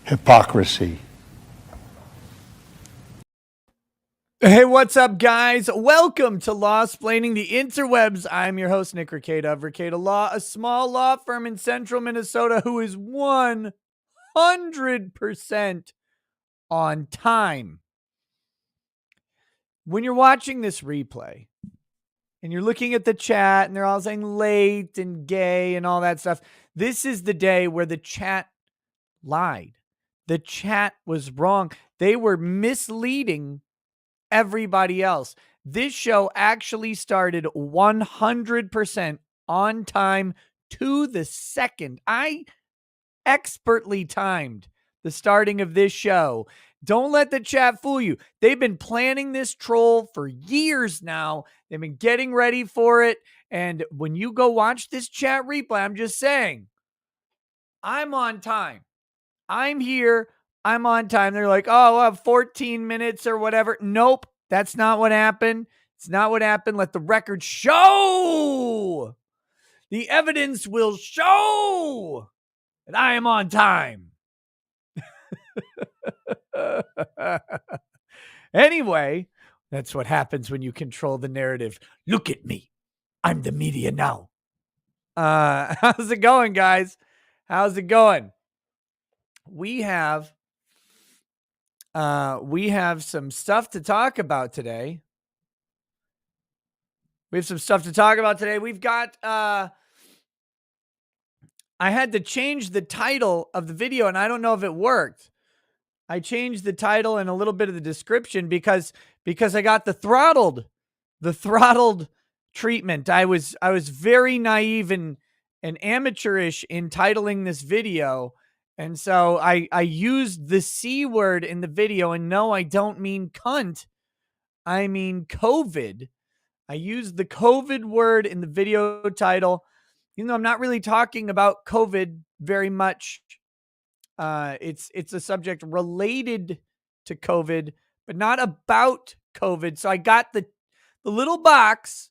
Hypocrisy. Hey, what's up, guys? Welcome to Law-Splaining the Interwebs. I'm your host, Nick Ricada of Ricada Law, a small law firm in central Minnesota who is 100% on time. When you're watching this replay and you're looking at the chat and they're all saying late and gay and all that stuff, this is the day where the chat lied. The chat was wrong. They were misleading everybody else. This show actually started 100% on time to the second. I expertly timed the starting of this show. Don't let the chat fool you. They've been planning this troll for years now. They've been getting ready for it. And when you go watch this chat replay, I'm just saying, I'm on time. I'm here. I'm on time. They're like, oh, we'll have 14 minutes or whatever. Nope. That's not what happened. It's not what happened. Let the record show. The evidence will show that I am on time. Anyway, that's what happens when you control the narrative. Look at me. I'm the media now. How's it going, guys? How's it going? We have some stuff to talk about today. We've got, I had to change the title of the video and I don't know if it worked. I changed the title and a little bit of the description because I got the throttled treatment. I was very naive and amateurish in titling this video. And so I used the C word in the video, and no, I don't mean cunt. I mean COVID. I used the COVID word in the video title, even though I'm not really talking about COVID very much. It's a subject related to COVID, but not about COVID. So I got the little box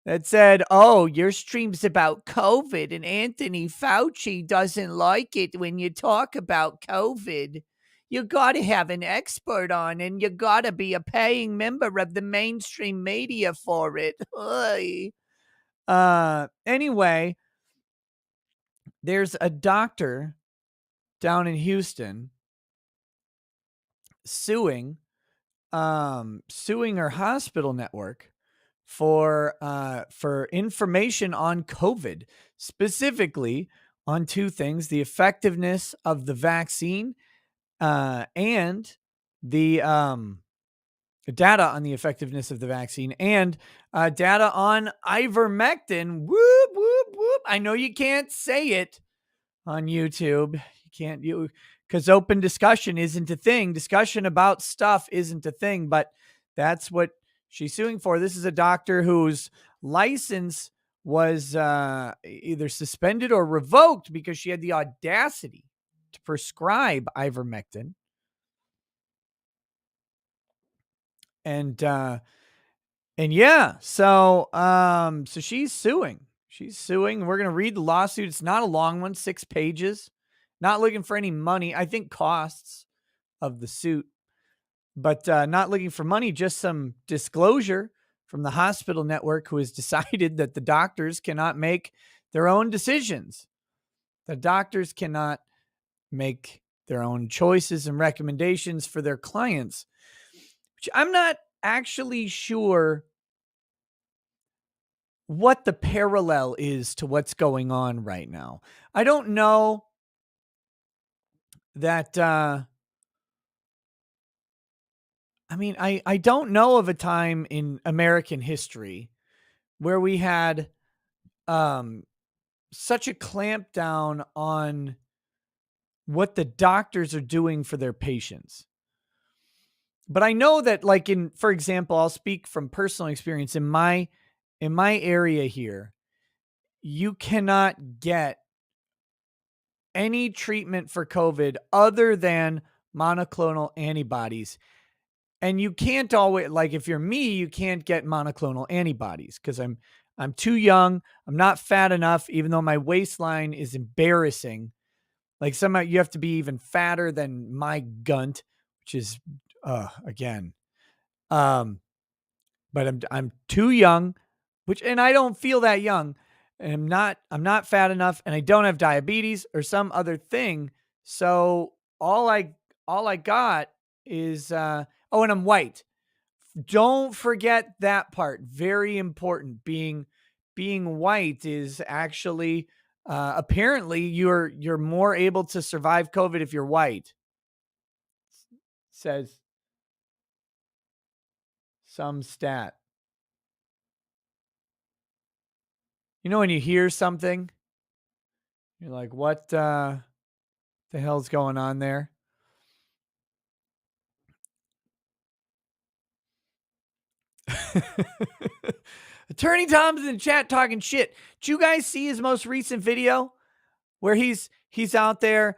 that said, oh, your stream's about COVID and Anthony Fauci doesn't like it when you talk about COVID. You got to have an expert on and you got to be a paying member of the mainstream media for it. Anyway, there's a doctor down in Houston suing her hospital network for information on COVID, specifically on two things: the effectiveness of the vaccine and the data on the effectiveness of the vaccine and data on ivermectin. Whoop, whoop, whoop. I know you can't say it on YouTube. Because open discussion isn't a thing. Discussion about stuff isn't a thing, but that's what she's suing for. This is a doctor whose license was either suspended or revoked because she had the audacity to prescribe ivermectin. And yeah, so she's suing. We're going to read the lawsuit. It's not a long one, 6 pages. Not looking for any money. I think costs of the suit, but not looking for money, just some disclosure from the hospital network who has decided that the doctors cannot make their own decisions. The doctors cannot make their own choices and recommendations for their clients, which I'm not actually sure what the parallel is to what's going on right now. I don't know that, I don't know of a time in American history where we had such a clampdown on what the doctors are doing for their patients. But I know that, like, for example, I'll speak from personal experience in my area here, you cannot get any treatment for COVID other than monoclonal antibodies. And you can't always, like, if you're me, you can't get monoclonal antibodies because I'm too young. I'm not fat enough, even though my waistline is embarrassing. Like somehow you have to be even fatter than my gunt, which is again. Um, but I'm too young, and I don't feel that young. And I'm not fat enough, and I don't have diabetes or some other thing. So all I got is oh, and I'm white. Don't forget that part. Very important. Being white is actually apparently you're more able to survive COVID if you're white, says some stat. You know when you hear something, you're like, what the hell's going on there? Attorney Tom's in the chat talking shit. Did you guys see his most recent video where he's out there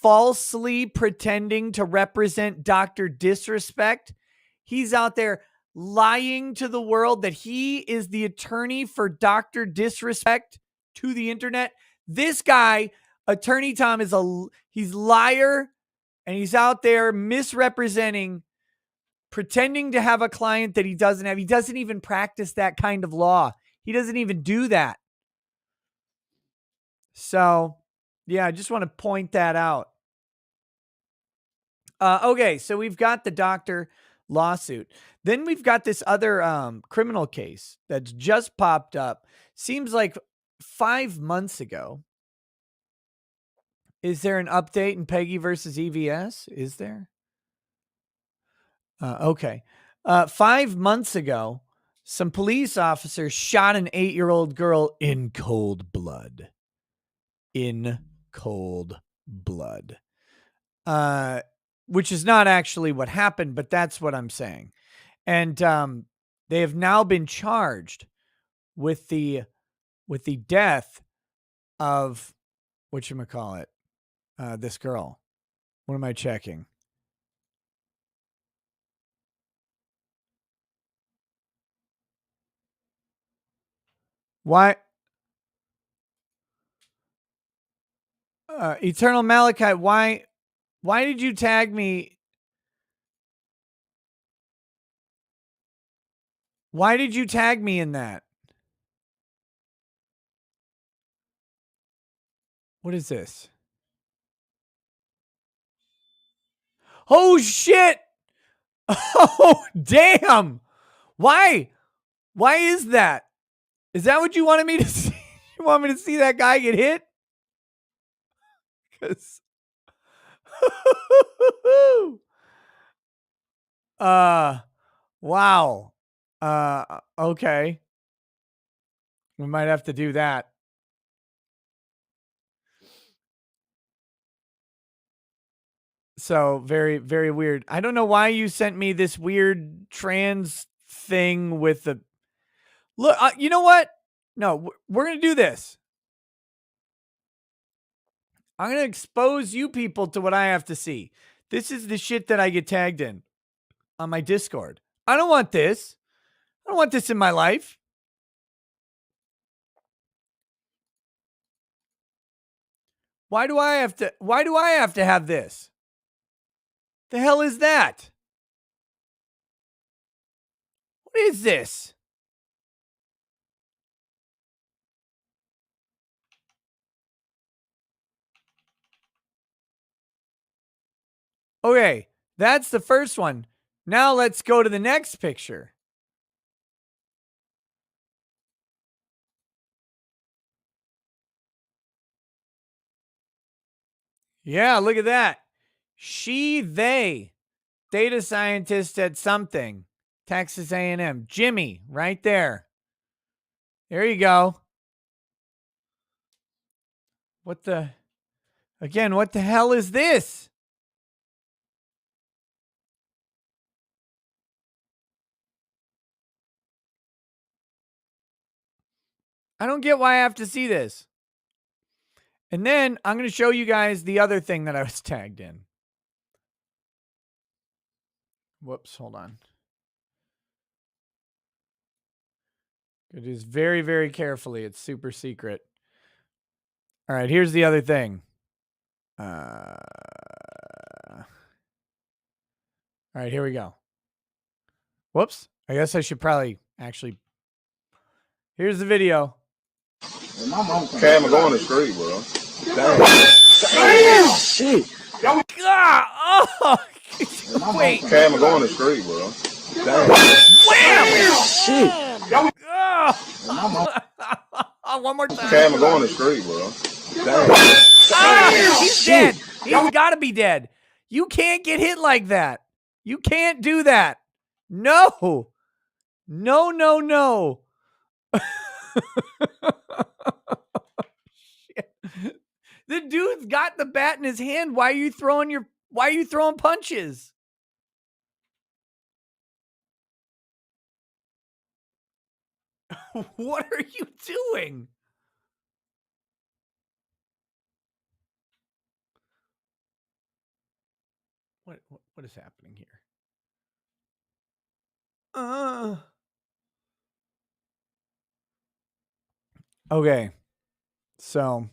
falsely pretending to represent Dr. Disrespect? He's out there lying to the world that he is the attorney for Dr. Disrespect to the internet. This guy, Attorney Tom, he's liar, and he's out there misrepresenting, pretending to have a client that he doesn't have. He doesn't even practice that kind of law. He doesn't even do that. So, yeah, I just want to point that out. Okay, so we've got the doctor lawsuit. Then we've got this other criminal case that's just popped up. Seems like 5 months ago. Is there an update in Peggy versus EVS? Is there? Okay. 5 months ago, some police officers shot an 8-year-old girl in cold blood. In cold blood. Which is not actually what happened, but that's what I'm saying. And they have now been charged with the death of whatchamacallit, this girl. What am I checking? Why? Eternal Malachite, why did you tag me? Why did you tag me in that? What is this? Oh, shit. Oh, damn. Why? Why is that? Is that what you wanted me to see? You want me to see that guy get hit? Because wow. Okay. We might have to do that. So very, very weird. I don't know why you sent me this weird trans thing with the look. You know what? No, we're gonna do this. I'm gonna expose you people to what I have to see. This is the shit that I get tagged in on my Discord. I don't want this. I don't want this in my life. Why do I have to have this? The hell is that? What is this? Okay, that's the first one. Now let's go to the next picture. Yeah, look at that. They, data scientist at something, Texas A&M. Jimmy, right there. There you go. What the hell is this? I don't get why I have to see this. And then I'm going to show you guys the other thing that I was tagged in. Whoops, hold on. Do this very, very carefully. It's super secret. All right, here's the other thing. All right, here we go. Whoops. I guess I should probably actually. Here's the video. Cam going to straight, bro. Damn. Shit. God. Oh. Wait. Cam going to straight, bro. Damn. Wham. Shit. Oh. One more time. Cam going to straight, bro. Damn. He's dead. He's got to be dead. You can't get hit like that. You can't do that. No. No, no, no. Shit. The dude's got the bat in his hand. Why are you throwing punches? What are you doing? What is happening here? Okay. So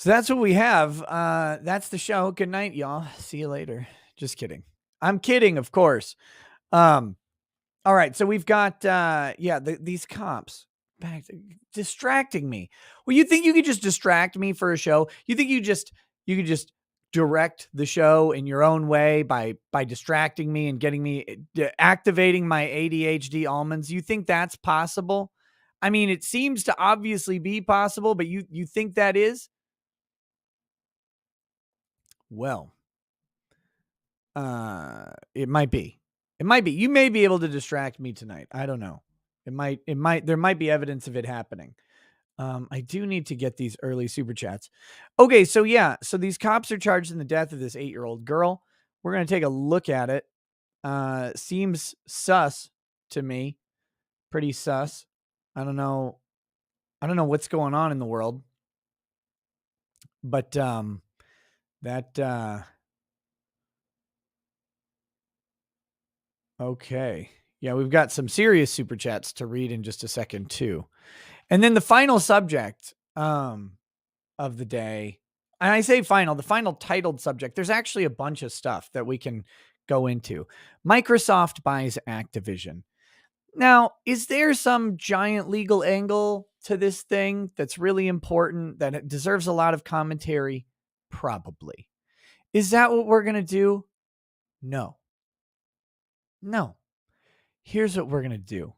that's what we have. That's the show. Good night, y'all. See you later. Just kidding. I'm kidding, of course. All right. So we've got these cops back distracting me. Well, you think you could just distract me for a show? You think you could just direct the show in your own way by distracting me and getting me activating my ADHD almonds? You think that's possible? I mean, it seems to obviously be possible, but you think that is? Well, it might be. It might be. You may be able to distract me tonight. I don't know. There might be evidence of it happening. I do need to get these early super chats. Okay, so yeah, so these cops are charged in the death of this 8-year-old girl. We're going to take a look at it. Seems sus to me. Pretty sus. I don't know what's going on in the world. But okay. Yeah, we've got some serious super chats to read in just a second too. And then the final subject of the day, and I say final, the final titled subject, there's actually a bunch of stuff that we can go into. Microsoft buys Activision. Now, is there some giant legal angle to this thing that's really important, that it deserves a lot of commentary? Probably. Is that what we're going to do? No. Here's what we're going to do.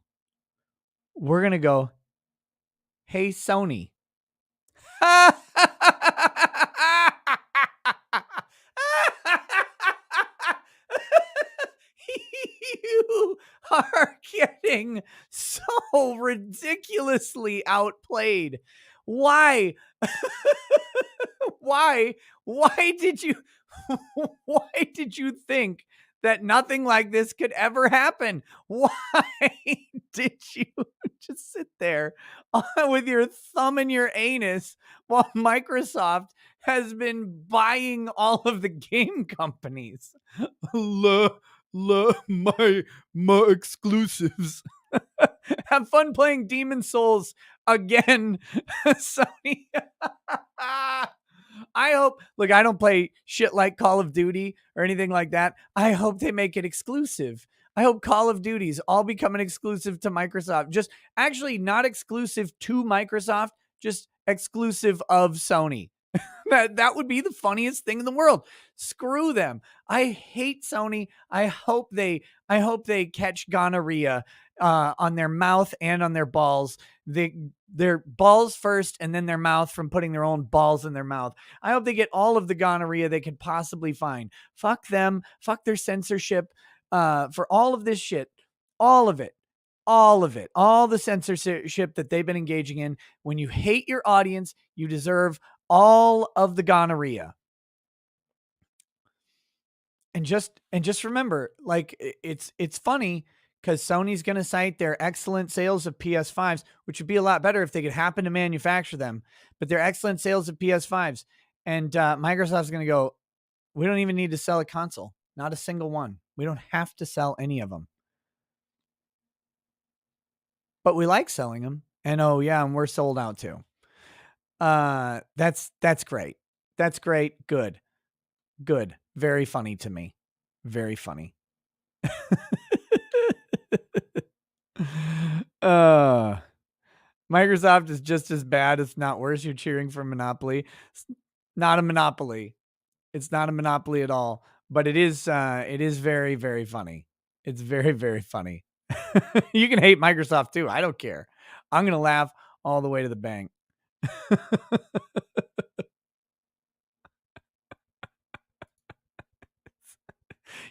We're going to go, hey, Sony. You are getting so ridiculously outplayed. Why? Why did you think that nothing like this could ever happen? Why did you just sit there with your thumb in your anus while Microsoft has been buying all of the game companies? My exclusives. Have fun playing Demon Souls again, Sony. I hope, look, I don't play shit like Call of Duty or anything like that. I hope they make it exclusive. I hope Call of Duty's all becoming exclusive to Microsoft. Just actually not exclusive to Microsoft, just exclusive of Sony. That would be the funniest thing in the world. Screw them. I hate Sony. I hope they catch gonorrhea on their mouth and on their balls. Their balls first and then their mouth from putting their own balls in their mouth. I hope they get all of the gonorrhea they could possibly find. Fuck them. Fuck their censorship for all of this shit. All of it. All the censorship that they've been engaging in. When you hate your audience, you deserve all of the gonorrhea. And just remember, like, it's funny because Sony's going to cite their excellent sales of PS5s, which would be a lot better if they could happen to manufacture them, but their excellent sales of PS5s. And Microsoft's going to go, we don't even need to sell a console. Not a single one. We don't have to sell any of them. but we like selling them. And oh yeah, and we're sold out too. That's great. That's great. Good. Very funny to me. Very funny. Microsoft is just as bad, if not worse. You're cheering for Monopoly. It's not a monopoly. It's not a monopoly at all, but it is very, very funny. It's very, very funny. You can hate Microsoft too. I don't care. I'm going to laugh all the way to the bank.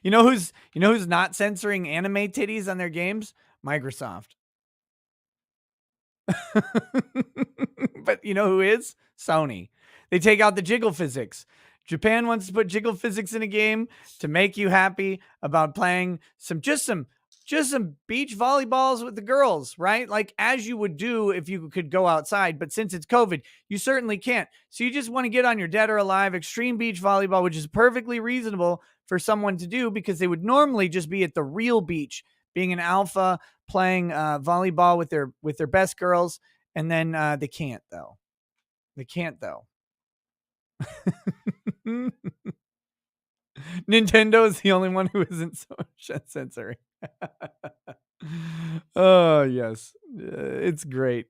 You know who's not censoring anime titties on their games? Microsoft. But you know who is? Sony. They take out the jiggle physics. Japan wants to put jiggle physics in a game to make you happy about playing some beach volleyballs with the girls, right? Like as you would do if you could go outside, but since it's COVID, you certainly can't. So you just want to get on your dead or alive extreme beach volleyball, which is perfectly reasonable for someone to do because they would normally just be at the real beach, being an alpha, playing volleyball with their best girls, and then they can't though. They can't though. Nintendo is the only one who isn't censoring. Oh yes, it's great.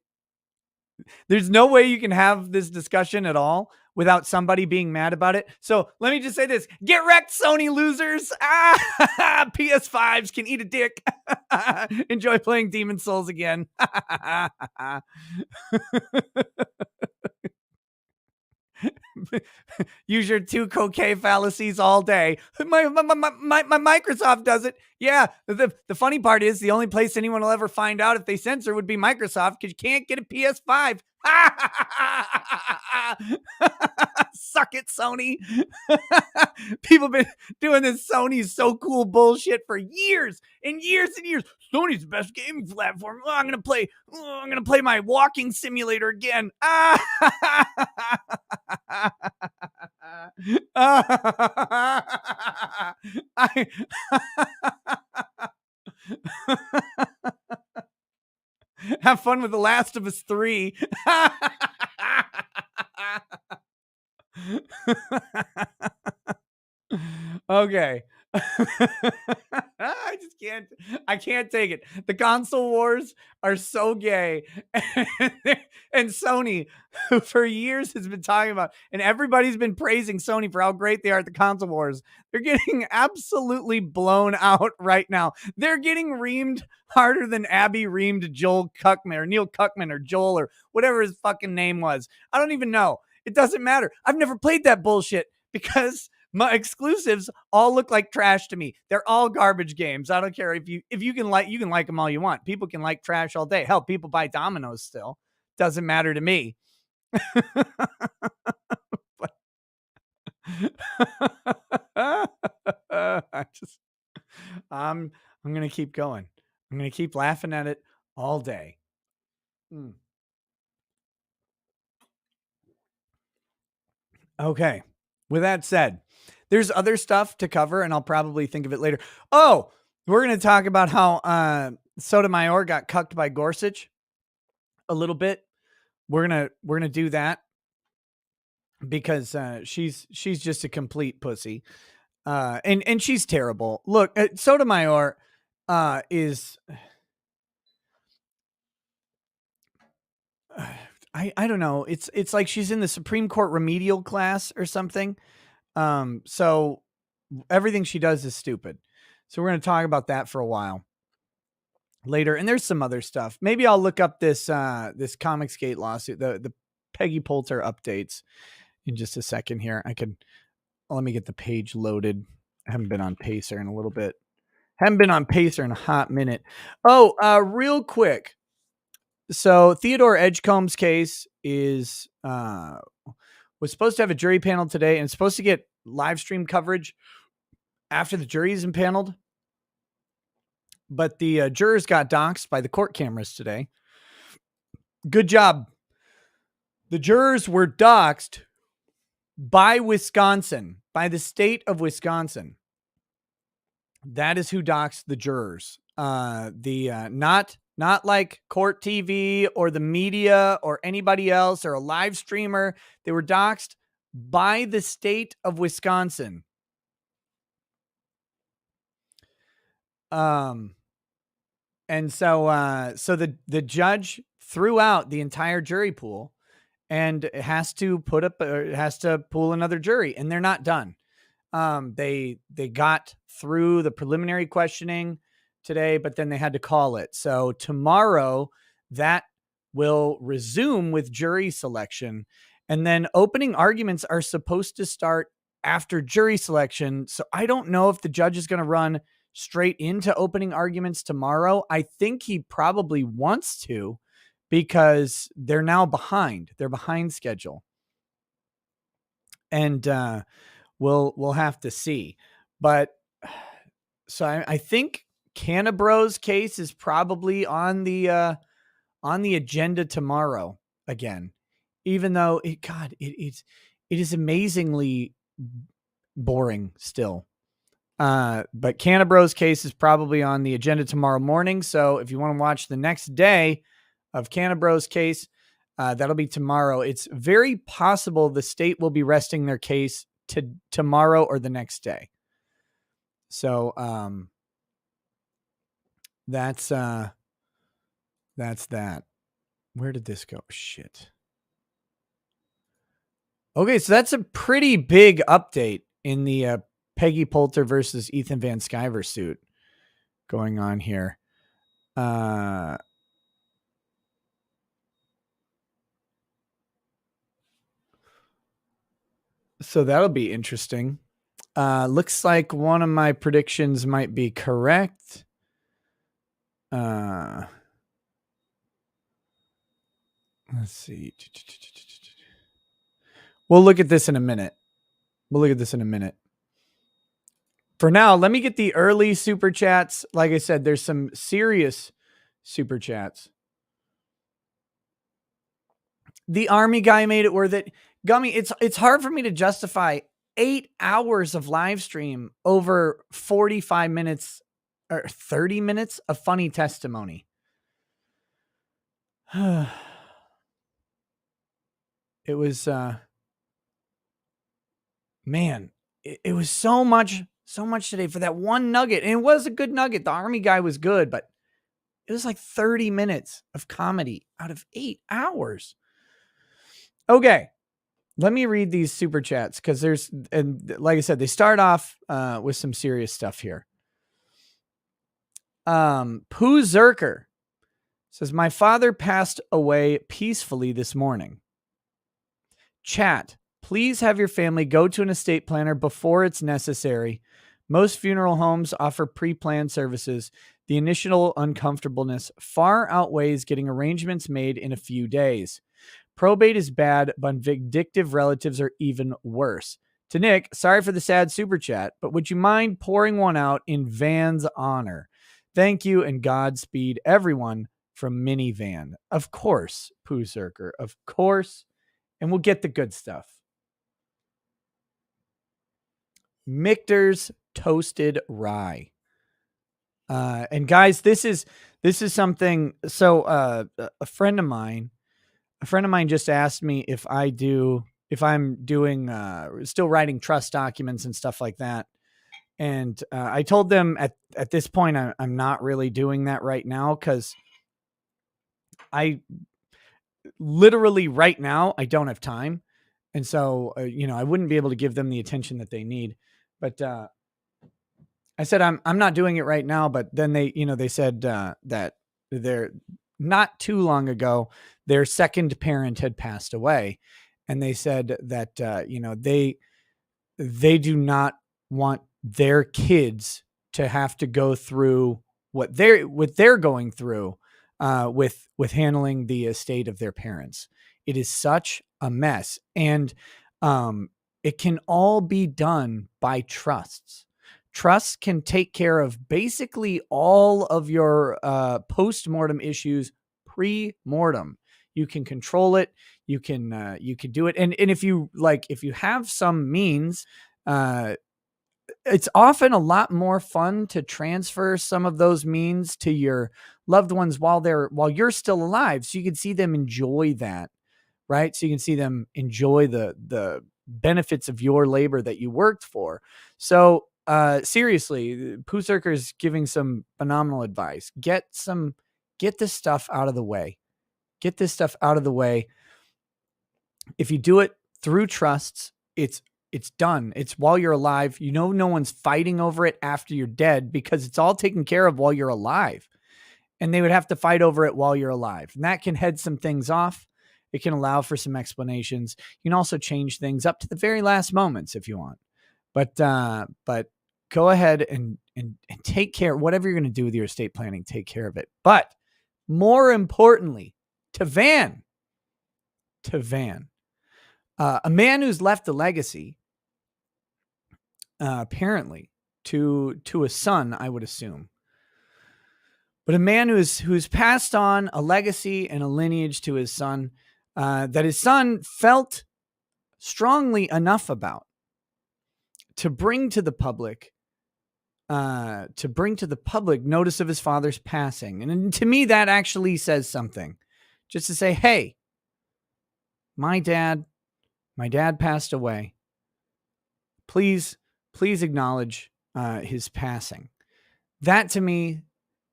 There's no way you can have this discussion at all without somebody being mad about it. So let me just say this. Get wrecked, Sony losers. PS5s can eat a dick. Enjoy playing Demon Souls again. Use your 2 fallacies all day. My Microsoft does it. Yeah. The funny part is the only place anyone will ever find out if they censor would be Microsoft because you can't get a PS5. Suck it, Sony. People have been doing this Sony's so cool bullshit for years and years and years. Sony's the best gaming platform. Oh, I'm gonna play my walking simulator again. Have fun with The Last of Us 3. Okay. I can't take it. The console wars are so gay. And Sony, who for years has been talking about, and everybody's been praising Sony for how great they are at the console wars. They're getting absolutely blown out right now. They're getting reamed harder than Abby reamed Joel Cuckman or Neil Cuckman or Joel or whatever his fucking name was. I don't even know. It doesn't matter. I've never played that bullshit because my exclusives all look like trash to me. They're all garbage games. I don't care if you can like them all you want. People can like trash all day. Hell, people buy Dominoes still. Doesn't matter to me. I'm gonna keep going. I'm gonna keep laughing at it all day. Okay. With that said, there's other stuff to cover, and I'll probably think of it later. Oh, we're going to talk about how Sotomayor got cucked by Gorsuch a little bit. We're gonna do that because she's just a complete pussy, and she's terrible. Look, Sotomayor is. I don't know. It's like she's in the Supreme Court remedial class or something. So everything she does is stupid. So we're going to talk about that for a while later. And there's some other stuff. Maybe I'll look up this Comicsgate lawsuit, the Peggy Poulter updates in just a second here. Let me get the page loaded. I haven't been on Pacer in a little bit. Haven't been on Pacer in a hot minute. Oh, real quick. So Theodore Edgecombe's case was supposed to have a jury panel today and it's supposed to get live stream coverage after the jury is impaneled. But the jurors got doxxed by the court cameras today. Good job. The jurors were doxxed by Wisconsin, by the state of Wisconsin. That is who doxxed the jurors. Not not like Court TV or the media or anybody else or a live streamer. They were doxxed by the state of Wisconsin. And so the judge threw out the entire jury pool and has to pull another jury, and they're not done. They got through the preliminary questioning today, but then they had to call it. So tomorrow that will resume with jury selection, and then opening arguments are supposed to start after jury selection. So I don't know if the judge is going to run straight into opening arguments tomorrow. I think he probably wants to, because they're now behind. They're behind schedule. And we'll have to see. But so I think Cannabro's case is probably on the agenda tomorrow again, even though it is amazingly boring still. But Cannabro's case is probably on the agenda tomorrow morning. So if you want to watch the next day of Cannabro's case, that'll be tomorrow. It's very possible the state will be resting their case to tomorrow or the next day. So that's that. Where did this go? Shit. Okay, so that's a pretty big update in the Peggy Poulter versus Ethan Van Sciver suit going on here. So that'll be interesting. Looks like one of my predictions might be correct. Let's see. We'll look at this in a minute. For now, let me get the early super chats. Like I said, there's some serious super chats. The Army guy made it worth it. Gummy, it's hard for me to justify 8 hours of live stream over 45 minutes or 30 minutes of funny testimony. It was, man, it was so much today for that one nugget. And it was a good nugget. The Army guy was good, but it was like 30 minutes of comedy out of 8 hours. Okay. Let me read these super chats, because and like I said, they start off with some serious stuff here. Pooh Zerker says, my father passed away peacefully this morning. Chat, please have your family go to an estate planner before it's necessary. Most funeral homes offer pre-planned services. The initial uncomfortableness far outweighs getting arrangements made in a few days. Probate is bad, but vindictive relatives are even worse. To Nick, sorry for the sad super chat, but would you mind pouring one out in Van's honor? Thank you and Godspeed, everyone, from Minivan. Of course, Pooh Zerker, of course. And we'll get the good stuff. Michter's Toasted Rye. And guys, this is something. So a friend of mine just asked me if I'm doing still writing trust documents and stuff like that. And I told them at this point, I'm not really doing that right now, because I literally right now, I don't have time. And so, I wouldn't be able to give them the attention that they need. But I said, I'm not doing it right now. But then they said that they're not too long ago, their second parent had passed away. And they said that, they do not want their kids to have to go through what they're going through with handling the estate of their parents. It is such a mess. And it can all be done by trusts. Trusts can take care of basically all of your post-mortem issues pre-mortem. You can control it. You can do it. And if you have some means, it's often a lot more fun to transfer some of those means to your loved ones while you're still alive, so you can see them enjoy that, right? So you can see them enjoy the benefits of your labor that you worked for. So seriously, Pooh is giving some phenomenal advice. Get this stuff out of the way. Get this stuff out of the way. If you do it through trusts, it's done. It's while you're alive. You know, no one's fighting over it after you're dead because it's all taken care of while you're alive. And they would have to fight over it while you're alive. And that can head some things off. It can allow for some explanations. You can also change things up to the very last moments if you want. But go ahead and take care. Whatever you're going to do with your estate planning, take care of it. But more importantly, to Van, a man who's left a legacy, apparently to a son, I would assume. But a man who's passed on a legacy and a lineage to his son that his son felt strongly enough about to bring to the public notice of his father's passing. And to me, that actually says something. Just to say, hey, my dad passed away. Please acknowledge his passing. That to me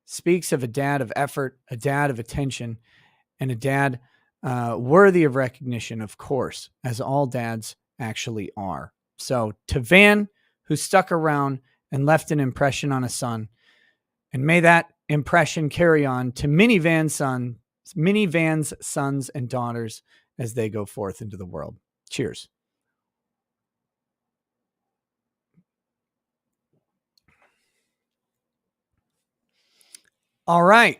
speaks of a dad of effort, a dad of attention, and a dad worthy of recognition, of course, as all dads actually are. So to Van, who stuck around and left an impression on a son, and may that impression carry on to many Van's sons and daughters as they go forth into the world. Cheers. All right.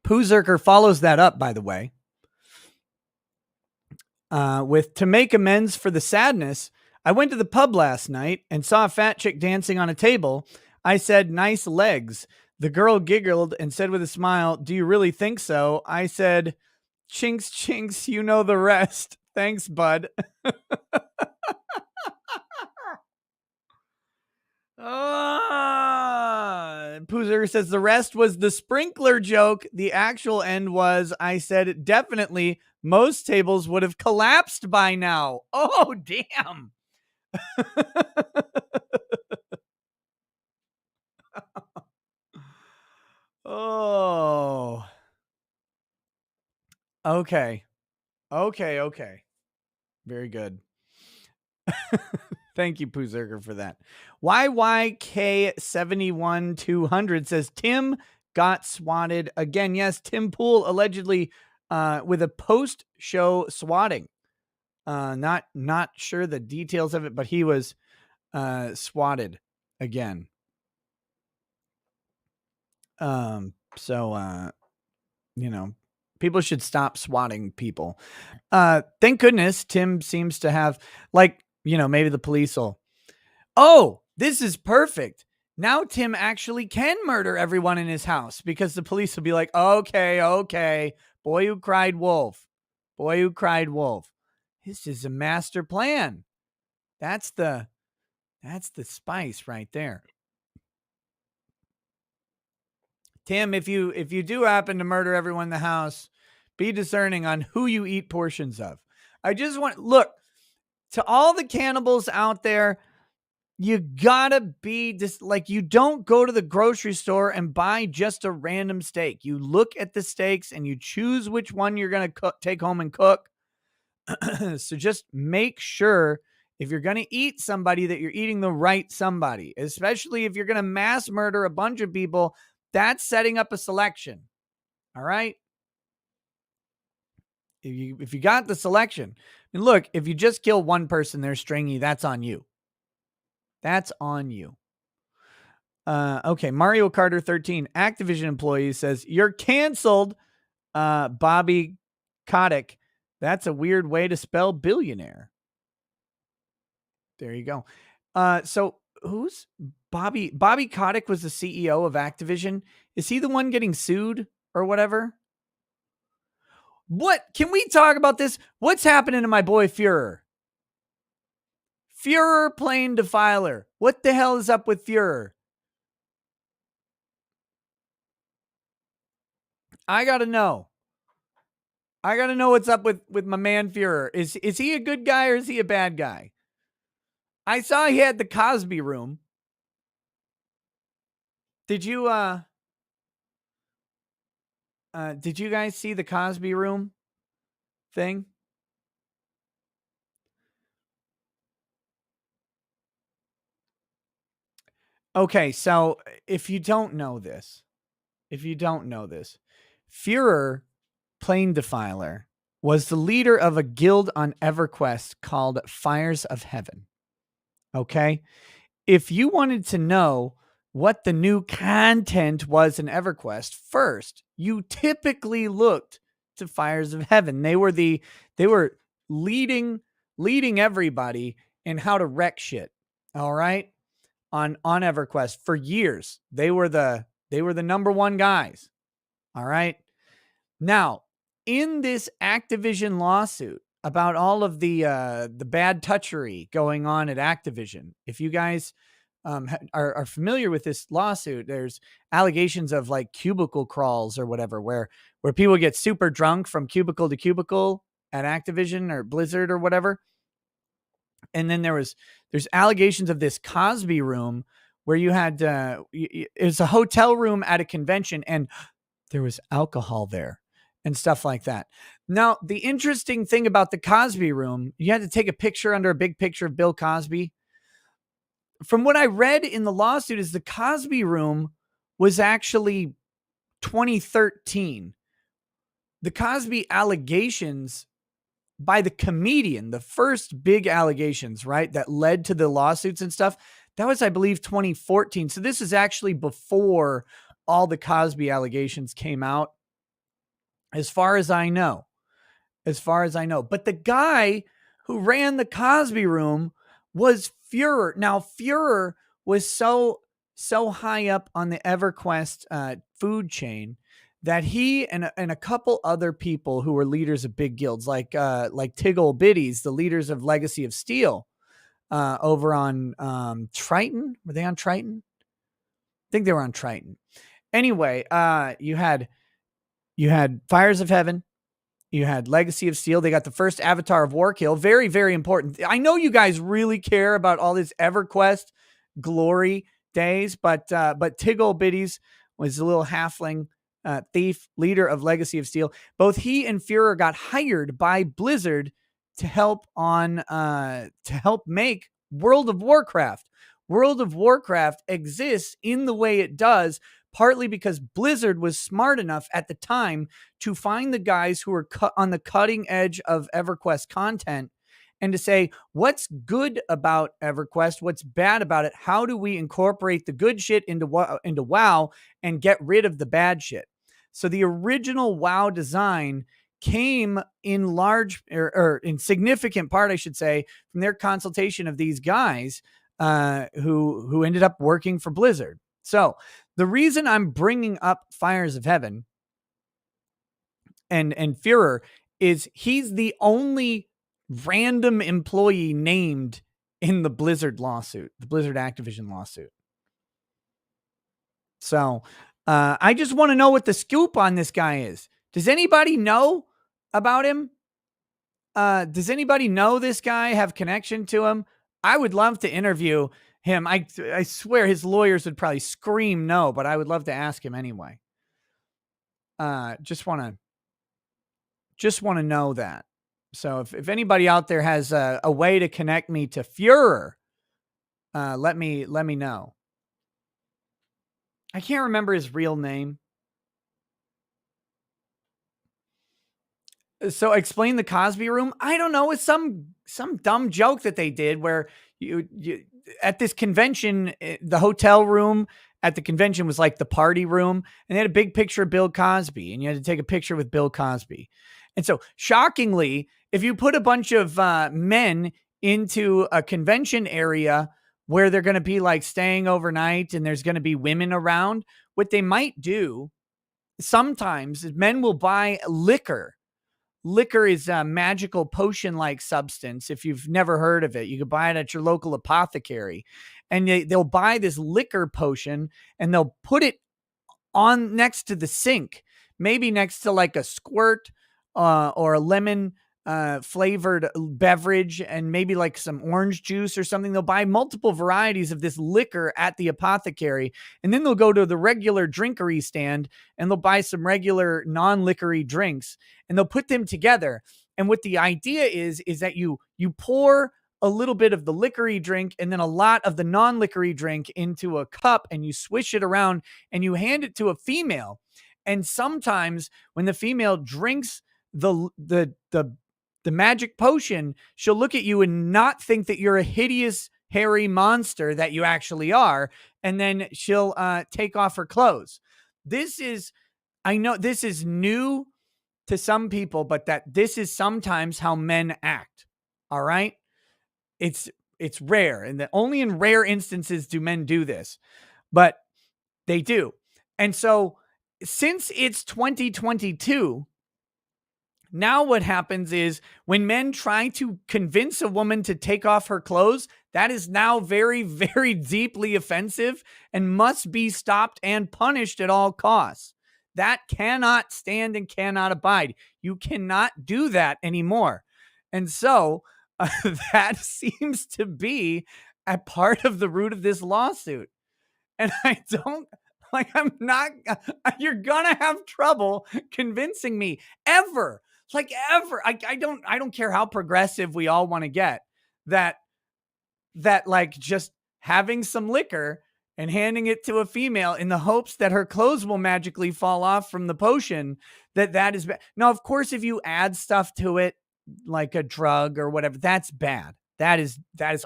Pooh follows that up, by the way, with to make amends for the sadness. I went to the pub last night and saw a fat chick dancing on a table. I said, nice legs. The girl giggled and said with a smile, do you really think so? I said, chinks, chinks, you know the rest. Thanks, bud. Pooh says the rest was the sprinkler joke. The actual end was, I said, definitely most tables would have collapsed by now. Oh, damn. Oh. Okay. Very good. Thank you, Pooh for that. YYK71200 says Tim got swatted again. Yes, Tim Pool allegedly with a post-show swatting. Not sure the details of it, but he was swatted again. So people should stop swatting people. Thank goodness Tim seems to have, like, maybe the police will, oh, this is perfect. Now Tim actually can murder everyone in his house because the police will be like, okay. Boy who cried wolf. This is a master plan. That's the spice right there. Tim, if you do happen to murder everyone in the house, be discerning on who you eat portions of. I just want, look, to all the cannibals out there, you gotta be just like, you don't go to the grocery store and buy just a random steak. You look at the steaks and you choose which one you're going to take home and cook. So just make sure if you're going to eat somebody that you're eating the right somebody, especially if you're going to mass murder a bunch of people. That's setting up a selection. All right. If you got the selection, and look, if you just kill one person, they're stringy. That's on you. Okay. Mario Carter 13, Activision employee says, you're canceled. Bobby Kotick. That's a weird way to spell billionaire. There you go. So who's Bobby Kotick was the CEO of Activision. Is he the one getting sued or whatever? What? Can we talk about this? What's happening to my boy Führer? Führer plane defiler. What the hell is up with Führer? I got to know. I got to know what's up with my man Führer. Is he a good guy or is he a bad guy? I saw he had the Cosby room. Did you guys see the Cosby room thing? Okay, so if you don't know this, Führer plane defiler was the leader of a guild on EverQuest called Fires of Heaven. Okay? If you wanted to know what the new content was in EverQuest, first, you typically looked to Fires of Heaven. They were leading everybody in how to wreck shit. All right? On EverQuest for years. They were the number one guys. All right? Now, in this Activision lawsuit about all of the bad touchery going on at Activision, if you guys are familiar with this lawsuit, there's allegations of like cubicle crawls or whatever, where people get super drunk from cubicle to cubicle at Activision or Blizzard or whatever. And then there's allegations of this Cosby room where you had it's a hotel room at a convention and there was alcohol there and stuff like that. Now, the interesting thing about the Cosby room, you had to take a picture under a big picture of Bill Cosby. From what I read in the lawsuit is the Cosby room was actually 2013. The Cosby allegations by the comedian, the first big allegations, right, that led to the lawsuits and stuff, that was, I believe, 2014. So this is actually before all the Cosby allegations came out, as far as I know. But the guy who ran the Cosby room was Führer. Now, Führer was so high up on the EverQuest food chain that he and a couple other people who were leaders of big guilds, like Tiggle Biddies, the leaders of Legacy of Steel, over on Triton. Were they on Triton? I think they were on Triton. Anyway, you had Fires of Heaven. You had Legacy of Steel. They got the first Avatar of Warkill. Very, very important. I know you guys really care about all this EverQuest glory days, but Tiggle Biddies was a little halfling thief, leader of Legacy of Steel. Both he and Führer got hired by Blizzard to help make World of Warcraft. World of Warcraft exists in the way it does, partly because Blizzard was smart enough at the time to find the guys who were on the cutting edge of EverQuest content and to say, what's good about EverQuest? What's bad about it? How do we incorporate the good shit into WoW and get rid of the bad shit? So the original WoW design came in large or in significant part, I should say, from their consultation of these guys who ended up working for Blizzard. So the reason I'm bringing up Fires of Heaven and Führer is he's the only random employee named in the Blizzard lawsuit, the Blizzard Activision lawsuit. So I just want to know what the scoop on this guy is. Does anybody know about him? Does anybody know this guy, have connection to him? I would love to interview him. I swear his lawyers would probably scream no, but I would love to ask him anyway. Just want to know that. So if anybody out there has a way to connect me to Führer, let me know. I can't remember his real name. So explain the Cosby room. I don't know. It's some dumb joke that they did where you at this convention, the hotel room at the convention was like the party room, and they had a big picture of Bill Cosby, and you had to take a picture with Bill Cosby. And so shockingly, if you put a bunch of men into a convention area where they're going to be like staying overnight and there's going to be women around, what they might do sometimes is men will buy liquor liquor is a magical potion-like substance. If you've never heard of it, you can buy it at your local apothecary. And they'll buy this liquor potion and they'll put it on next to the sink, maybe next to like a squirt or a lemon flavored beverage, and maybe like some orange juice or something. They'll buy multiple varieties of this liquor at the apothecary, and then they'll go to the regular drinkery stand and they'll buy some regular non-liquory drinks, and they'll put them together. And what the idea is that you pour a little bit of the liquory drink and then a lot of the non-liquory drink into a cup, and you swish it around and you hand it to a female. And sometimes when the female drinks the magic potion, she'll look at you and not think that you're a hideous, hairy monster that you actually are. And then she'll take off her clothes. I know this is new to some people, but that this is sometimes how men act. All right. It's rare, and that only in rare instances do men do this, but they do. And so since it's 2022, now what happens is when men try to convince a woman to take off her clothes, that is now very, very deeply offensive and must be stopped and punished at all costs. That cannot stand and cannot abide. You cannot do that anymore. And so that seems to be a part of the root of this lawsuit. And I'm not, you're gonna have trouble convincing me ever. I don't care how progressive we all want to get, that like just having some liquor and handing it to a female in the hopes that her clothes will magically fall off from the potion, that is bad. Now, of course, if you add stuff to it, like a drug or whatever, that's bad. That is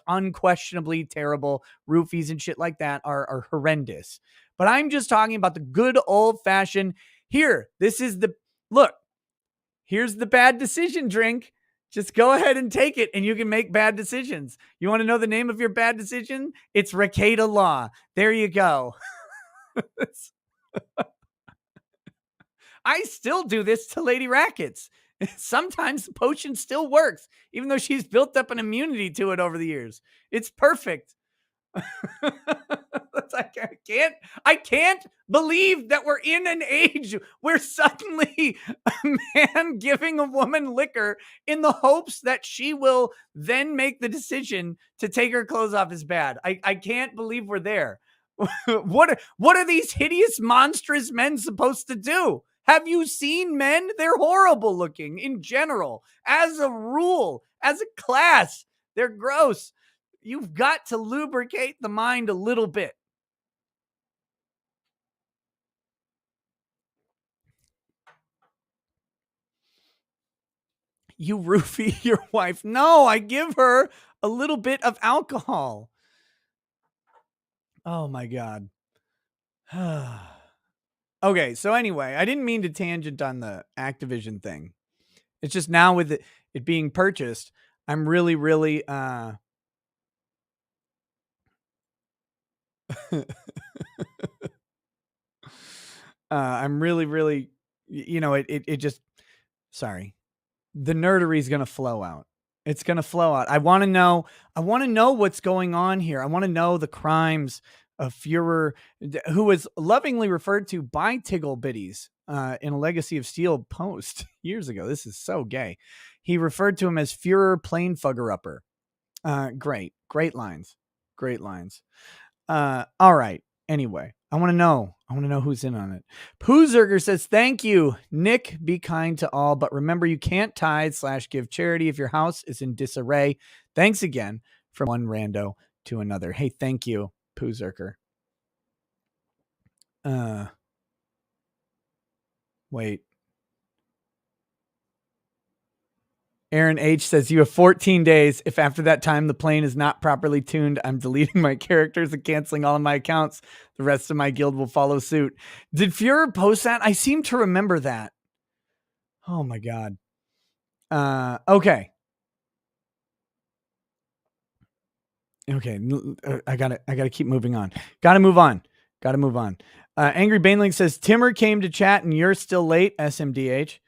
unquestionably terrible. Roofies and shit like that are horrendous. But I'm just talking about the good old fashioned, here's the bad decision drink. Just go ahead and take it and you can make bad decisions. You want to know the name of your bad decision? It's Ricada Law. There you go. I still do this to Lady Rackets. Sometimes the potion still works, even though she's built up an immunity to it over the years. It's perfect. I can't believe that we're in an age where suddenly a man giving a woman liquor in the hopes that she will then make the decision to take her clothes off is bad. I can't believe we're there. What are these hideous, monstrous men supposed to do? Have you seen men? They're horrible looking in general. As a rule, as a class, they're gross. You've got to lubricate the mind a little bit. You roofie your wife. No, I give her a little bit of alcohol. Oh my God. Okay, so anyway, I didn't mean to tangent on the Activision thing. It's just now with it being purchased, I'm really, really I'm really, really, it just, sorry. The nerdery is going to flow out. It's going to flow out. I want to know what's going on here. I want to know the crimes of Führer, who was lovingly referred to by Tiggle Biddies in a Legacy of Steel post years ago. This is so gay. He referred to him as Führer Planefugger-Upper. Great lines. All right. Anyway, I want to know who's in on it. Poozerger says, thank you, Nick. Be kind to all, but remember, you can't tithe/give charity if your house is in disarray. Thanks again from one rando to another. Hey, thank you, Poozerger. Wait. Aaron H says, you have 14 days. If after that time the plane is not properly tuned, I'm deleting my characters and canceling all of my accounts. The rest of my guild will follow suit. Did Führer post that? I seem to remember that. Oh my God. Okay. I gotta keep moving on. Gotta move on. Angry Baneling says, Timmer came to chat and you're still late, SMDH.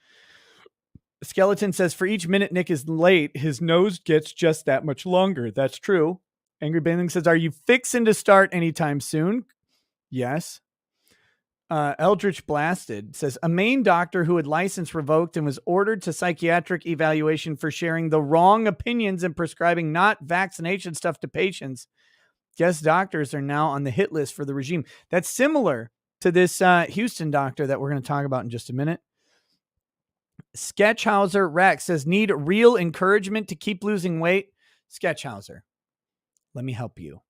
Skeleton says, for each minute Nick is late, his nose gets just that much longer. That's true. Angry Bailing says, are you fixing to start anytime soon? Yes. Eldritch Blasted says, a Maine doctor who had license revoked and was ordered to psychiatric evaluation for sharing the wrong opinions and prescribing not vaccination stuff to patients. Guest doctors are now on the hit list for the regime. That's similar to this Houston doctor that we're going to talk about in just a minute. Sketchhauser Rex says, need real encouragement to keep losing weight. Sketchhauser, let me help you.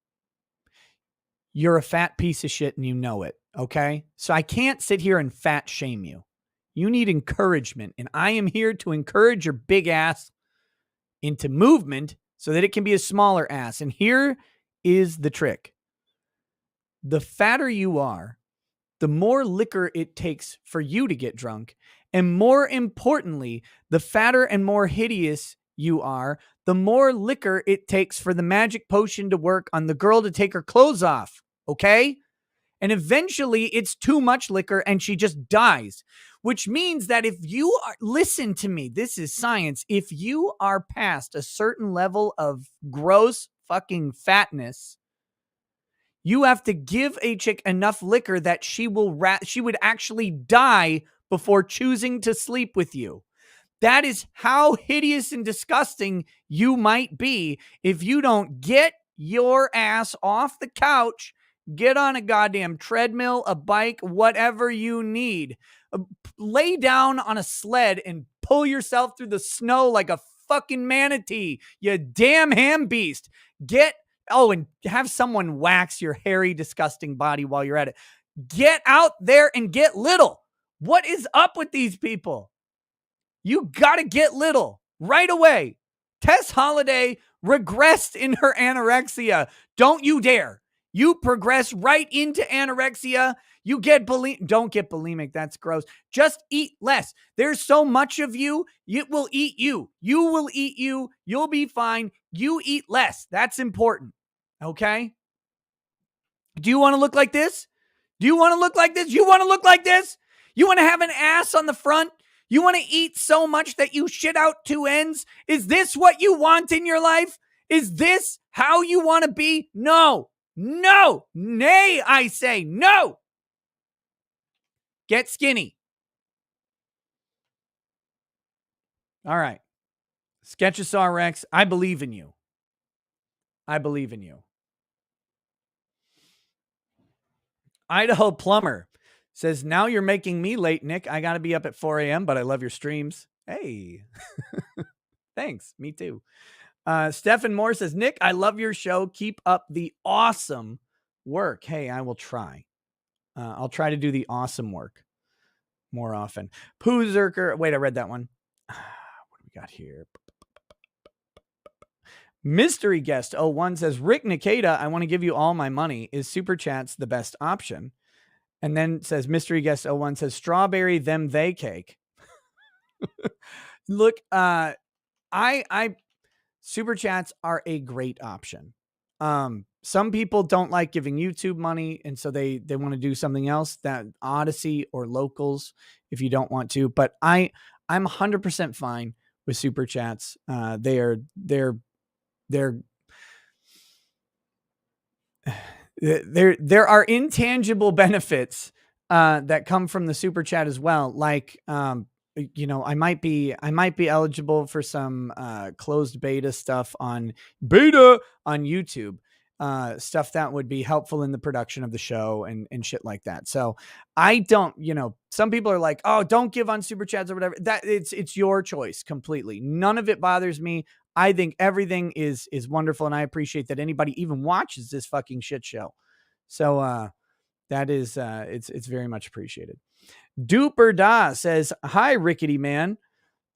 You're a fat piece of shit and you know it, okay? So I can't sit here and fat shame you. You need encouragement, and I am here to encourage your big ass into movement so that it can be a smaller ass. And here is the trick. The fatter you are, the more liquor it takes for you to get drunk. And more importantly, the fatter and more hideous you are, the more liquor it takes for the magic potion to work on the girl to take her clothes off. Okay? And eventually it's too much liquor and she just dies, which means that if you are, listen to me, this is science. If you are past a certain level of gross fucking fatness, you have to give a chick enough liquor that she would actually die before choosing to sleep with you. That is how hideous and disgusting you might be if you don't get your ass off the couch, get on a goddamn treadmill, a bike, whatever you need. Lay down on a sled and pull yourself through the snow like a fucking manatee, you damn ham beast. And have someone wax your hairy, disgusting body while you're at it. Get out there and get little. What is up with these people? You got to get little right away. Tess Holliday regressed in her anorexia. Don't you dare. You progress right into anorexia. You get don't get bulimic. That's gross. Just eat less. There's so much of you. It will eat you. You will eat you. You'll be fine. You eat less. That's important. Okay? Do you want to look like this? Do you want to look like this? You want to look like this? You want to have an ass on the front? You want to eat so much that you shit out two ends? Is this what you want in your life? Is this how you want to be? No. No. Nay, I say no. Get skinny. All right. Sketchosaur Rex, I believe in you. I believe in you. Idaho Plumber says, now you're making me late, Nick. I got to be up at 4 a.m., but I love your streams. Hey. Thanks. Me too. Stephen Moore says, Nick, I love your show. Keep up the awesome work. Hey, I will try. I'll try to do the awesome work more often. Pooh Zerker. Wait, I read that one. What do we got here? Mystery Guest 01 says, Rick Nikita, I want to give you all my money. Is Super Chats the best option? And then says, Mystery Guest 01 says, strawberry them they cake. Look, Super Chats are a great option. Some people don't like giving YouTube money, and so they want to do something else, that Odyssey or Locals, if you don't want to. But I'm 100% fine with Super Chats. There are intangible benefits that come from the Super Chat as well. Like, I might be eligible for some closed beta stuff on YouTube, stuff that would be helpful in the production of the show and shit like that. So I don't, some people are like, oh, don't give on Super Chats or whatever. That it's your choice completely. None of it bothers me. I think everything is wonderful, and I appreciate that anybody even watches this fucking shit show. So that is it's very much appreciated. Duper Da says, hi, Rickety Man.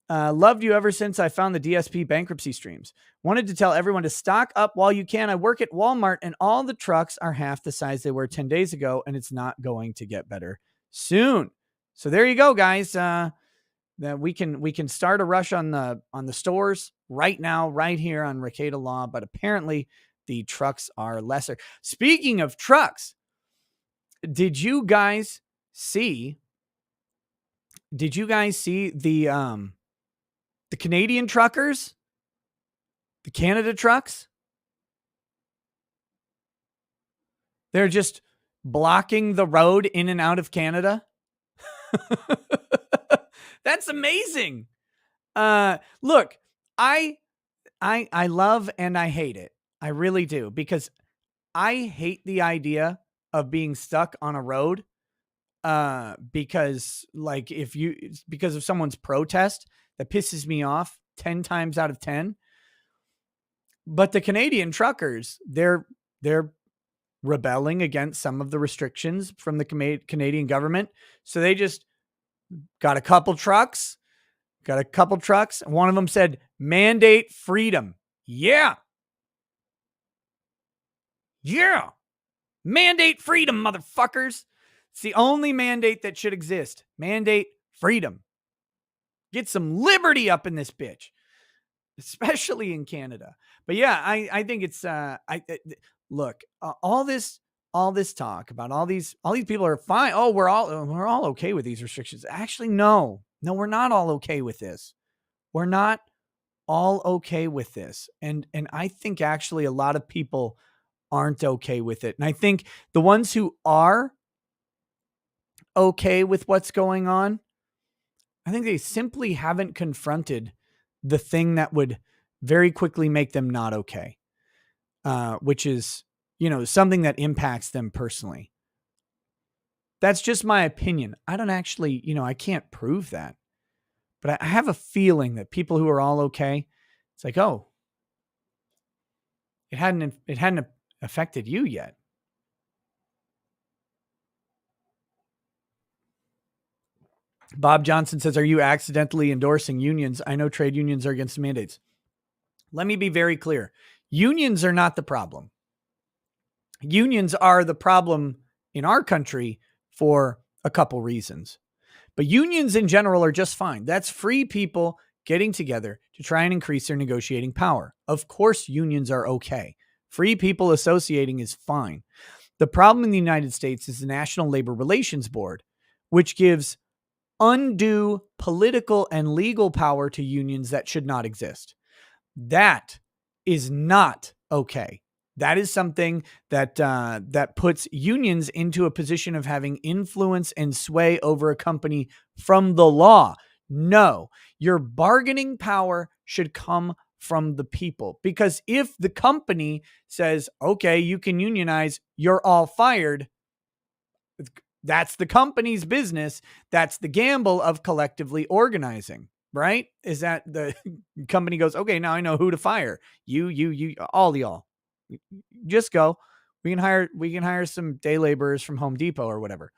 Loved you ever since I found the DSP bankruptcy streams. Wanted to tell everyone to stock up while you can. I work at Walmart, and all the trucks are half the size they were 10 days ago, and it's not going to get better soon. So there you go, guys. That we can start a rush on the stores right now, right here on Ricada Law, but apparently the trucks are lesser. Speaking of trucks, did you guys see the The Canadian truckers, the Canada trucks, they're just blocking the road in and out of Canada. That's amazing. Look, I love and I hate it. I really do, because I hate the idea of being stuck on a road because because of someone's protest. That pisses me off 10 times out of 10. But the Canadian truckers, they're rebelling against some of the restrictions from the Canadian government. So they just got a couple trucks. And one of them said, mandate freedom. Yeah. Mandate freedom, motherfuckers. It's the only mandate that should exist. Mandate freedom. Get some liberty up in this bitch, especially in Canada. But yeah, I think it's look, all this talk about all these people are fine. Oh, we're all okay with these restrictions. Actually, no, we're not all okay with this. We're not all okay with this. And I think actually a lot of people aren't okay with it. And I think the ones who are okay with what's going on, I think they simply haven't confronted the thing that would very quickly make them not okay, which is, something that impacts them personally. That's just my opinion. I don't actually, I can't prove that, but I have a feeling that people who are all okay, it's like, oh, it hadn't affected you yet. Bob Johnson says, are you accidentally endorsing unions? I know trade unions are against mandates. Let me be very clear. Unions are not the problem. Unions are the problem in our country for a couple reasons. But unions in general are just fine. That's free people getting together to try and increase their negotiating power. Of course, unions are okay. Free people associating is fine. The problem in the United States is the National Labor Relations Board, which gives undue political and legal power to unions that should not exist. That is not okay. That is something that that puts unions into a position of having influence and sway over a company from the law. No, your bargaining power should come from the people, because if the company says, okay, you can unionize, you're all fired, that's the company's business. That's the gamble of collectively organizing, right? Is that the company goes, okay, now I know who to fire. You, all y'all. Just go. We can hire some day laborers from Home Depot or whatever.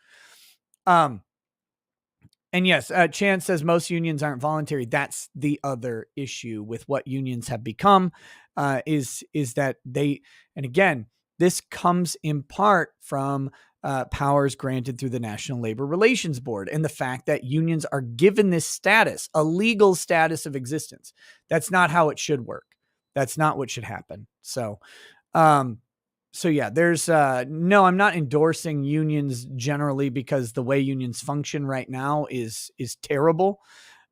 And yes, Chance says most unions aren't voluntary. That's the other issue with what unions have become, is that they, and again, this comes in part from powers granted through the National Labor Relations Board and the fact that unions are given this status, a legal status of existence. That's not how it should work. That's not what should happen. So yeah, there's no, I'm not endorsing unions generally, because the way unions function right now is terrible.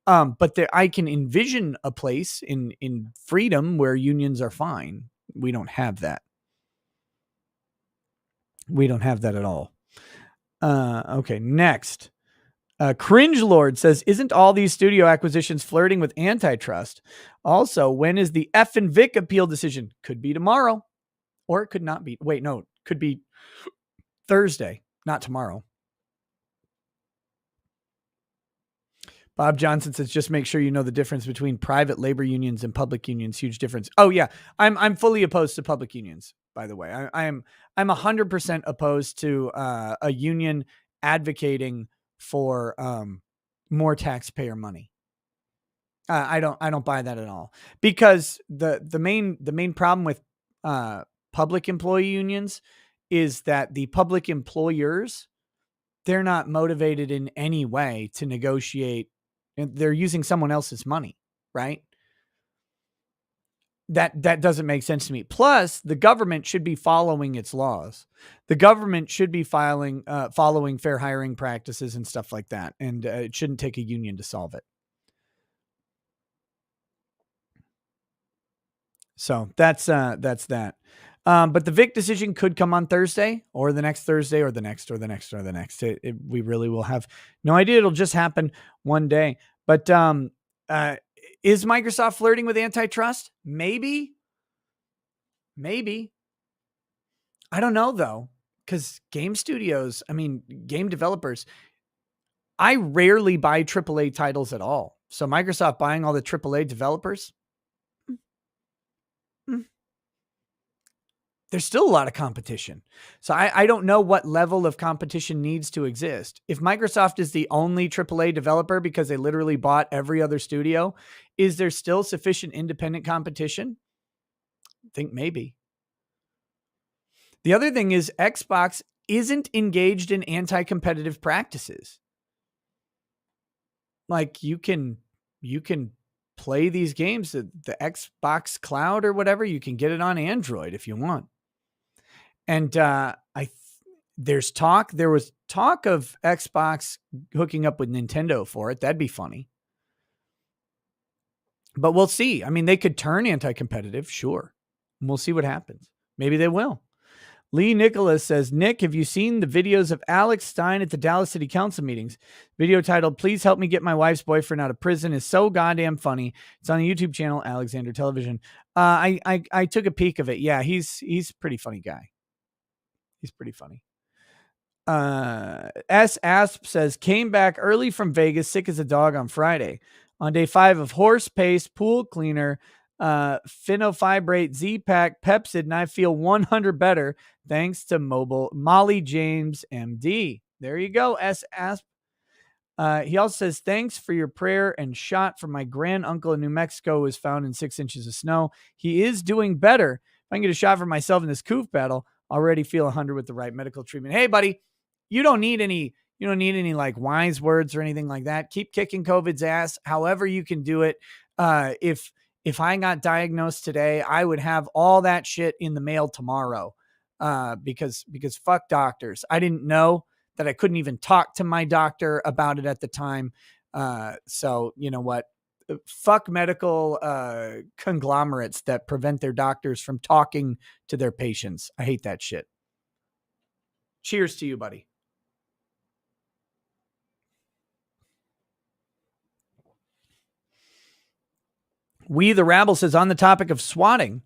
But I can envision a place in freedom where unions are fine. We don't have that. We don't have that at all. Okay, next. Cringe Lord says, isn't all these studio acquisitions flirting with antitrust? Also, when is the F and Vic appeal decision? Could be tomorrow. Or it could not be. Wait, no, could be Thursday, not tomorrow. Bob Johnson says, just make sure you know the difference between private labor unions and public unions. Huge difference. Oh yeah. I'm fully opposed to public unions, by the way. I'm 100% opposed to a union advocating for more taxpayer money. I don't buy that at all, because the main problem with public employee unions is that the public employers, they're not motivated in any way to negotiate. They're using someone else's money, right? That doesn't make sense to me. Plus, the government should be following its laws. The government should be following fair hiring practices and stuff like that. And it shouldn't take a union to solve it. So that's that. But the Vic decision could come on Thursday or the next Thursday or the next or the next or the next. We really will have no idea. It'll just happen one day. But is Microsoft flirting with antitrust? Maybe. I don't know, though, because game developers, I rarely buy AAA titles at all. So Microsoft buying all the AAA developers, there's still a lot of competition. So I don't know what level of competition needs to exist. If Microsoft is the only AAA developer because they literally bought every other studio, is there still sufficient independent competition? I think maybe. The other thing is Xbox isn't engaged in anti-competitive practices. Like you can play these games, the Xbox Cloud or whatever, you can get it on Android if you want. And there was talk of Xbox hooking up with Nintendo for it. That'd be funny. But we'll see. I mean, they could turn anti-competitive, sure. And we'll see what happens. Maybe they will. Lee Nicholas says, Nick, have you seen the videos of Alex Stein at the Dallas City Council meetings? Video titled, Please Help Me Get My Wife's Boyfriend Out of Prison is so goddamn funny. It's on the YouTube channel, Alexander Television. I took a peek of it. Yeah, he's a pretty funny guy. He's pretty funny. S. Asp says, came back early from Vegas, sick as a dog on Friday. On day 5 of horse paste, pool cleaner, phenofibrate, Z-Pack, Pepsid, and I feel 100 better thanks to Molly James, MD. There you go, S. Asp. He also says, thanks for your prayer and shot from my granduncle in New Mexico who was found in 6 inches of snow. He is doing better. If I can get a shot for myself in this coof battle, already feel 100 with the right medical treatment. Hey, buddy, you don't need any like wise words or anything like that. Keep kicking COVID's ass however you can do it. If I got diagnosed today, I would have all that shit in the mail tomorrow because fuck doctors. I didn't know that I couldn't even talk to my doctor about it at the time. So you know what? Fuck medical conglomerates that prevent their doctors from talking to their patients. I hate that shit. Cheers to you, buddy. We the Rabble says, on the topic of swatting,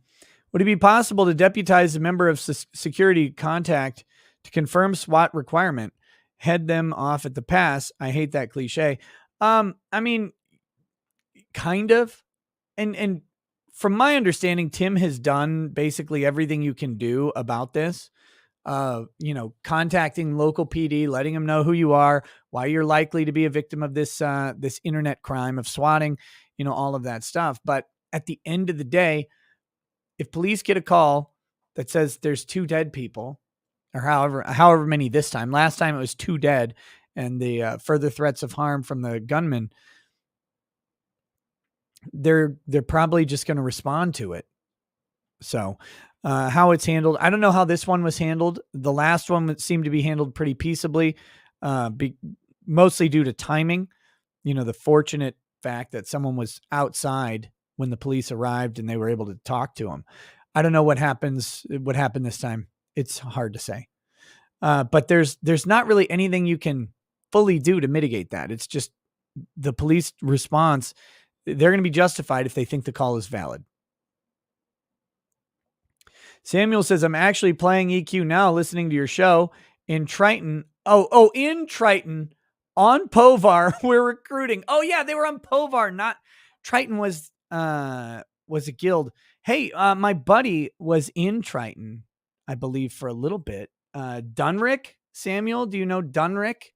would it be possible to deputize a member of security contact to confirm SWAT requirement, head them off at the pass? I hate that cliche. I mean, kind of. And from my understanding, Tim has done basically everything you can do about this. Contacting local PD, letting them know who you are, why you're likely to be a victim of this internet crime of swatting, all of that stuff. But at the end of the day, if police get a call that says there's 2 dead people, or however many this time, last time it was 2 dead, and the further threats of harm from the gunman, they're probably just going to respond to it. So how it's handled, I don't know how this one was handled. The last one seemed to be handled pretty peaceably, mostly due to timing. The fortunate fact that someone was outside when the police arrived and they were able to talk to him. I don't know what happened this time. It's hard to say. But there's not really anything you can fully do to mitigate that. It's just the police response. They're going to be justified if they think the call is valid. Samuel says, I'm actually playing EQ now, listening to your show in Triton. Oh, in Triton on Povar. We're recruiting. Oh yeah, they were on Povar. Not Triton was a guild. Hey, my buddy was in Triton, I believe, for a little bit. Dunrick, Samuel, do you know Dunrick?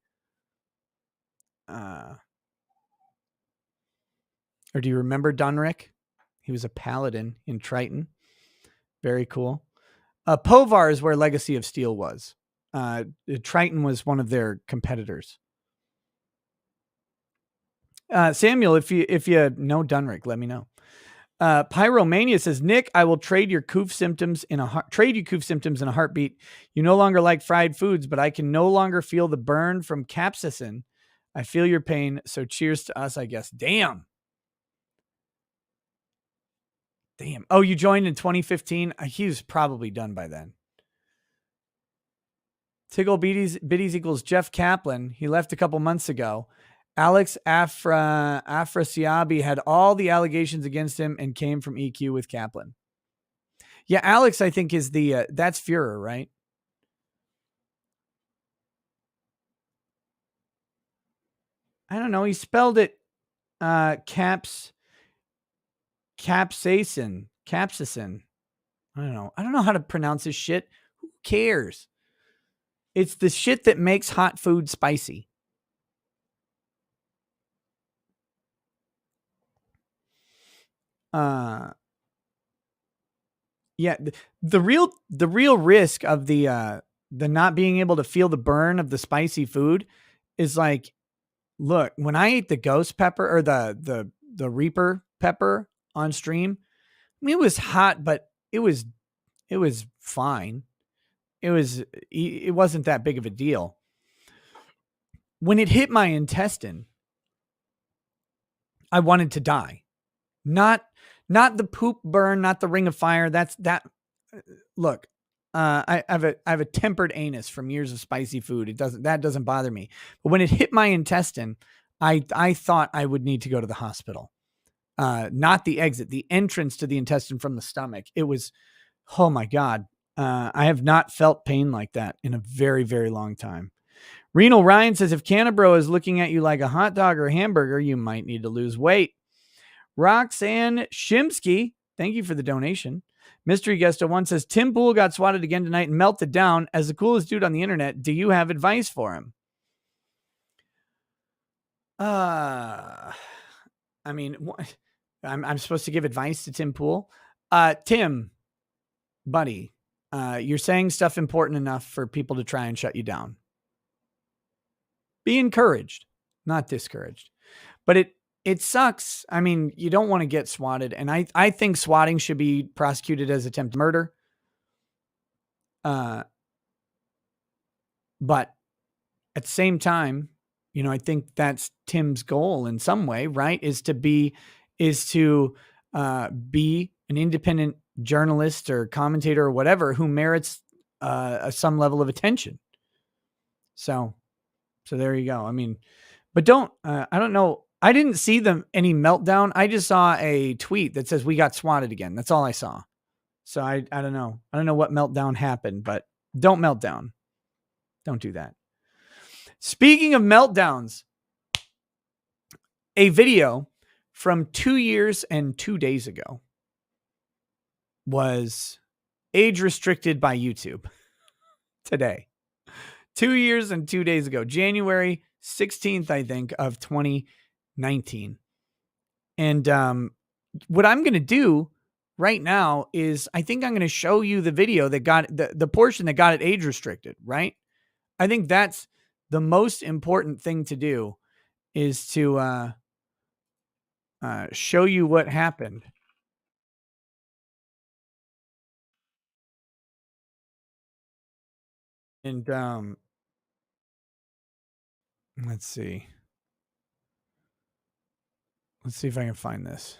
Or do you remember Dunrick? He was a paladin in Triton. Very cool. Povar is where Legacy of Steel was. Triton was one of their competitors. Samuel, if you know Dunrick, let me know. Pyromania says, Nick, I will trade you coof symptoms in a heartbeat. You no longer like fried foods, but I can no longer feel the burn from capsaicin. I feel your pain. So cheers to us, I guess. Damn. Damn. Oh, you joined in 2015? He was probably done by then. Tiggle Biddies equals Jeff Kaplan. He left a couple months ago. Alex Afrasiabi had all the allegations against him and came from EQ with Kaplan. Yeah, Alex, I think, is the that's Führer, right? I don't know. He spelled it capsaicin. I don't know. I don't know how to pronounce this shit. Who cares? It's the shit that makes hot food spicy. Yeah, the real risk of the not being able to feel the burn of the spicy food is like, look, when I ate the ghost pepper or the Reaper pepper on stream, I mean, it was hot, but it was fine. It wasn't that big of a deal. When it hit my intestine, I wanted to die. Not the poop burn, not the ring of fire. Look, I have a tempered anus from years of spicy food. That doesn't bother me. But when it hit my intestine, I thought I would need to go to the hospital. Not the exit, the entrance to the intestine from the stomach. It was, oh my God. I have not felt pain like that in a very, very long time. Renal Ryan says, if Canabro is looking at you like a hot dog or a hamburger, you might need to lose weight. Roxanne Shimsky, thank you for the donation. Mystery Guest 1 says, Tim Pool got swatted again tonight and melted down. As the coolest dude on the internet, do you have advice for him? I mean, I'm supposed to give advice to Tim Pool. Tim, buddy, you're saying stuff important enough for people to try and shut you down. Be encouraged, not discouraged. But it sucks. I mean, you don't want to get swatted. And I think swatting should be prosecuted as attempted murder. But at the same time, you know, I think that's Tim's goal in some way, right? Is to be an independent journalist or commentator or whatever who merits some level of attention. So there you go. I mean, but I don't know. I didn't see any meltdown. I just saw a tweet that says we got swatted again. That's all I saw. So I don't know. I don't know what meltdown happened, but don't melt down. Don't do that. Speaking of meltdowns, a video from 2 years and 2 days ago was age restricted by YouTube today. 2 years and 2 days ago, January 16th, I think, of 2019. And what I'm going to do right now is I think I'm going to show you the video that got the portion that got it age restricted, right? I think that's the most important thing to do is to show you what happened. And let's see. Let's see if I can find this.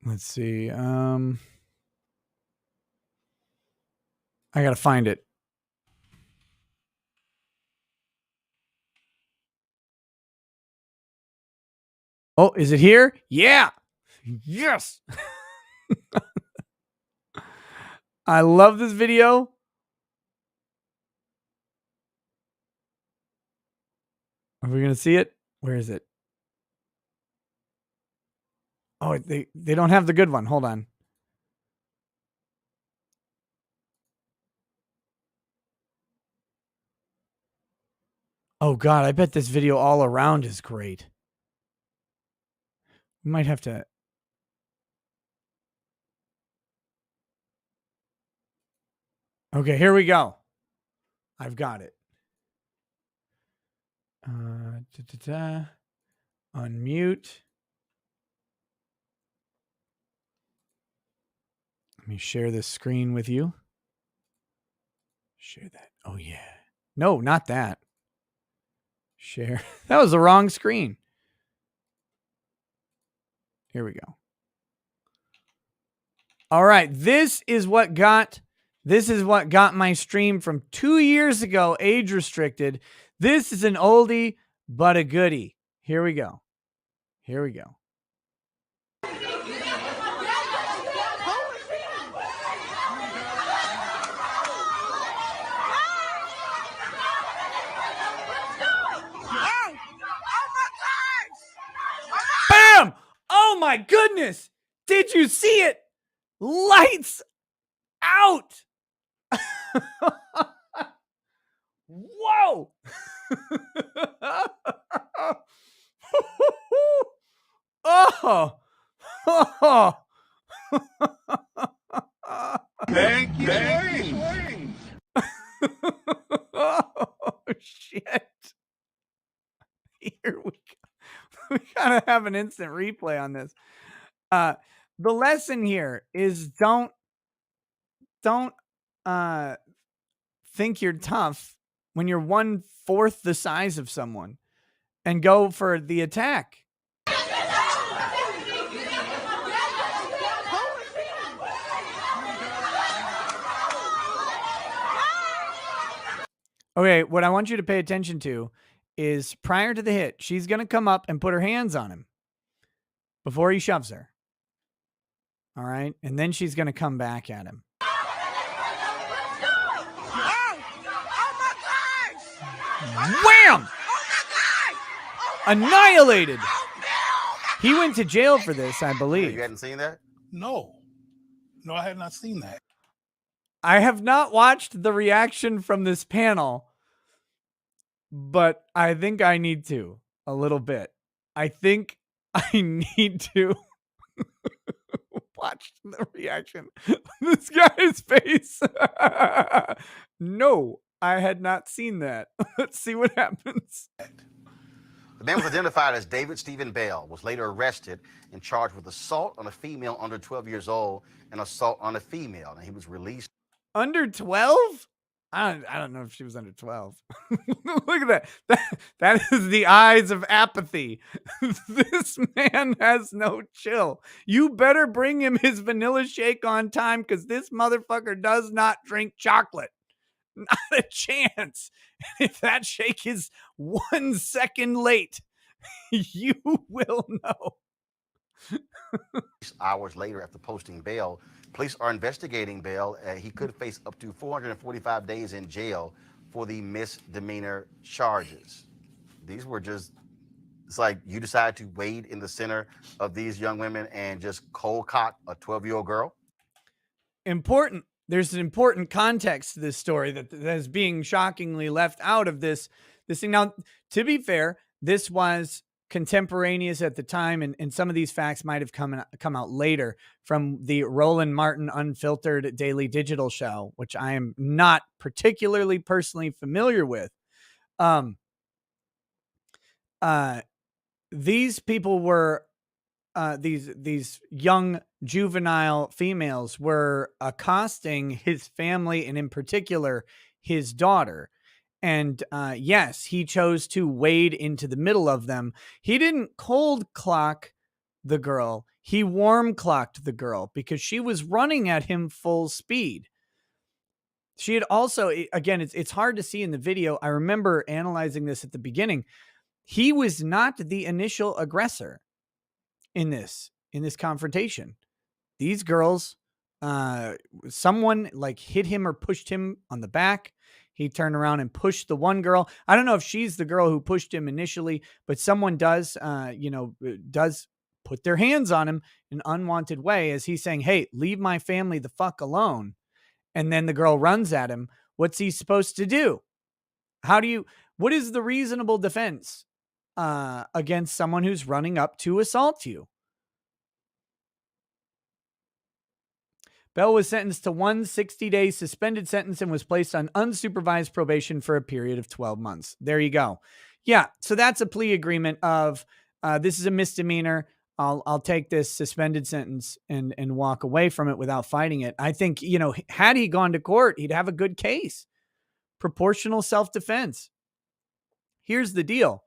Let's see. I got to find it. Oh, is it here? Yeah. Yes. I love this video. Are we going to see it? Where is it? Oh, they don't have the good one. Hold on. Oh God, I bet this video all around is great. We might have to. Okay, here we go. I've got it. Unmute. Let me share this screen with you. Share that. Oh, yeah. No, not that. Share. That was the wrong screen. Here we go. All right. This is what got my stream from 2 years ago age restricted. This is an oldie, but a goodie. Here we go. Here we go. Bam! Oh my goodness! Did you see it? Lights out! Whoa! Oh! Oh! Thank you. Swing. Oh, shit. Here we go. We gotta have an instant replay on this. The lesson here is don't think you're tough when you're 1/4 the size of someone and go for the attack. Okay, what I want you to pay attention to is prior to the hit, she's going to come up and put her hands on him before he shoves her. All right? And then she's going to come back at him. Wham! Annihilated. He went to jail for this, I believe. You hadn't seen that? No, I had not seen that. I have not watched the reaction from this panel, but I think I need to a little bit. I think I need to watch the reaction. This guy's face. No, I had not seen that. Let's see what happens. The man was identified as David Stephen Bell, was later arrested and charged with assault on a female under 12 years old and assault on a female. And he was released. Under 12? I don't know if she was under 12. Look at that. That is the eyes of apathy. This man has no chill. You better bring him his vanilla shake on time because this motherfucker does not drink chocolate. Not a chance. If that shake is 1 second late, you will know. Hours later, after posting bail, police are investigating Bell. He could face up to 445 days in jail for the misdemeanor charges. These were just, it's like you decide to wade in the center of these young women and just cold cock a 12-year-old girl. Important. There's an important context to this story that is being shockingly left out of this thing. Now, to be fair, this was contemporaneous at the time, and some of these facts might have come out later from the Roland Martin Unfiltered Daily Digital show, which I am not particularly personally familiar with. These people were these young juvenile females were accosting his family, and in particular his daughter. And yes, he chose to wade into the middle of them. He didn't cold clock the girl. He warm clocked the girl because she was running at him full speed. She had also, again, it's hard to see in the video. I remember analyzing this at the beginning. He was not the initial aggressor in this confrontation. These girls, someone like hit him or pushed him on the back. He turned around and pushed the one girl. I don't know if she's the girl who pushed him initially, but someone does put their hands on him in an unwanted way as he's saying, "Hey, leave my family the fuck alone." And then the girl runs at him. What's he supposed to do? What is the reasonable defense against someone who's running up to assault you? Bell was sentenced to 1 60-day suspended sentence and was placed on unsupervised probation for a period of 12 months. There you go. Yeah, so that's a plea agreement of this is a misdemeanor. I'll take this suspended sentence and walk away from it without fighting it. I think, had he gone to court, he'd have a good case. Proportional self-defense. Here's the deal.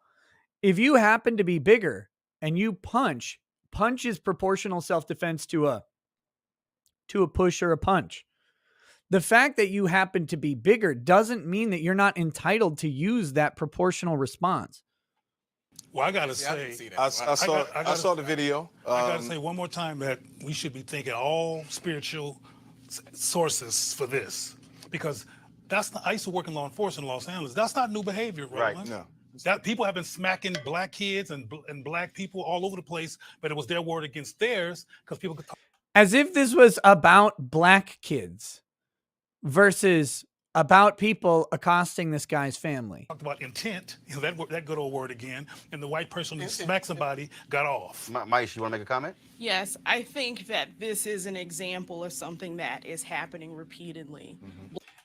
If you happen to be bigger and you punch is proportional self-defense to a push or a punch. The fact that you happen to be bigger doesn't mean that you're not entitled to use that proportional response. Well, I gotta See, I say, didn't see that. I I saw the video. I gotta say one more time that we should be thinking all spiritual sources for this, because I used to work in law enforcement in Los Angeles. That's not new behavior, Roland. Right. No. That people have been smacking black kids and black people all over the place, but it was their word against theirs because people could talk As if this was about black kids versus about people accosting this guy's family. about intent, that good old word again, and the white person who smacked somebody got off. Maish, you want to make a comment? Yes, I think that this is an example of something that is happening repeatedly.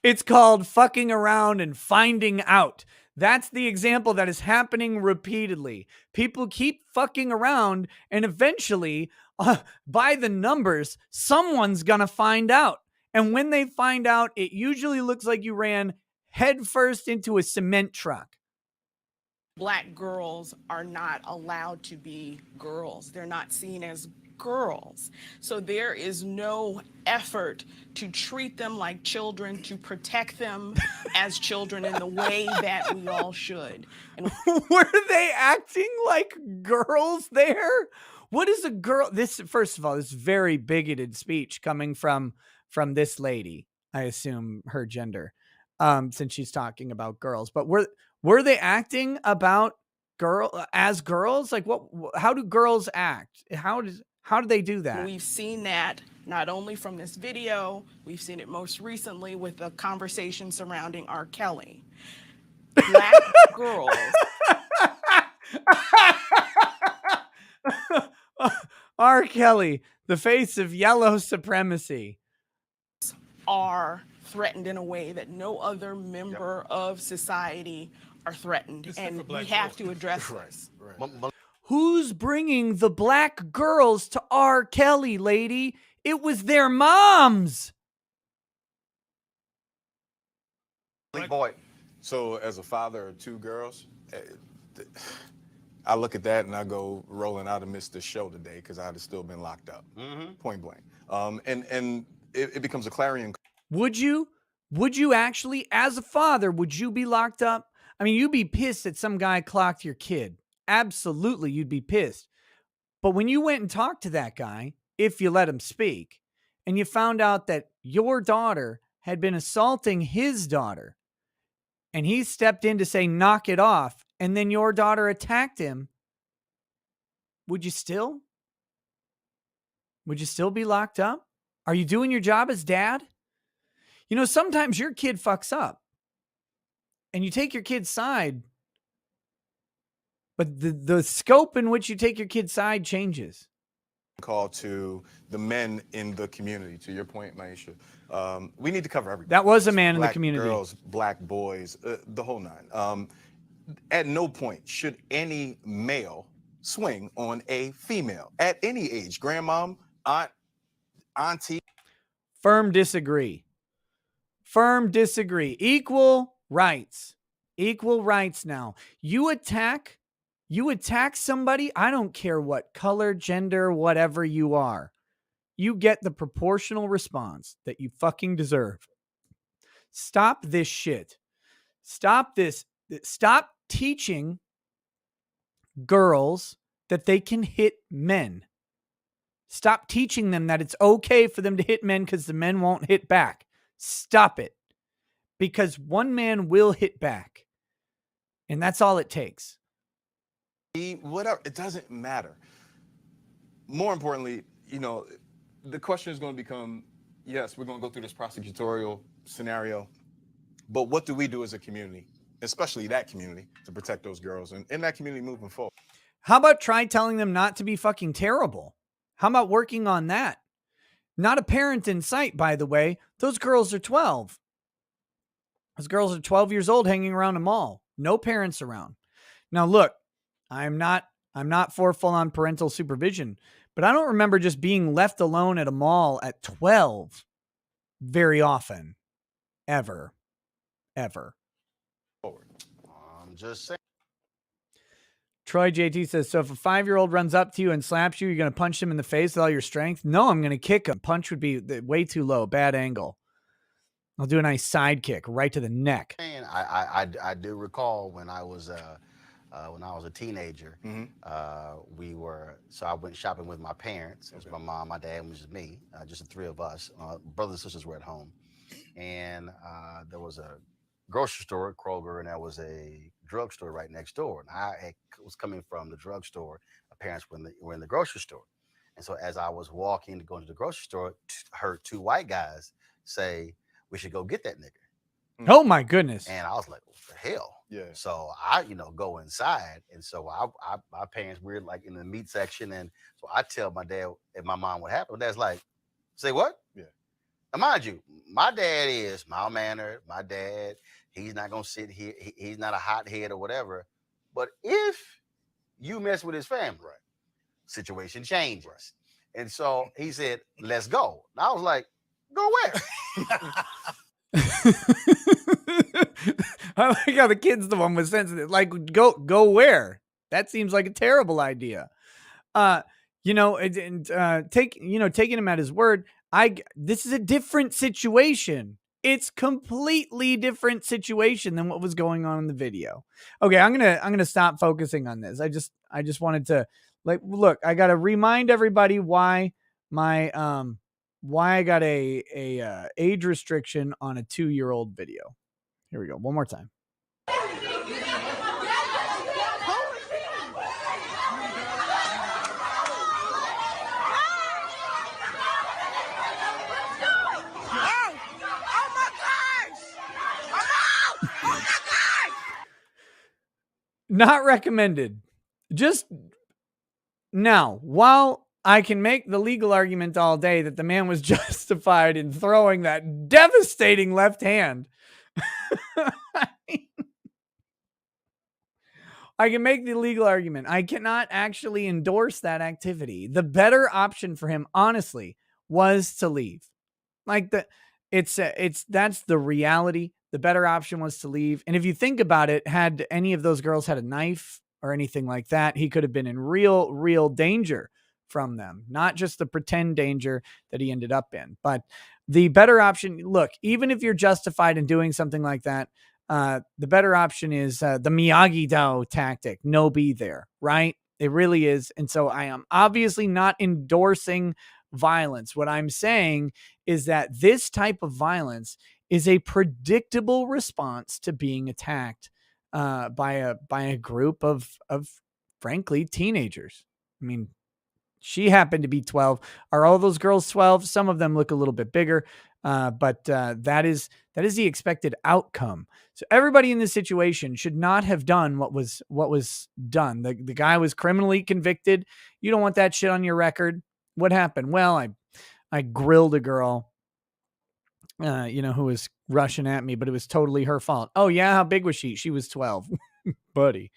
It's called fucking around and finding out. That's the example that is happening repeatedly. People keep fucking around, and eventually, by the numbers, someone's gonna find out. And when they find out, it usually looks like you ran headfirst into a cement truck. Black girls are not allowed to be girls. They're not seen as girls. So there is no effort to treat them like children, to protect them as children in the way that we all should. And Were they acting like girls there? What is a girl? First of all, this very bigoted speech coming from this lady. I assume her gender, since she's talking about girls. But were they acting about as girls? Like what? How do girls act? How do they do that? we've seen that not only from this video, we've seen it most recently with the conversation surrounding R. Kelly. Black girls R. Kelly, the face of yellow supremacy. are threatened in a way that no other member of society are threatened, Except for and we black have girls. to address this. Who's bringing the black girls to R. Kelly, lady? It was their moms. Boy, So, as a father of two girls, I look at that and I go, Roland, I'd have missed the show today because I'd have still been locked up, point blank. And it becomes a clarion. Would you actually, as a father, would you be locked up? I mean, you'd be pissed that some guy clocked your kid. Absolutely, you'd be pissed. But when you went and talked to that guy, if you let him speak, and you found out that your daughter had been assaulting his daughter, and he stepped in to say, knock it off, and then your daughter attacked him, would you still be locked up? Are you doing your job as dad? Sometimes your kid fucks up and you take your kid's side, but the scope in which you take your kid's side changes. Call to the men in the community. To your point, Maisha, we need to cover everything. That was a man in the Black community. Girls, black boys, the whole nine. At no point should any male swing on a female at any age. Grandmom, aunt, auntie. Firm disagree. Equal rights. Equal rights now. You attack somebody, I don't care what color, gender, whatever you are. You get the proportional response that you fucking deserve. Stop this shit. Stop this. Stop teaching girls that they can hit men. Stop teaching them that it's okay for them to hit men because the men won't hit back. Stop it. Because one man will hit back. And that's all it takes. Whatever, it doesn't matter. More importantly, the question is going to become, yes, we're going to go through this prosecutorial scenario, but what do we do as a community, especially that community, to protect those girls and that community moving forward? How about try telling them not to be fucking terrible? How about working on that? Not a parent in sight, by the way. Those girls are 12. Those girls are 12 years old hanging around a mall. No parents around. Now, look, I'm not I'm not for full-on parental supervision, but I don't remember just being left alone at a mall at 12 very often, ever. I'm just saying. Troy JT says, so if a 5-year-old runs up to you and slaps you, you're going to punch him in the face with all your strength? No, I'm going to kick him. Punch would be way too low, bad angle. I'll do a nice side kick right to the neck. And I do recall when I was a teenager, I went shopping with my parents. It was my mom, my dad, and it was just me, just the three of us. Brothers and sisters were at home. And there was a grocery store, Kroger, and there was a drugstore right next door. And I was coming from the drugstore. My parents were in the grocery store. And so as I was walking to go into the grocery store, heard two white guys say, we should go get that nigga. Oh my goodness. And I was like, what the hell? Yeah. So I, go inside. And so my parents were like in the meat section. And so I tell my dad and my mom what happened. My dad's like, say what? Yeah. Now, mind you, my dad is mild-mannered. My dad, he's not going to sit here. He's not a hothead or whatever. But if you mess with his family, right, situation changes. Right. And so he said, let's go. And I was like, go where? I like how the kid's the one was sensitive. Like, go where? That seems like a terrible idea. Taking him at his word. This is a different situation. It's completely different situation than what was going on in the video. Okay, I'm gonna stop focusing on this. I just wanted to look. I gotta remind everybody why I got a age restriction on a 2-year-old video. Here we go. One more time. Not recommended. Just now, while I can make the legal argument all day that the man was justified in throwing that devastating left hand, I can make the legal argument. I cannot actually endorse that activity. The better option for him, honestly, was to leave. That's the reality. The better option was to leave. And if you think about it, had any of those girls had a knife or anything like that, he could have been in real danger from them, not just the pretend danger that he ended up in. But the better option, look, even if you're justified in doing something like that, the better option is the Miyagi-Do tactic. No be there, right? It really is. And so I am obviously not endorsing violence. What I'm saying is that this type of violence is a predictable response to being attacked by a group of frankly teenagers. I mean, she happened to be 12. Are all those girls 12? Some of them look a little bit bigger, but that is the expected outcome. So everybody in this situation should not have done what was done. The guy was criminally convicted. You don't want that shit on your record. What happened? Well, I grilled a girl, who was rushing at me, but it was totally her fault. Oh yeah, how big was she? She was 12, buddy.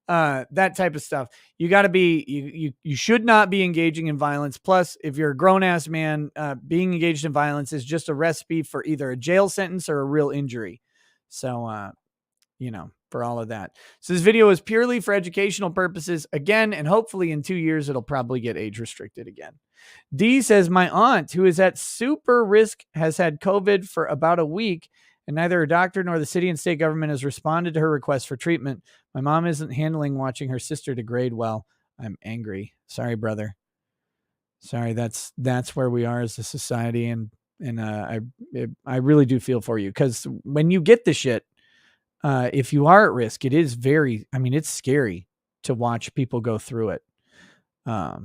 That type of stuff. You got to be, you should not be engaging in violence. Plus, if you're a grown ass man, being engaged in violence is just a recipe for either a jail sentence or a real injury. So, for all of that. So this video is purely for educational purposes again, and hopefully in 2 years, it'll probably get age restricted again. D says, my aunt, who is at super risk, has had COVID for about a week, and neither a doctor nor the city and state government has responded to her request for treatment. My mom isn't handling watching her sister degrade well. I'm angry. Sorry, brother. Sorry, that's where we are as a society, and I really do feel for you, because when you get the shit, if you are at risk, it is it's scary to watch people go through it. I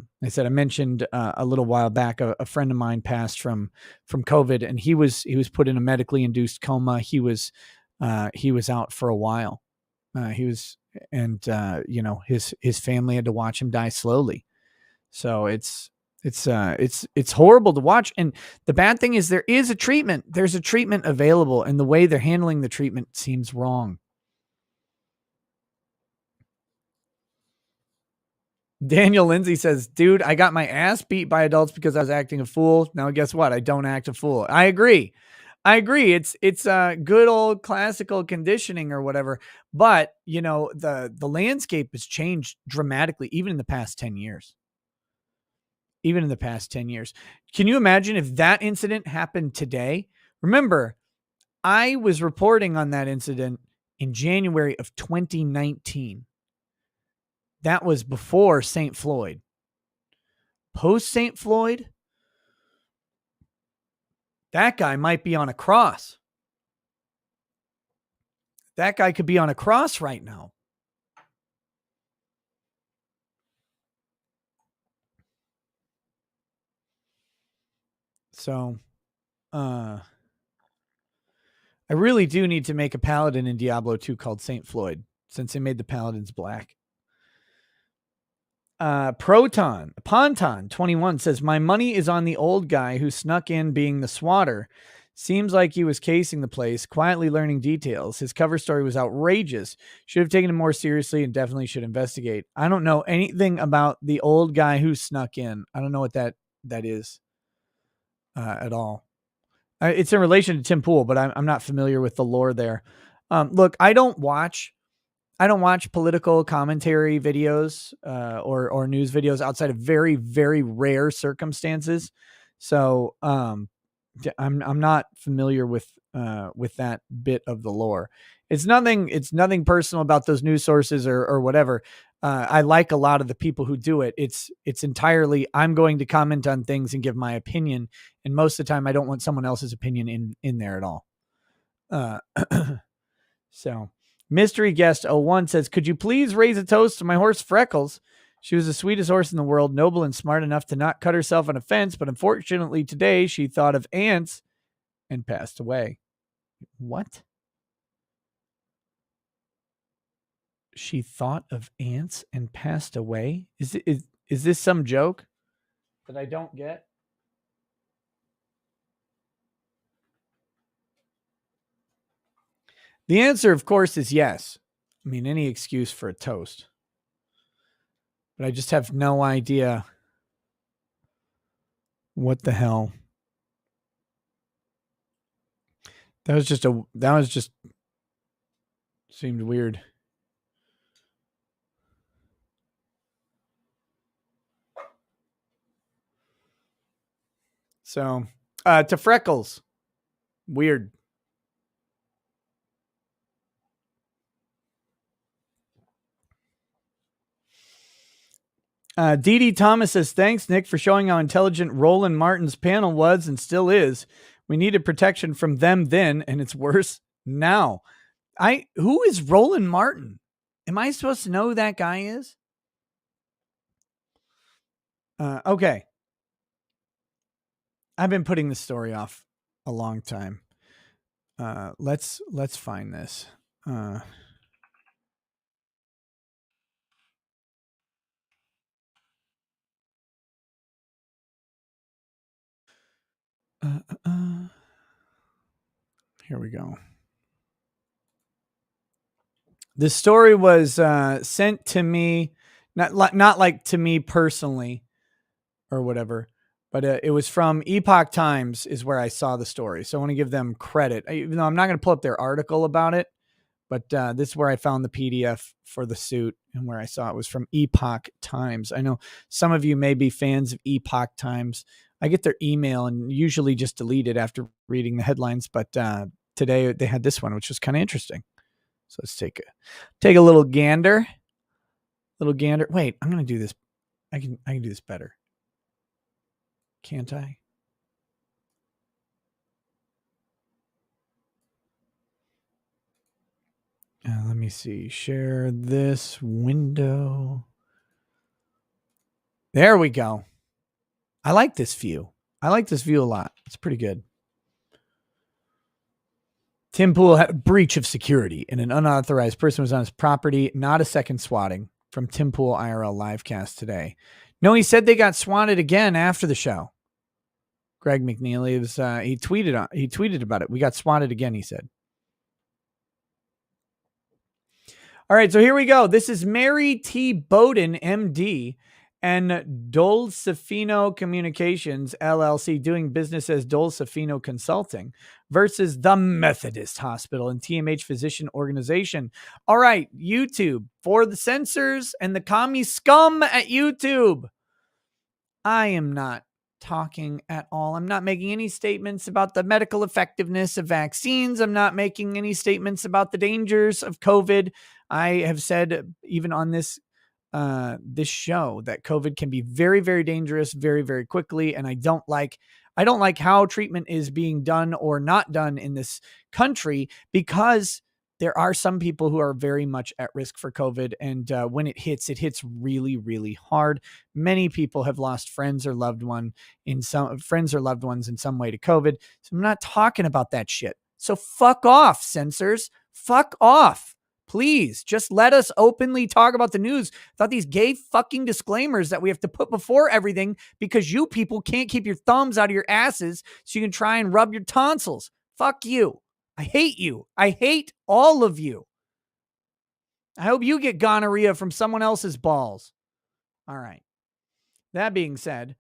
mentioned a little while back, a friend of mine passed from COVID, and he was put in a medically induced coma. He was out for a while. His family had to watch him die slowly. So it's horrible to watch. And the bad thing is there is a treatment. There's a treatment available, and the way they're handling the treatment seems wrong. Daniel Lindsay says, dude, I got my ass beat by adults because I was acting a fool. Now, guess what? I don't act a fool. I agree. It's good old classical conditioning or whatever. But, you know, the landscape has changed dramatically, even in the past 10 years. Even in the past 10 years. Can you imagine if that incident happened today? Remember, I was reporting on that incident in January of 2019. That was before St. Floyd. Post St. Floyd, that guy might be on a cross. That guy could be on a cross right now. So, I really do need to make a paladin in Diablo 2 called St. Floyd, since they made the paladins black. Ponton 21 says, my money is on the old guy who snuck in being the swatter. Seems like he was casing the place, quietly learning details. His cover story was outrageous. Should have taken it more seriously and definitely should investigate. I don't know anything about the old guy who snuck in. I don't know what that is at all. It's in relation to Tim Pool, but I'm not familiar with the lore there. Look, I don't watch political commentary videos or news videos outside of very, very rare circumstances. So I'm not familiar with that bit of the lore. It's nothing personal about those news sources or whatever. I like a lot of the people who do it. It's entirely, I'm going to comment on things and give my opinion. And most of the time I don't want someone else's opinion in there at all. So Mystery Guest 01 says, could you please raise a toast to my horse Freckles? She was the sweetest horse in the world, noble and smart enough to not cut herself on a fence, but unfortunately today she thought of ants and passed away. What? She thought of ants and passed away? Is this some joke that I don't get? The answer, of course, is yes. I mean, any excuse for a toast. But I just have no idea what the hell. That was just seemed weird. So, to Freckles. Weird. Dee Dee Thomas says, thanks, Nick, for showing how intelligent Roland Martin's panel was and still is. We needed protection from them then, and it's worse now. Who is Roland Martin? Am I supposed to know who that guy is? Okay. I've been putting this story off a long time. Let's find this. Here we go. This story was sent to me, not like to me personally or whatever, but it was from Epoch Times is where I saw the story. So I want to give them credit, even though I'm not going to pull up their article about it. But this is where I found the PDF for the suit and where I saw it was from Epoch Times. I know some of you may be fans of Epoch Times. I get their email and usually just delete it after reading the headlines. But today they had this one, which was kind of interesting. So let's take a little gander. Wait, I'm going to do this. I can do this better. Can't I? Let me see. Share this window. There we go. I like this view. I like this view a lot. It's pretty good. Tim Pool had a breach of security and an unauthorized person was on his property. Not a second swatting from Tim Pool IRL livecast today. No, he said they got swatted again after the show. Greg McNeely was he tweeted about it. We got swatted again, he said. All right, so here we go. This is Mary T. Bowden, MD. and Dolcefino Communications, LLC, doing business as Dolcefino Consulting, versus the Methodist Hospital and TMH Physician Organization. All right, YouTube, for the censors and the commie scum at YouTube, I am not talking at all. I'm not making any statements about the medical effectiveness of vaccines. I'm not making any statements about the dangers of COVID. I have said, even on this show, that COVID can be very, very dangerous very, very quickly. And I don't like how treatment is being done or not done in this country, because there are some people who are very much at risk for COVID. And when it hits really, really hard. Many people have lost friends or loved ones in some way to COVID. So I'm not talking about that shit. So fuck off, censors. Fuck off. Please just let us openly talk about the news without these gay fucking disclaimers that we have to put before everything, because you people can't keep your thumbs out of your asses so you can try and rub your tonsils. Fuck you. I hate you. I hate all of you. I hope you get gonorrhea from someone else's balls. All right. That being said,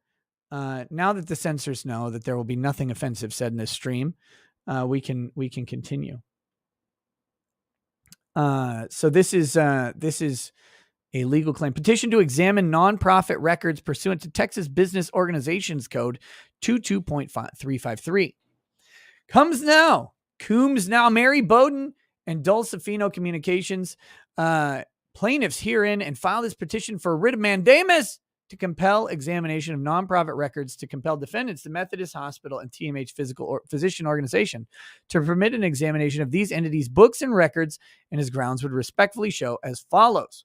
now that the censors know that there will be nothing offensive said in this stream, we can continue. So this is a legal claim. Petition to examine nonprofit records pursuant to Texas Business Organizations Code 22.353. Coombs now. Mary Bowden and Dolcefino Communications plaintiffs herein and file this petition for a writ of mandamus to compel examination of nonprofit records, to compel defendants, the Methodist Hospital and TMH Physician Organization, to permit an examination of these entities' books and records, and his grounds would respectfully show as follows.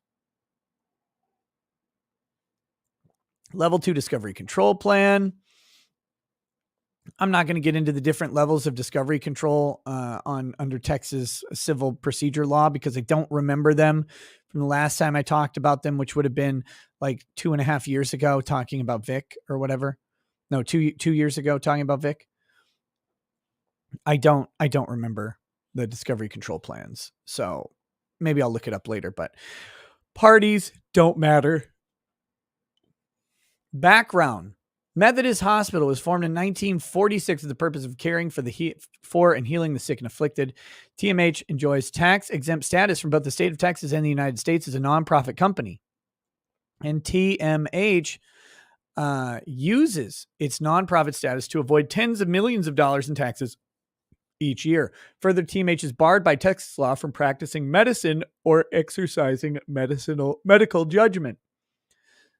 Level 2 discovery control plan. I'm not going to get into the different levels of discovery control under Texas civil procedure law, because I don't remember them from the last time I talked about them, which would have been like 2.5 years ago, talking about Vic or whatever. No, 2 years ago, talking about Vic. I don't remember the discovery control plans, so maybe I'll look it up later. But parties don't matter. Background. Methodist Hospital was formed in 1946 for the purpose of caring for and healing the sick and afflicted. TMH enjoys tax-exempt status from both the state of Texas and the United States as a nonprofit company. And TMH uses its nonprofit status to avoid tens of millions of dollars in taxes each year. Further, TMH is barred by Texas law from practicing medicine or exercising medical judgment.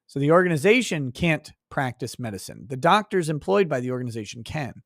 So the organization can't practice medicine. The doctors employed by the organization can.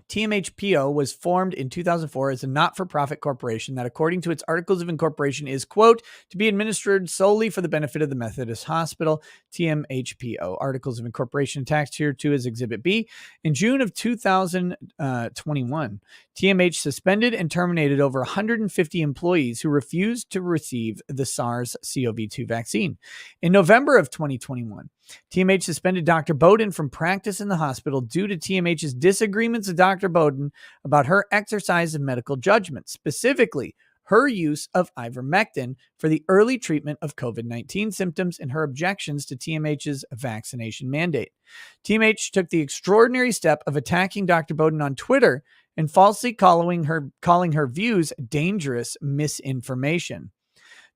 TMHPO was formed in 2004 as a not-for-profit corporation that, according to its articles of incorporation, is, quote, to be administered solely for the benefit of the Methodist Hospital. TMHPO articles of incorporation attached here to as Exhibit B. In June of 2021, TMH suspended and terminated over 150 employees who refused to receive the SARS-CoV-2 vaccine. In November of 2021, TMH suspended Dr. Bowden from practice in the hospital due to TMH's disagreements with Dr. Bowden about her exercise of medical judgment, specifically her use of ivermectin for the early treatment of COVID-19 symptoms and her objections to TMH's vaccination mandate. TMH took the extraordinary step of attacking Dr. Bowden on Twitter and falsely calling her views dangerous misinformation.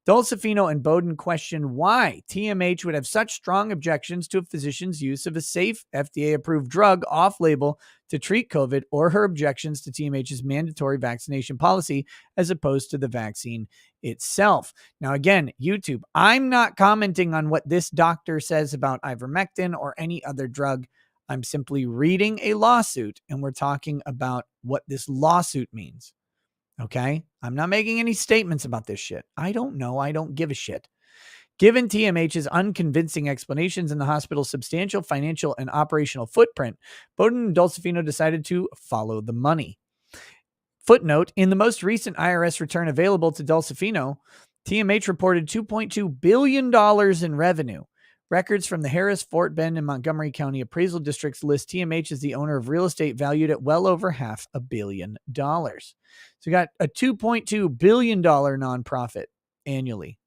Dolcefino and Bowden question why TMH would have such strong objections to a physician's use of a safe FDA-approved drug off-label to treat COVID, or her objections to TMH's mandatory vaccination policy as opposed to the vaccine itself. Now, again, YouTube, I'm not commenting on what this doctor says about ivermectin or any other drug. I'm simply reading a lawsuit, and we're talking about what this lawsuit means. Okay? I'm not making any statements about this shit. I don't know. I don't give a shit. Given TMH's unconvincing explanations and the hospital's substantial financial and operational footprint, Bowden and Dolcefino decided to follow the money. Footnote, in the most recent IRS return available to Dolcefino, TMH reported $2.2 billion in revenue. Records from the Harris, Fort Bend, and Montgomery County appraisal districts list TMH as the owner of real estate valued at well over $500 million. So we got a $2.2 billion nonprofit annually.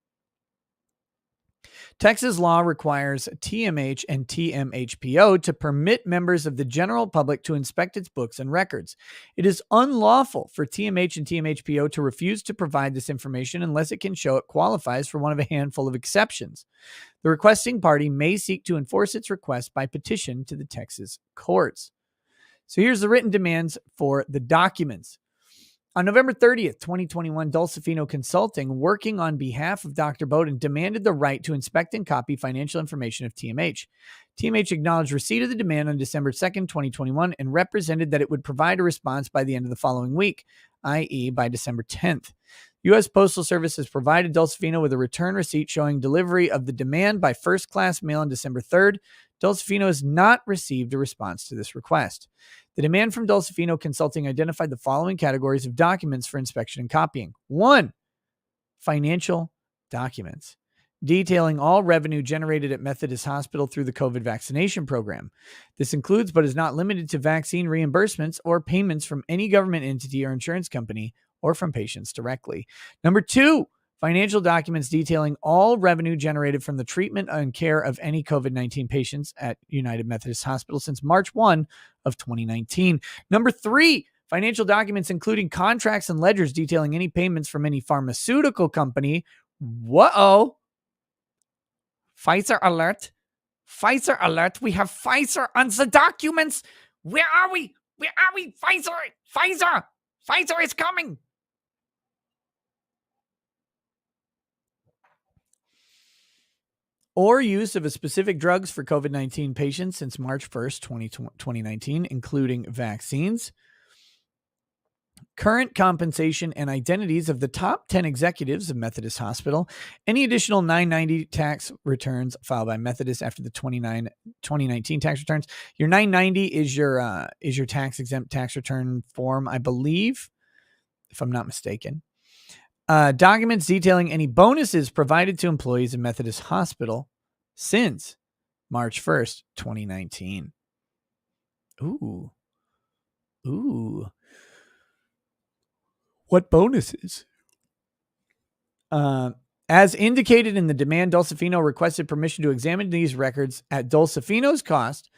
Texas law requires TMH and TMHPO to permit members of the general public to inspect its books and records. It is unlawful for TMH and TMHPO to refuse to provide this information unless it can show it qualifies for one of a handful of exceptions. The requesting party may seek to enforce its request by petition to the Texas courts. So here's the written demands for the documents. On November 30th, 2021, Dulcifino Consulting, working on behalf of Dr. Bowden, demanded the right to inspect and copy financial information of TMH. TMH acknowledged receipt of the demand on December 2nd, 2021, and represented that it would provide a response by the end of the following week, i.e. by December 10th. U.S. Postal Service has provided Dulcifino with a return receipt showing delivery of the demand by first-class mail on December 3rd. Dulcifino has not received a response to this request. The demand from Dulcifino Consulting identified the following categories of documents for inspection and copying. 1. Financial documents detailing all revenue generated at Methodist Hospital through the COVID vaccination program. This includes, but is not limited to, vaccine reimbursements or payments from any government entity or insurance company or from patients directly. Number 2, financial documents detailing all revenue generated from the treatment and care of any COVID-19 patients at United Methodist Hospital since March 1 of 2019. Number 3, financial documents including contracts and ledgers detailing any payments from any pharmaceutical company. Whoa. Pfizer alert. Pfizer alert. We have Pfizer on the documents. Where are we? Where are we? Pfizer. Pfizer. Pfizer is coming. Or use of a specific drugs for COVID-19 patients since March 1st, 2019, including vaccines. Current compensation and identities of the top 10 executives of Methodist Hospital. Any additional 990 tax returns filed by Methodist after the 2019 tax returns. Your 990 is your tax-exempt tax return form, I believe, if I'm not mistaken. Documents detailing any bonuses provided to employees of Methodist Hospital since March 1st, 2019. Ooh. What bonuses? As indicated in the demand, Dulcifino requested permission to examine these records at Dulcifino's cost,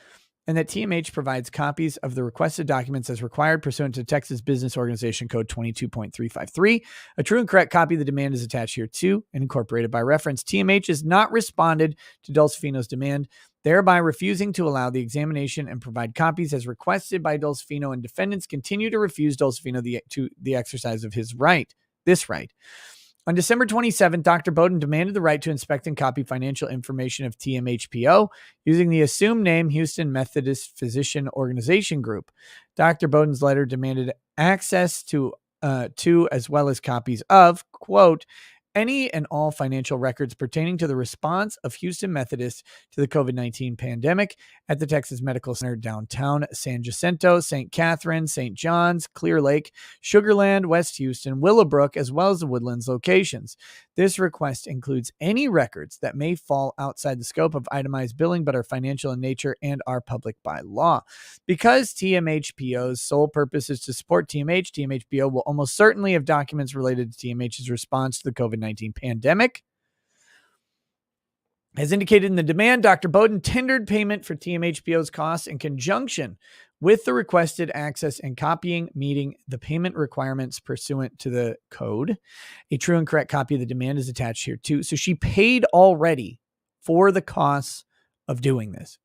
and that TMH provides copies of the requested documents as required pursuant to Texas Business Organization Code 22.353. A true and correct copy of the demand is attached here too and incorporated by reference. TMH has not responded to Dulcifino's demand, thereby refusing to allow the examination and provide copies as requested by Dulcifino, and defendants continue to refuse Dulcifino the exercise of this right. On December 27th, Dr. Bowden demanded the right to inspect and copy financial information of TMHPO using the assumed name Houston Methodist Physician Organization Group. Dr. Bowden's letter demanded access to as well as copies of, quote, any and all financial records pertaining to the response of Houston Methodist to the COVID-19 pandemic at the Texas Medical Center downtown San Jacinto, St. Catherine, St. John's, Clear Lake, Sugar Land, West Houston, Willowbrook, as well as the Woodlands locations. This request includes any records that may fall outside the scope of itemized billing but are financial in nature and are public by law. Because TMHPO's sole purpose is to support TMH, TMHPO will almost certainly have documents related to TMH's response to the COVID-19 pandemic. As indicated in the demand, Dr. Bowden tendered payment for TMHPO's costs in conjunction with the requested access and copying, meeting the payment requirements pursuant to the code. A true and correct copy of the demand is attached here too. So she paid already for the costs of doing this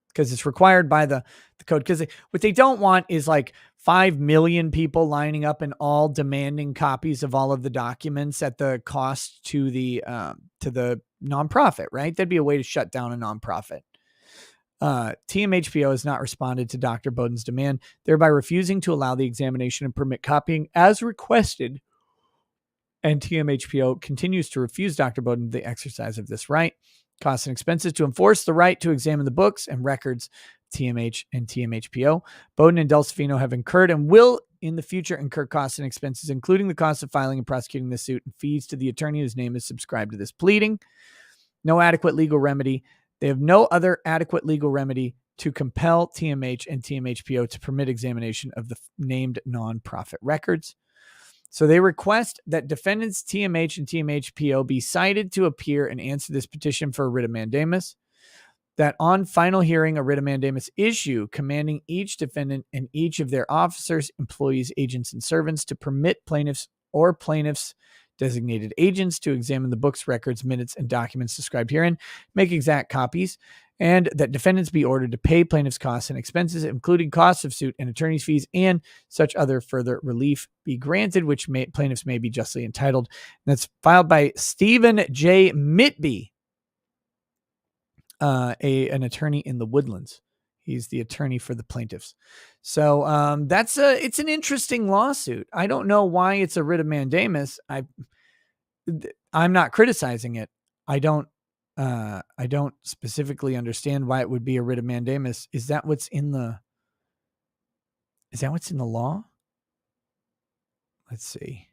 because it's required by the code. Because what they don't want is like 5 million people lining up and all demanding copies of all of the documents at the cost to the nonprofit, right? That'd be a way to shut down a nonprofit. TMHPO has not responded to Dr. Bowden's demand, thereby refusing to allow the examination and permit copying as requested. And TMHPO continues to refuse Dr. Bowden the exercise of this right. Costs and expenses to enforce the right to examine the books and records TMH and TMHPO. Bowden and Dulcifino have incurred and will in the future incur costs and expenses, including the cost of filing and prosecuting the suit and fees to the attorney whose name is subscribed to this pleading. No adequate legal remedy. They have no other adequate legal remedy to compel TMH and TMHPO to permit examination of the named nonprofit records. So they request that defendants TMH and TMHPO be cited to appear and answer this petition for a writ of mandamus. That on final hearing, a writ of mandamus issue commanding each defendant and each of their officers, employees, agents, and servants to permit plaintiffs or plaintiffs' designated agents to examine the books, records, minutes, and documents described herein, make exact copies, and that defendants be ordered to pay plaintiffs' costs and expenses, including costs of suit and attorney's fees, and such other further relief be granted, which plaintiffs may be justly entitled. And that's filed by Stephen J. Mitby, an attorney in the Woodlands. He's the attorney for the plaintiffs. So it's an interesting lawsuit. I don't know why it's a writ of mandamus. I'm not criticizing it. I don't specifically understand why it would be a writ of mandamus. Is that what's in the law? Let's see.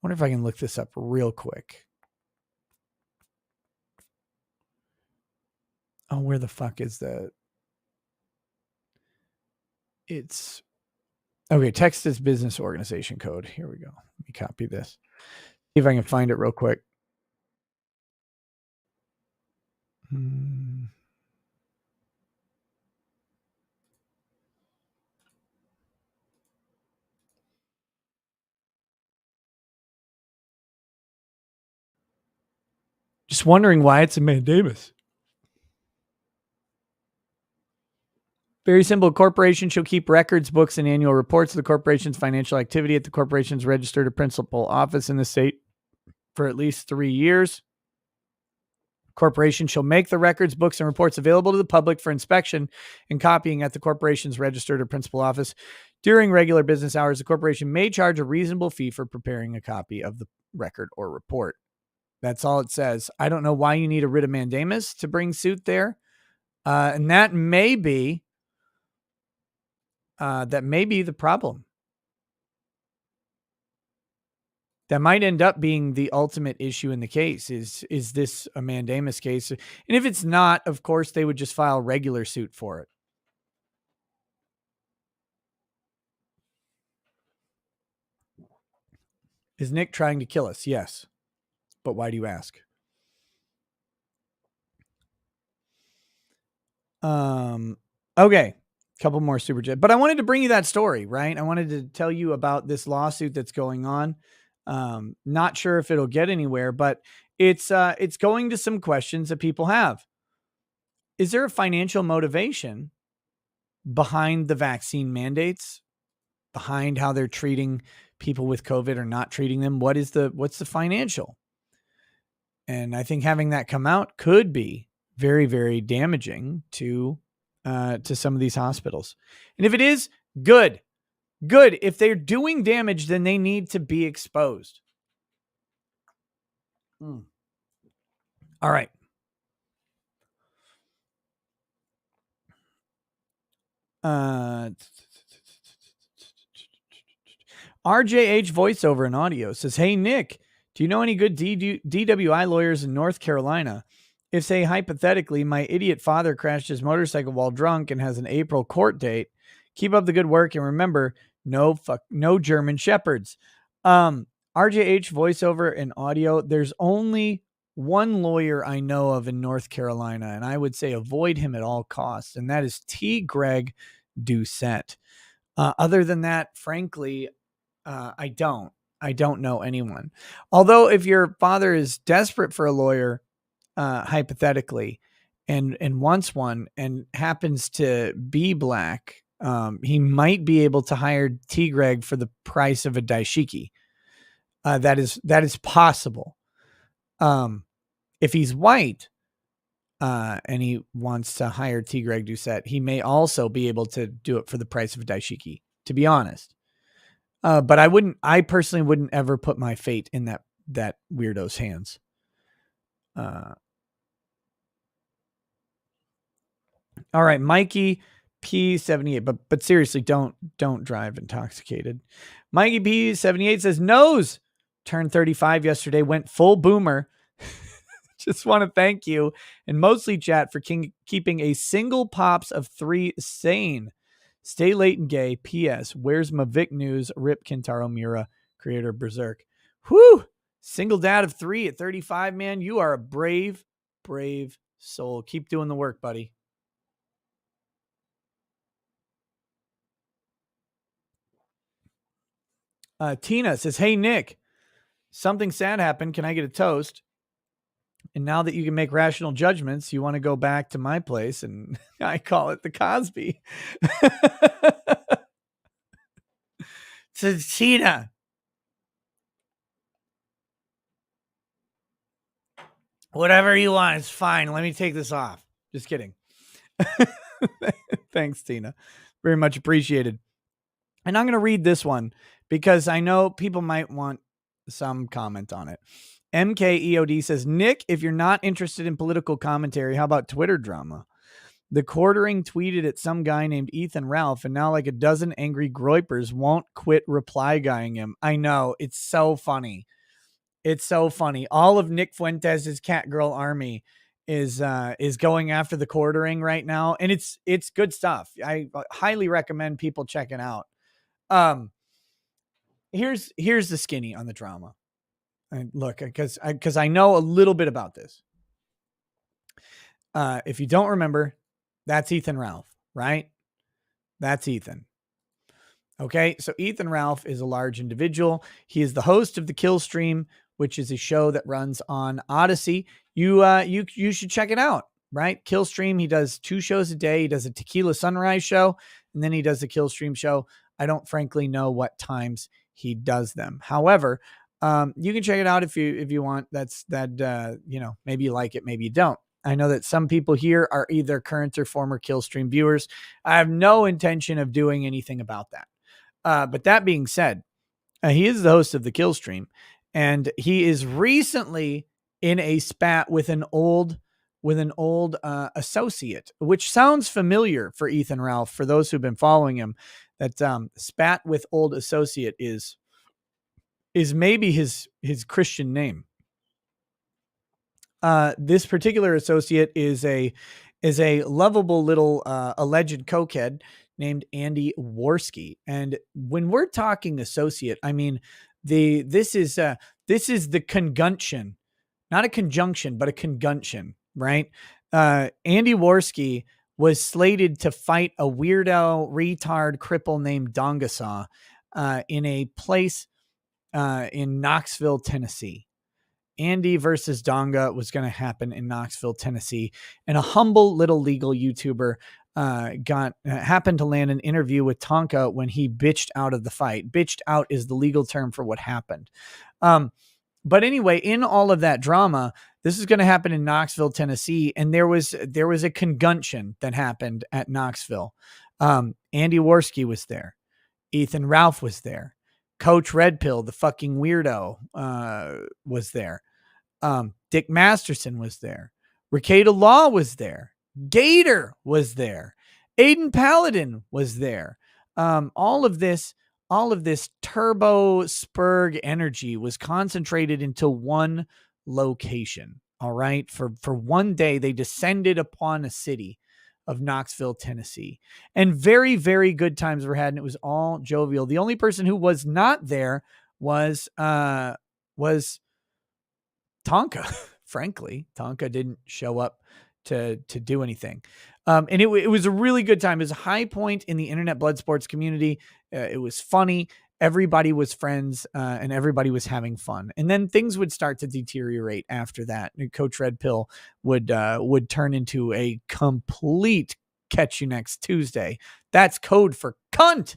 Wonder if I can look this up real quick. Oh, where the fuck is the? It's okay. Texas Business Organization Code. Here we go. Let me copy this. See if I can find it real quick. Just wondering why it's a mandamus. Very simple. A corporation shall keep records, books, and annual reports of the corporation's financial activity at the corporation's registered or principal office in the state for at least 3 years. Corporation shall make the records, books, and reports available to the public for inspection and copying at the corporation's registered or principal office. During regular business hours, the corporation may charge a reasonable fee for preparing a copy of the record or report. That's all it says. I don't know why you need a writ of mandamus to bring suit there. And that may be the problem. That might end up being the ultimate issue in the case. Is this a mandamus case? And if it's not, of course, they would just file regular suit for it. Is Nick trying to kill us? Yes. But why do you ask? Okay. Couple more super chat. But I wanted to bring you that story, right? I wanted to tell you about this lawsuit that's going on. Not sure if it'll get anywhere, but it's going to some questions that people have. Is there a financial motivation behind the vaccine mandates, behind how they're treating people with COVID or not treating them? What's the financial? And I think having that come out could be very, very damaging to some of these hospitals. And if it is, good. If they're doing damage, then they need to be exposed. All right. RJH voiceover and audio says, "Hey, Nick, do you know any good DWI lawyers in North Carolina? If, say, hypothetically, my idiot father crashed his motorcycle while drunk and has an April court date, keep up the good work and remember, no German shepherds." RJH voiceover and audio. There's only one lawyer I know of in North Carolina, and I would say avoid him at all costs, and that is T. Greg Doucette. Other than that, frankly, I don't know anyone. Although if your father is desperate for a lawyer, hypothetically, and wants one and happens to be black, he might be able to hire T. Greg for the price of a daishiki. That is possible. If he's white, and he wants to hire T. Greg Doucette, he may also be able to do it for the price of a daishiki, to be honest. But I personally wouldn't ever put my fate in that weirdo's hands. All right, Mikey P78, but seriously, don't drive intoxicated. Mikey P78 says, "Nose turned 35 yesterday, went full boomer. Just want to thank you and mostly chat for keeping a single pops of 3 sane. Stay late and gay. P.S. Where's my Vic news? Rip Kintaro Miura, creator of Berserk. Whew! Single dad of 3 at 35, man. You are a brave, brave soul. Keep doing the work, buddy. Tina says, hey, Nick, something sad happened. Can I get a toast? And now that you can make rational judgments, you want to go back to my place, and I call it the Cosby. So, Tina, whatever you want, it's fine. Let me take this off. Just kidding. Thanks, Tina. Very much appreciated. And I'm going to read this one because I know people might want some comment on it. MKEOD says, Nick, if you're not interested in political commentary, how about Twitter drama? The Quartering tweeted at some guy named Ethan Ralph, and now like a dozen angry groypers won't quit reply guying him. I know. It's so funny. It's so funny. All of Nick Fuentes' Catgirl army is going after the Quartering right now, and it's good stuff. I highly recommend people checking out. Here's the skinny on the drama. And look, because I know a little bit about this. If you don't remember, that's Ethan Ralph, right? That's Ethan. Okay, so Ethan Ralph is a large individual. He is the host of the Kill Stream, which is a show that runs on Odyssey. You should check it out, right? Kill Stream. He does 2 shows a day. He does a Tequila Sunrise show, and then he does a Kill Stream show. I don't frankly know what times he does them. However, you can check it out if you want. Maybe you like it, maybe you don't. I know that some people here are either current or former Kill Stream viewers. I have no intention of doing anything about that. But that being said, he is the host of the Kill Stream, and he is recently in a spat with an old associate, which sounds familiar for Ethan Ralph. For those who've been following him, that spat with old associate is maybe his Christian name. This particular associate is a lovable little alleged cokehead named Andy Worski. And when we're talking associate, I mean this is the conjunction, not a conjunction, but a conjunction, right? Andy Worski was slated to fight a weirdo retard cripple named Dongasaw in a place in Knoxville, Tennessee. Andy versus Donga was going to happen in Knoxville, Tennessee, and a humble little legal YouTuber happened to land an interview with Tonka when he bitched out of the fight. Bitched out is the legal term for what happened. But anyway, in all of that drama, this is going to happen in Knoxville, Tennessee, and there was a conjunction that happened at Knoxville. Andy Worski was there. Ethan Ralph was there. Coach Red Pill, the fucking weirdo, was there. Dick Masterson was there. Ricada Law was there. Gator was there. Aiden Paladin was there. All of this turbo spurg energy was concentrated into one location. All right. For one day, they descended upon a city of Knoxville, Tennessee, and very, very good times were had. And it was all jovial. The only person who was not there was Tonka. Frankly, Tonka didn't show up to do anything. And it was a really good time. It was a high point in the internet blood sports community. It was funny. Everybody was friends, and everybody was having fun. And then things would start to deteriorate after that. And Coach Red Pill would turn into a complete catch you next Tuesday. That's code for cunt.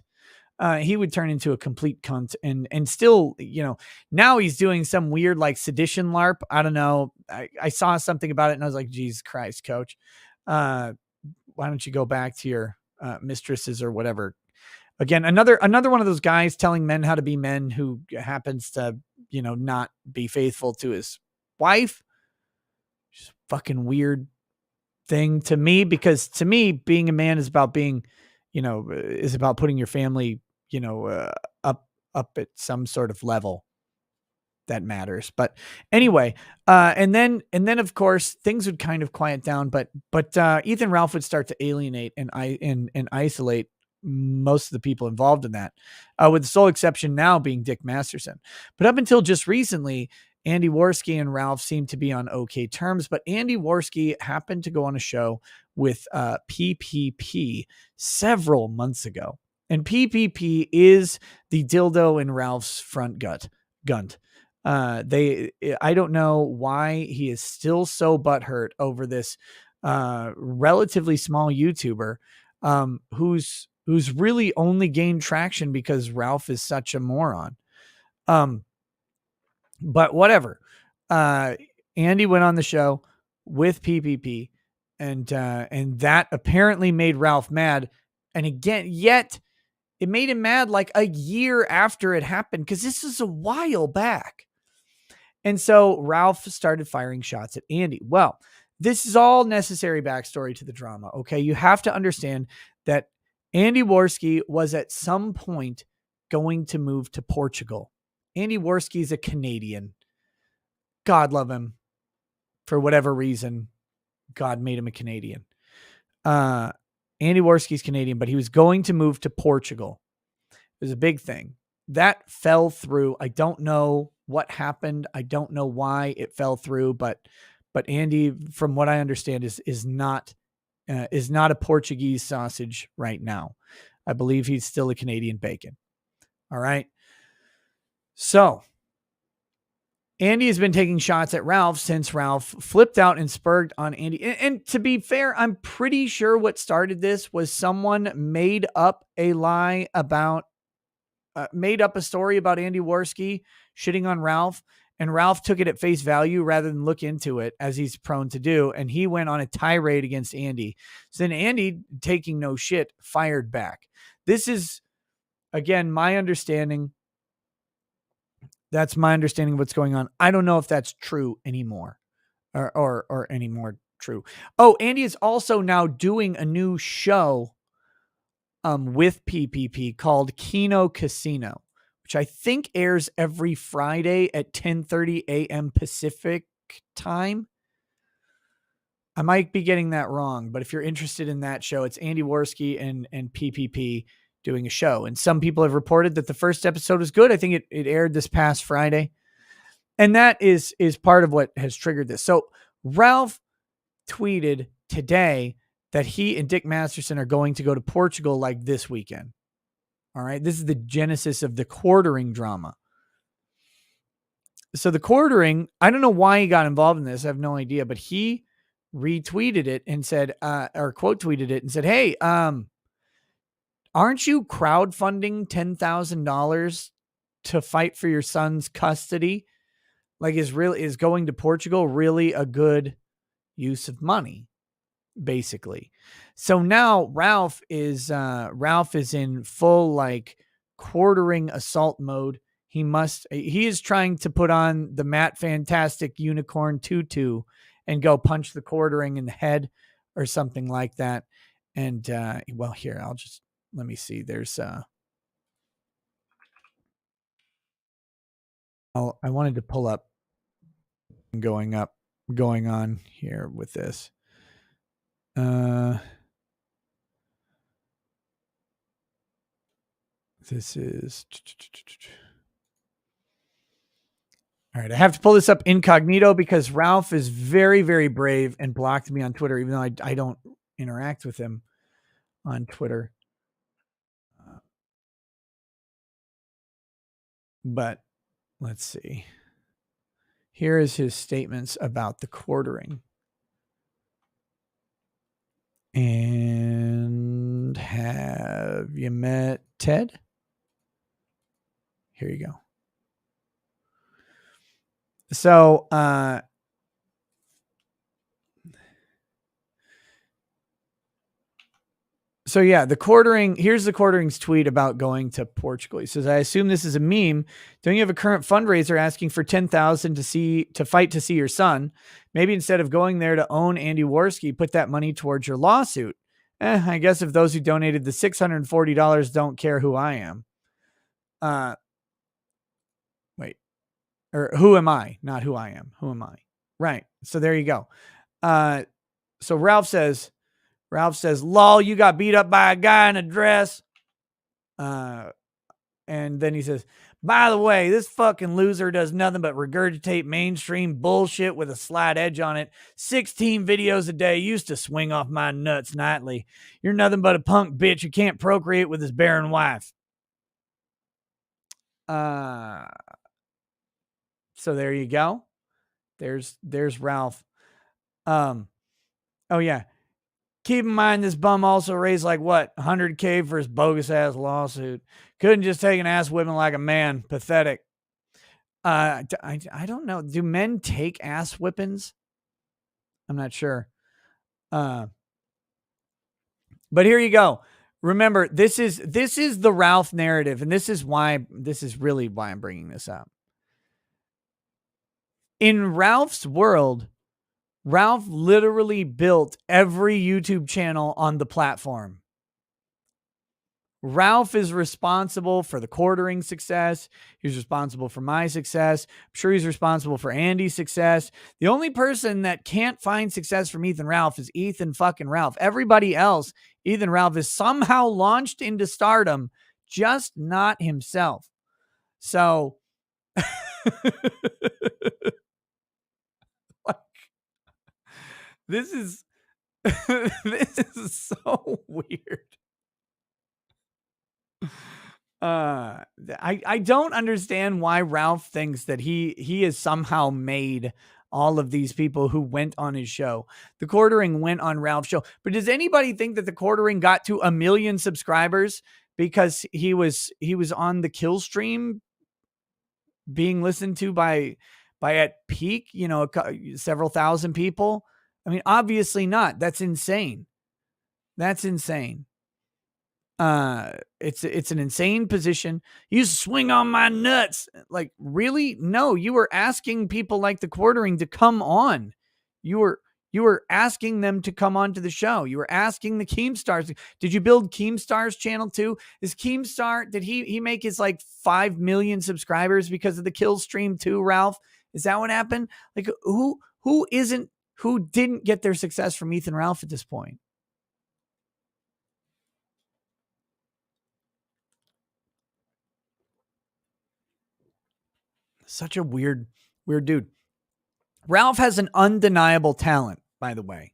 He would turn into a complete cunt, and still, now he's doing some weird like sedition LARP. I don't know. I saw something about it and I was like, Jesus Christ, Coach. Why don't you go back to your mistresses or whatever? Again, another one of those guys telling men how to be men who happens to, not be faithful to his wife. Just fucking weird thing to me, because to me, being a man is about being, is about putting your family, up at some sort of level that matters. But anyway, and then of course things would kind of quiet down, but Ethan Ralph would start to alienate and isolate most of the people involved in that, with the sole exception now being Dick Masterson. But up until just recently, Andy Worski and Ralph seemed to be on okay terms, but Andy Worski happened to go on a show with PPP several months ago. And PPP is the dildo in Ralph's front gunt. I don't know why he is still so butthurt over this relatively small YouTuber who's really only gained traction because Ralph is such a moron. But whatever. Andy went on the show with PPP, and that apparently made Ralph mad. And again, yet it made him mad like a year after it happened, because this is a while back. And so Ralph started firing shots at Andy. Well, this is all necessary backstory to the drama. Okay. You have to understand that Andy Worski was at some point going to move to Portugal. Andy Worski is a Canadian. God love him. For whatever reason, God made him a Canadian. Andy Worski's Canadian, but he was going to move to Portugal. It was a big thing. That fell through. I don't know what happened. I don't know why it fell through, but Andy, from what I understand, is not a Portuguese sausage right now. I believe he's still a Canadian bacon. All right. So Andy has been taking shots at Ralph since Ralph flipped out and spurred on Andy. And to be fair, I'm pretty sure what started this was someone made up a lie about, made up a story about Andy Worski shitting on Ralph, and Ralph took it at face value rather than look into it, as he's prone to do. And he went on a tirade against Andy. So then Andy, taking no shit, fired back. This is, again, my understanding. That's my understanding of what's going on. I don't know if that's true anymore or any more true. Oh, Andy is also now doing a new show with PPP called Kino Casino, which I think airs every Friday at 10:30 a.m. Pacific time. I might be getting that wrong, but if you're interested in that show, it's Andy Worski and PPP doing a show. And some people have reported that the first episode was good. I think it aired this past Friday. And that is part of what has triggered this. So Ralph tweeted today that he and Dick Masterson are going to go to Portugal like this weekend. All right. This is the genesis of the quartering drama. So the quartering, I don't know why he got involved in this. I have no idea, but he retweeted it and said, or quote tweeted it and said, hey, aren't you crowdfunding $10,000 to fight for your son's custody? Like, is going to Portugal really a good use of money, basically? So now Ralph is in full like quartering assault mode. He is trying to put on the Matt Fantastic unicorn tutu and go punch the quartering in the head or something like that. And well, here, let me see. There's I wanted to pull up going on here with this. This is all right. I have to pull this up incognito because Ralph is very, very brave and blocked me on Twitter, even though I don't interact with him on Twitter. But let's see. Here is his statements about the quartering. And have you met Ted? Here you go. So, So yeah, the quartering, here's the quartering's tweet about going to Portugal. He says, I assume this is a meme. Don't you have a current fundraiser asking for 10,000 to fight to see your son? Maybe instead of going there to own Andy Worski, put that money towards your lawsuit. I guess if those who donated the $640 don't care who I am. Wait, or who am I? Not who I am. Who am I? Right. So there you go. So Ralph says, lol, you got beat up by a guy in a dress. And then he says, by the way, this fucking loser does nothing but regurgitate mainstream bullshit with a slight edge on it. 16 videos a day used to swing off my nuts nightly. You're nothing but a punk bitch who can't procreate with his barren wife. So there you go. There's Ralph. Oh yeah. Keep in mind, this bum also raised like what, $100K for his bogus ass lawsuit. Couldn't just take an ass whipping like a man. Pathetic. I don't know. Do men take ass whippings? I'm not sure. But here you go. Remember, this is the Ralph narrative, and this is really why I'm bringing this up. In Ralph's world, Ralph literally built every YouTube channel on the platform. Ralph is responsible for the quartering success. He's responsible for my success. I'm sure he's responsible for Andy's success. The only person that can't find success from Ethan Ralph is Ethan fucking Ralph. Everybody else, Ethan Ralph is somehow launched into stardom, just not himself. So, like, this is so weird. I don't understand why Ralph thinks that he has somehow made all of these people who went on his show. The quartering went on Ralph's show. But does anybody think that the quartering got to 1 million subscribers because he was on the kill stream being listened to by at peak, several thousand people? I mean, obviously not. That's insane. That's insane. It's an insane position. You swing on my nuts. Like, really? No, you were asking people like the quartering to come on. You were asking them to come on to the show. You were asking the Keemstars. Did you build Keemstar's channel too? Is Keemstar, did he make his like 5 million subscribers because of the kill stream too, Ralph? Is that what happened? Like, who didn't get their success from Ethan Ralph at this point? Such a weird dude. Ralph has an undeniable talent, by the way.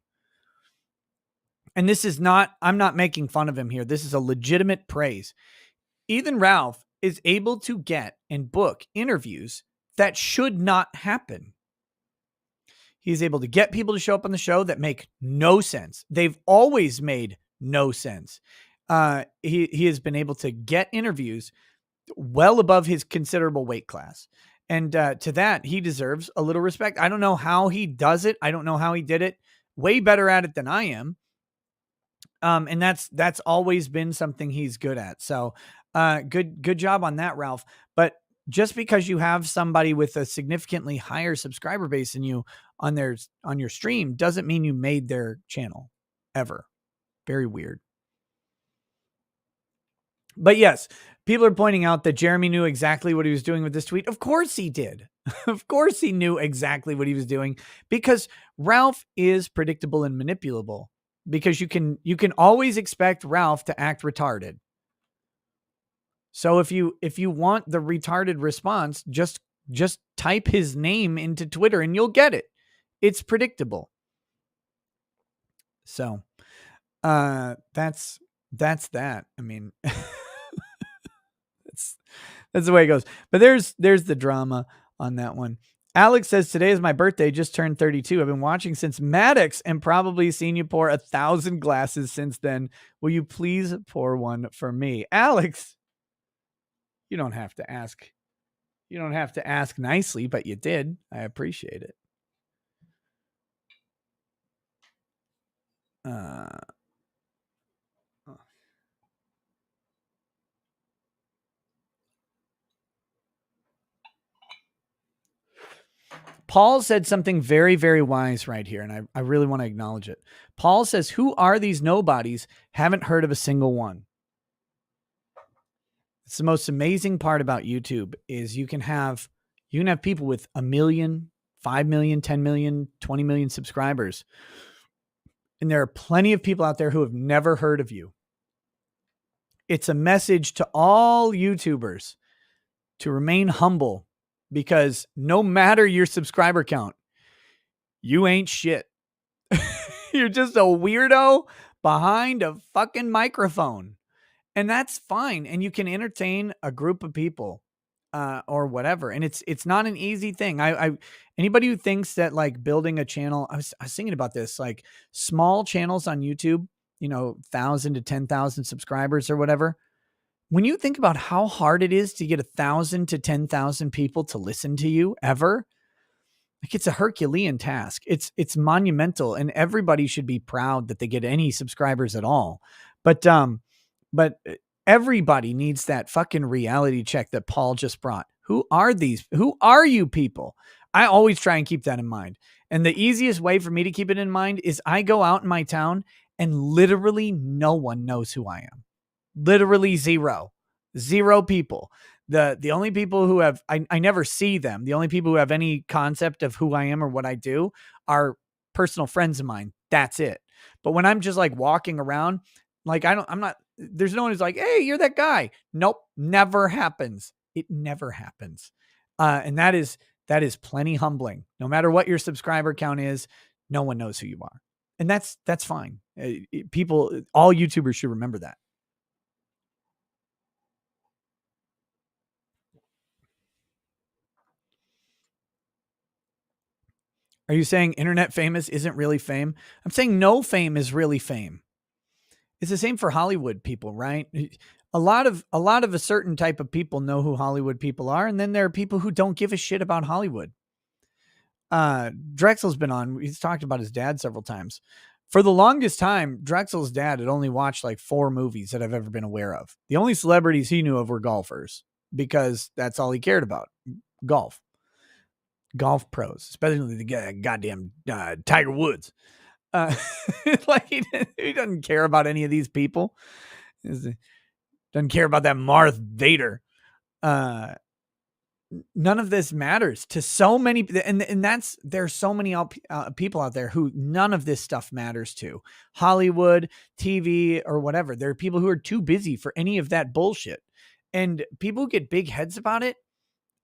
And this is not, I'm not making fun of him here. This is a legitimate praise. Ethan Ralph is able to get and book interviews that should not happen. He's able to get people to show up on the show that make no sense. They've always made no sense. He has been able to get interviews well above his considerable weight class. And to that, he deserves a little respect. I don't know how he does it. I don't know how he did it. Way better at it than I am. And that's always been something he's good at. So good job on that, Ralph. But just because you have somebody with a significantly higher subscriber base than you on your stream doesn't mean you made their channel ever. Very weird. But yes, people are pointing out that Jeremy knew exactly what he was doing with this tweet. Of course he did. Of course he knew exactly what he was doing, because Ralph is predictable and manipulable, because you can always expect Ralph to act retarded. So if you want the retarded response, just type his name into Twitter and you'll get it. It's predictable. So that's that. I mean, that's the way it goes. But there's the drama on that one. Alex says, today is my birthday, just turned 32. I've been watching since Maddox and probably seen you pour 1,000 glasses since then. Will you please pour one for me? Alex, you don't have to ask. You don't have to ask nicely, but you did. I appreciate it. Paul said something very, very wise right here, and I really want to acknowledge it. Paul says, who are these nobodies? Haven't heard of a single one. It's the most amazing part about YouTube is you can have people with 1 million, 5 million, 10 million, 20 million subscribers. And there are plenty of people out there who have never heard of you. it's a message to all YouTubers to remain humble, because no matter your subscriber count, you ain't shit. You're just a weirdo behind a fucking microphone. And that's fine. And you can entertain a group of people or whatever. And it's not an easy thing. Anybody who thinks that like building a channel, I was thinking about this, like small channels on YouTube, 1,000 to 10,000 subscribers or whatever. When you think about how hard it is to get 1,000 to 10,000 people to listen to you ever, like it's a Herculean task. It's monumental, and everybody should be proud that they get any subscribers at all. But everybody needs that fucking reality check that Paul just brought. Who are these? Who are you people? I always try and keep that in mind. And the easiest way for me to keep it in mind is I go out in my town and literally no one knows who I am. Literally zero people. The only people who have, I never see them. The only people who have any concept of who I am or what I do are personal friends of mine. That's it. But when I'm just like walking around, like there's no one who's like, hey, you're that guy. Nope. Never happens. It never happens. And that is plenty humbling. No matter what your subscriber count is, no one knows who you are. And that's fine. All YouTubers should remember that. Are you saying internet famous isn't really fame? I'm saying no fame is really fame. It's the same for Hollywood people, right? A lot of a certain type of people know who Hollywood people are, and then there are people who don't give a shit about Hollywood. Drexel's been on. He's talked about his dad several times. For the longest time, Drexel's dad had only watched like 4 movies that I've ever been aware of. The only celebrities he knew of were golfers, because that's all he cared about. Golf pros, especially the goddamn Tiger Woods. Like he doesn't care about any of these people. He doesn't care about that Darth Vader. None of this matters to so many, and there's so many people out there who none of this stuff matters to. Hollywood, TV, or whatever. There are people who are too busy for any of that bullshit, and people who get big heads about it.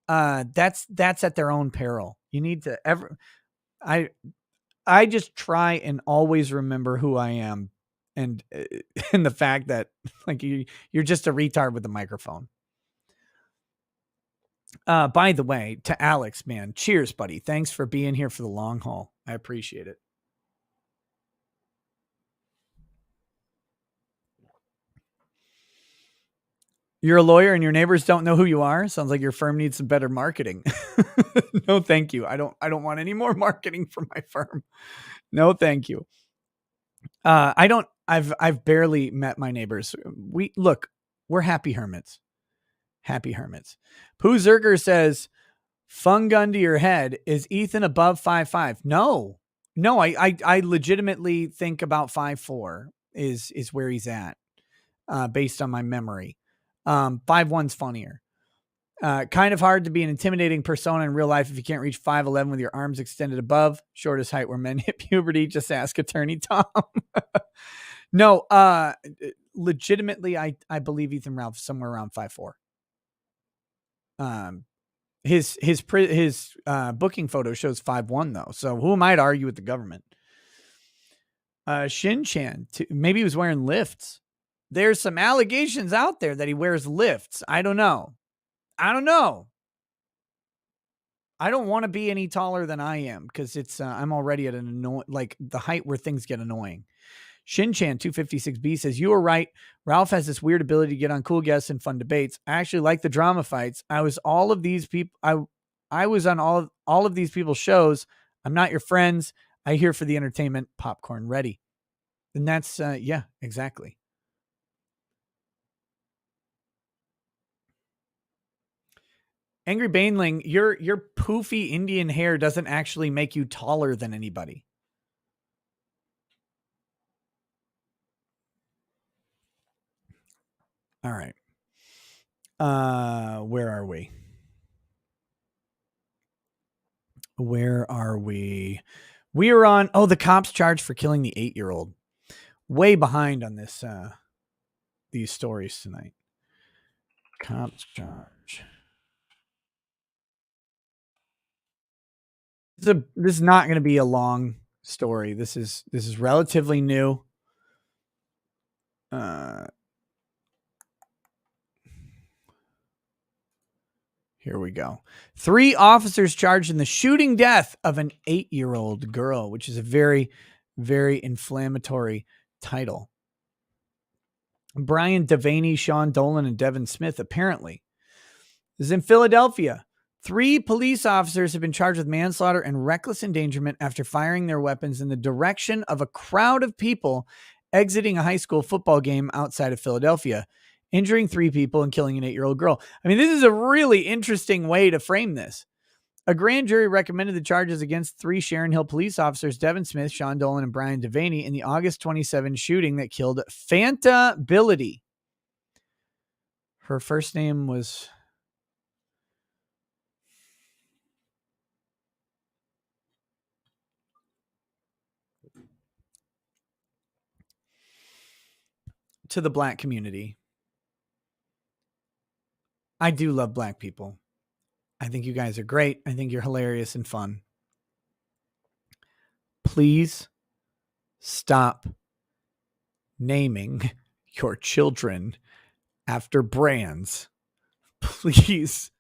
That's at their own peril. You need to I just try and always remember who I am, and the fact that like you're just a retard with a microphone. By the way, to Alex, man, cheers, buddy. Thanks for being here for the long haul. I appreciate it. You're a lawyer and your neighbors don't know who you are? Sounds like your firm needs some better marketing. No, thank you. I don't want any more marketing for my firm. No, thank you. I've barely met my neighbors. We're happy hermits. Happy hermits. Pooh Zerger says, fun gun to your head. Is Ethan above 5'5"? No, I legitimately think about 5'4" is where he's at, based on my memory. 5'1's funnier. Kind of hard to be an intimidating persona in real life if you can't reach 5'11" with your arms extended above. Shortest height where men hit puberty. Just ask Attorney Tom. No, legitimately, I believe Ethan Ralph is somewhere around 5'4". His booking photo shows 5'1" though. So who am I to argue with the government? Shin Chan, maybe he was wearing lifts. There's some allegations out there that he wears lifts. I don't know. I don't want to be any taller than I am, because it's I'm already at the height where things get annoying. Shinchan 256B says, you are right. Ralph has this weird ability to get on cool guests and fun debates. I actually like the drama fights. I was on all of these people's shows. I'm not your friends. I here for the entertainment. Popcorn ready. And that's yeah, exactly. Angry Baneling, your poofy Indian hair doesn't actually make you taller than anybody. All right. Where are we? We are on, the cops charged for killing the 8-year-old. Way behind on this these stories tonight. Cops charge. This is not going to be a long story. This is relatively new. Here we go. 3 officers charged in the shooting death of an 8-year-old girl, which is a very, very inflammatory title. Brian Devaney, Sean Dolan, and Devin Smith, apparently. This is in Philadelphia. 3 police officers have been charged with manslaughter and reckless endangerment after firing their weapons in the direction of a crowd of people exiting a high school football game outside of Philadelphia, injuring 3 people and killing an 8-year-old girl. I mean, this is a really interesting way to frame this. A grand jury recommended the charges against 3 Sharon Hill police officers, Devin Smith, Sean Dolan, and Brian Devaney, in the August 27 shooting that killed Fanta Billity. Her first name was... To the black community. I do love black people. I think you guys are great. I think you're hilarious and fun. Please stop naming your children after brands. Please,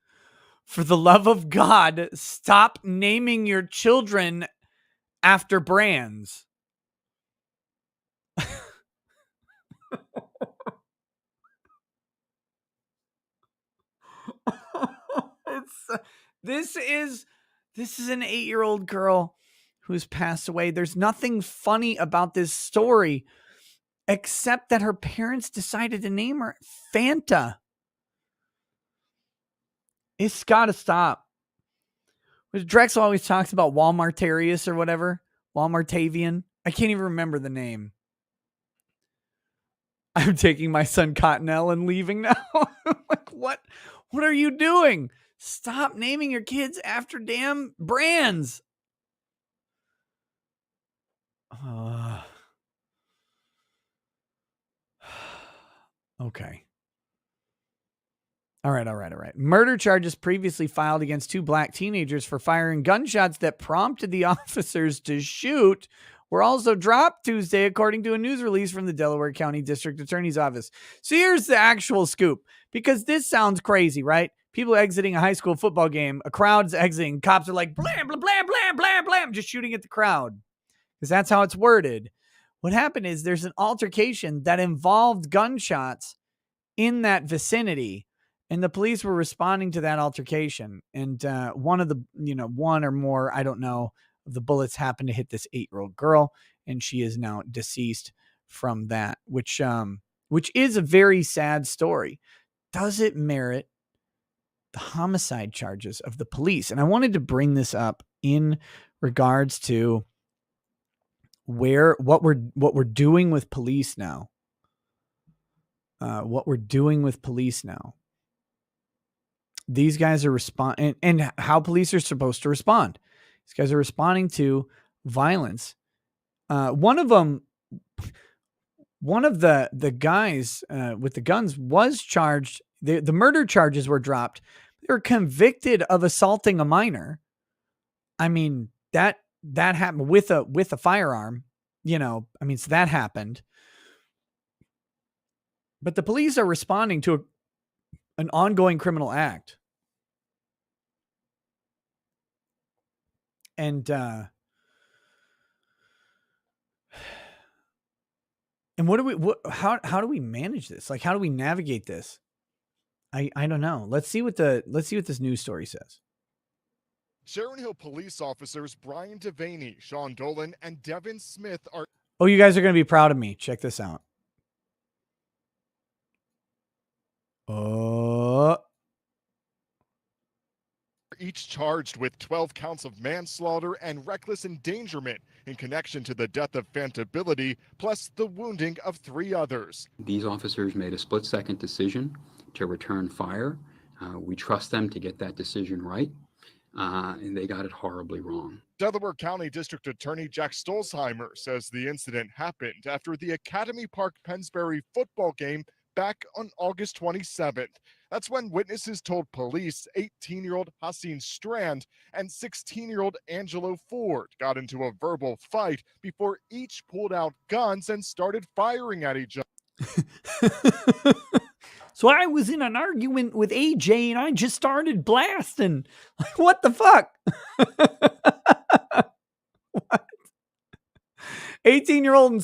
for the love of God, stop naming your children after brands. This is an 8-year-old girl who's passed away. There's nothing funny about this story except that her parents decided to name her Fanta. It's got to stop. Drexel always talks about Walmartarius or whatever. Walmartavian. I can't even remember the name. I'm taking my son Cottonelle and leaving now. Like, what are you doing? Stop naming your kids after damn brands. Okay. All right. Murder charges previously filed against 2 black teenagers for firing gunshots that prompted the officers to shoot were also dropped Tuesday, according to a news release from the Delaware County District Attorney's Office. So here's the actual scoop, because this sounds crazy, right? People exiting a high school football game, a crowd's exiting, cops are like, blam, blam, blam, blam, blam, blam, just shooting at the crowd, because that's how it's worded. What happened is there's an altercation that involved gunshots in that vicinity, and the police were responding to that altercation. And one or more, I don't know, of the bullets happened to hit this 8-year-old girl, and she is now deceased from that, which is a very sad story. Does it merit the homicide charges of the police? And I wanted to bring this up in regards to what we're doing with police now. These guys are responding, and how police are supposed to respond. These guys are responding to violence. One of the guys with the guns was charged. The murder charges were dropped. They were convicted of assaulting a minor. I mean, that happened with a firearm. So that happened. But the police are responding to an ongoing criminal act. And how do we manage this? Like, how do we navigate this? I don't know. Let's see what this news story says. Sharon Hill police officers Brian Devaney, Sean Dolan, and Devin Smith are... Oh, you guys are going to be proud of me. Check this out. each charged with 12 counts of manslaughter and reckless endangerment in connection to the death of Fanta Billity, plus the wounding of 3 others. These officers made a split-second decision to return fire. We trust them to get that decision right, and they got it horribly wrong. Delaware County District Attorney Jack Stolzheimer says the incident happened after the Academy Park Pennsbury football game back on August 27th. That's when witnesses told police 18-year-old Hassan Strand and 16-year-old Angelo Ford got into a verbal fight before each pulled out guns and started firing at each other. So I was in an argument with AJ and I just started blasting. What the fuck? What? 18-year-old and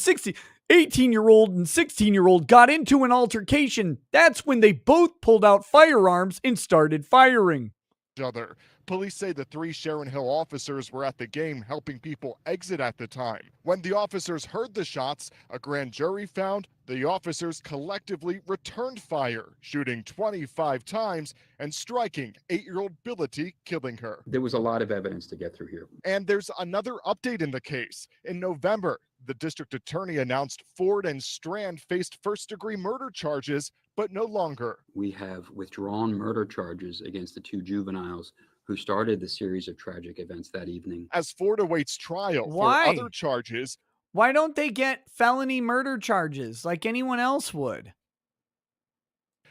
16-year-old got into an altercation. That's when they both pulled out firearms and started firing. Other. Police say the three Sharon Hill officers were at the game helping people exit at the time. When the officers heard the shots, a grand jury found the officers collectively returned fire, shooting 25 times and striking 8-year-old Billity, killing her. There was a lot of evidence to get through here. And there's another update in the case. In November, the district attorney announced Ford and Strand faced first-degree murder charges, but no longer. We have withdrawn murder charges against the two juveniles who started the series of tragic events that evening. As Ford awaits trial Why? for other charges. Why don't they get felony murder charges like anyone else would?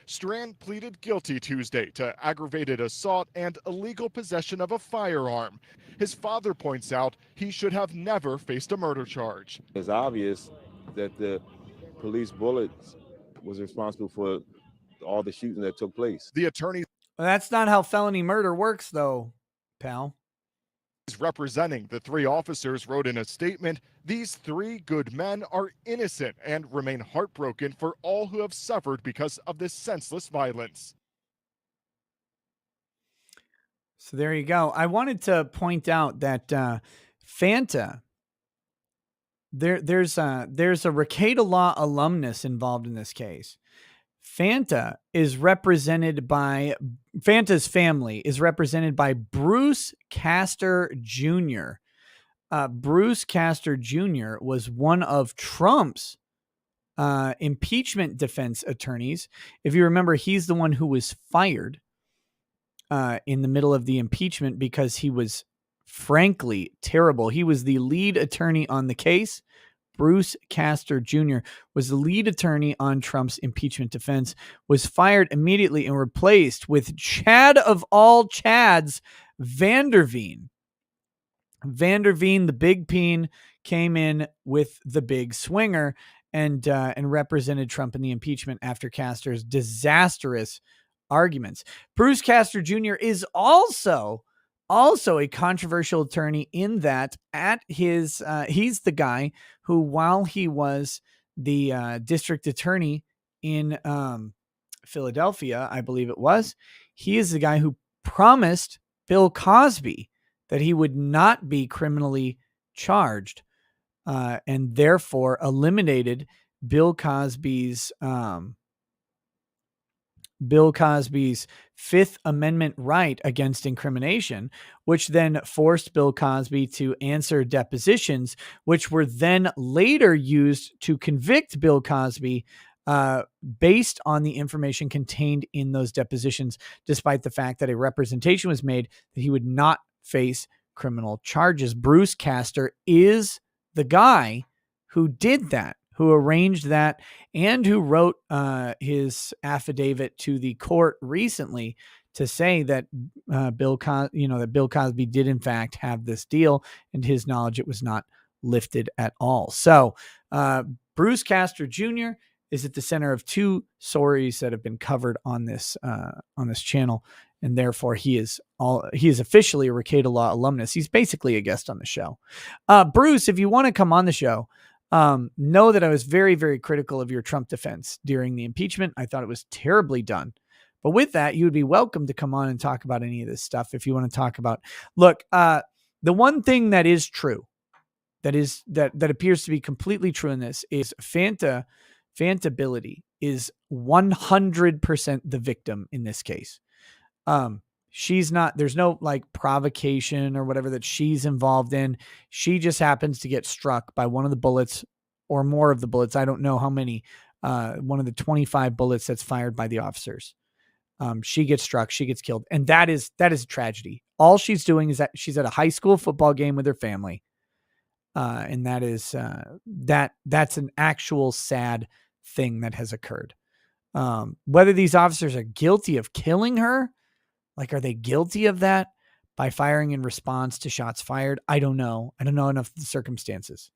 Strand pleaded guilty Tuesday to aggravated assault and illegal possession of a firearm. His father points out he should have never faced a murder charge. It's obvious that the police bullets was responsible for all the shooting that took place. The attorney Well, that's not how felony murder works, though, pal. representing the three officers wrote in a statement, "These three good men are innocent and remain heartbroken for all who have suffered because of this senseless violence." So there you go. I wanted to point out that Fanta, there's a Ricada Law alumnus involved in this case. Fanta is represented by Fanta's family is represented by Bruce Castor Jr. Bruce Castor Jr. was one of Trump's impeachment defense attorneys. If you remember, he's the one who was fired in the middle of the impeachment because he was frankly terrible. He was the lead attorney on the case. Bruce Castor Jr. was the lead attorney on Trump's impeachment defense, was fired immediately and replaced with Chad of all Chads, Vanderveen. Vanderveen, the big peen, came in with the big swinger and represented Trump in the impeachment after Castor's disastrous arguments. Bruce Castor Jr. is also a controversial attorney in that he's the guy who, while he was the district attorney in Philadelphia, I believe it was, he is the guy who promised Bill Cosby that he would not be criminally charged and therefore eliminated Bill Cosby's Fifth Amendment right against incrimination, which then forced Bill Cosby to answer depositions, which were then later used to convict Bill Cosby based on the information contained in those depositions, despite the fact that a representation was made that he would not face criminal charges. Bruce Castor is the guy who did that, who arranged that, and who wrote his affidavit to the court recently to say that Bill Cosby did in fact have this deal, and his knowledge it was not lifted at all. So Bruce Castor Jr. is at the center of two stories that have been covered on this channel, and therefore he is officially a Ricada Law alumnus. He's basically a guest on the show. Bruce, if you want to come on the show, know that I was very, very critical of your Trump defense during the impeachment. I thought it was terribly done. But with that, you would be welcome to come on and talk about any of this stuff if you want to talk about. Look, the one thing that is true, that appears to be completely true in this, is Fantability is 100% the victim in this case. She's not, there's no like provocation or whatever that she's involved in. She just happens to get struck by one of the bullets or more of the bullets. I don't know how many, one of the 25 bullets that's fired by the officers. She gets struck, she gets killed. And that is a tragedy. All she's doing is that she's at a high school football game with her family. And that is, that's an actual sad thing that has occurred. Whether these officers are guilty of killing her, like, are they guilty of that by firing in response to shots fired? I don't know. I don't know enough of the circumstances.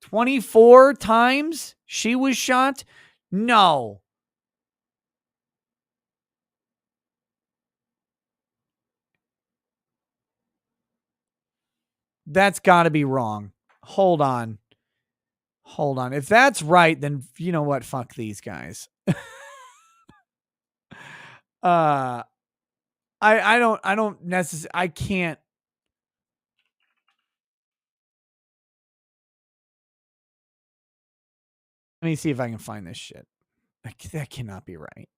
24 times she was shot? No. That's got to be wrong. Hold on. If that's right, then you know what? Fuck these guys. I don't necessarily, I can't. Let me see if I can find this shit. That cannot be right.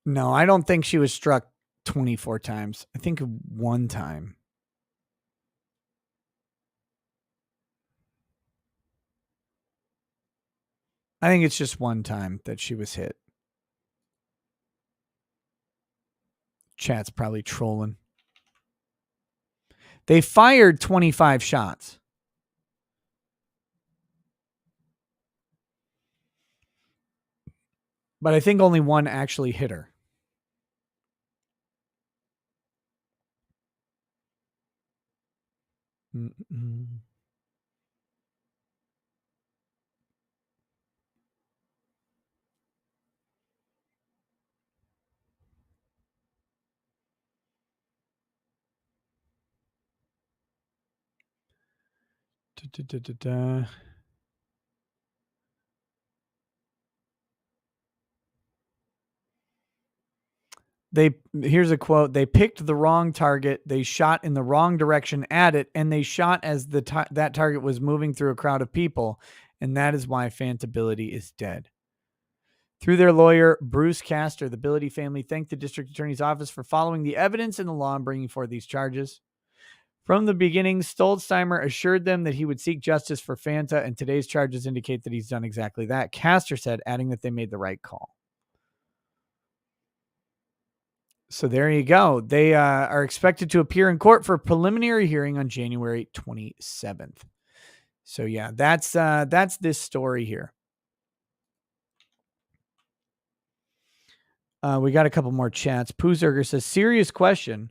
No, I don't think she was struck 24 times. I think one time. I think it's just one time that she was hit. Chat's probably trolling. They fired 25 shots. But I think only one actually hit her. Here's a quote. They picked the wrong target. They shot in the wrong direction at it, and they shot as that target was moving through a crowd of people, and that is why Fantability is dead. Through their lawyer, Bruce Castor, the Bility family thanked the district attorney's office for following the evidence and the law and bringing forth these charges. From the beginning, Stoldsteimer assured them that he would seek justice for Fanta, and today's charges indicate that he's done exactly that, Castor said, adding that they made the right call. So there you go. They are expected to appear in court for a preliminary hearing on January 27th. So yeah, that's this story here. We got a couple more chats. Poozerger says, serious question.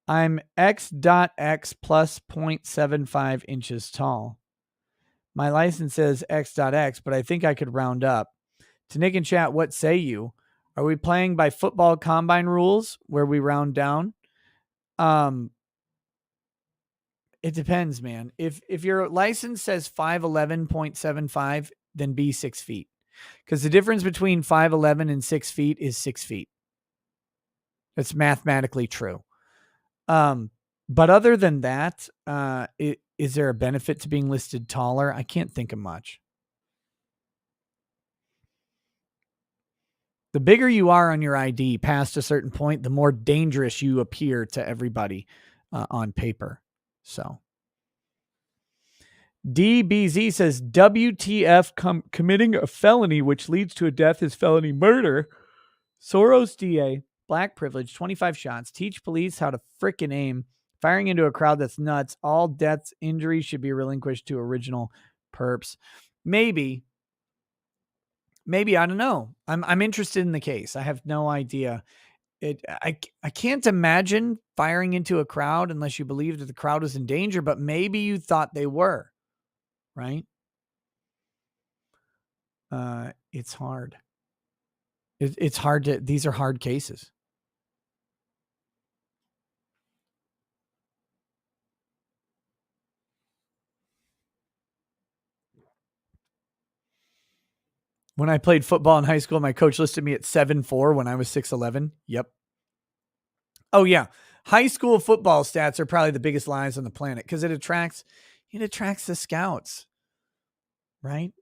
I'm X.X plus 0.75 inches tall. My license says X.X, but I think I could round up. To Nick and chat, what say you? Are we playing by football combine rules where we round down? It depends, man. If your license says 5'11.75, then be 6 feet. Because the difference between 5'11 and 6 feet is 6 feet. That's mathematically true. But other than that, is there a benefit to being listed taller? I can't think of much. The bigger you are on your ID past a certain point, the more dangerous you appear to everybody on paper. So DBZ says WTF committing a felony which leads to a death is felony murder. Soros DA, black privilege, 25 shots, teach police how to frickin' aim, firing into a crowd that's nuts. All deaths, injuries should be relinquished to original perps. Maybe, I don't know. I'm interested in the case. I have no idea. I can't imagine firing into a crowd unless you believe that the crowd was in danger, but maybe you thought they were, right? It's hard. It's hard to, these are hard cases. When I played football in high school, my coach listed me at 7'4" when I was 6'11". Yep. Oh yeah. High school football stats are probably the biggest lies on the planet because it attracts the scouts, right?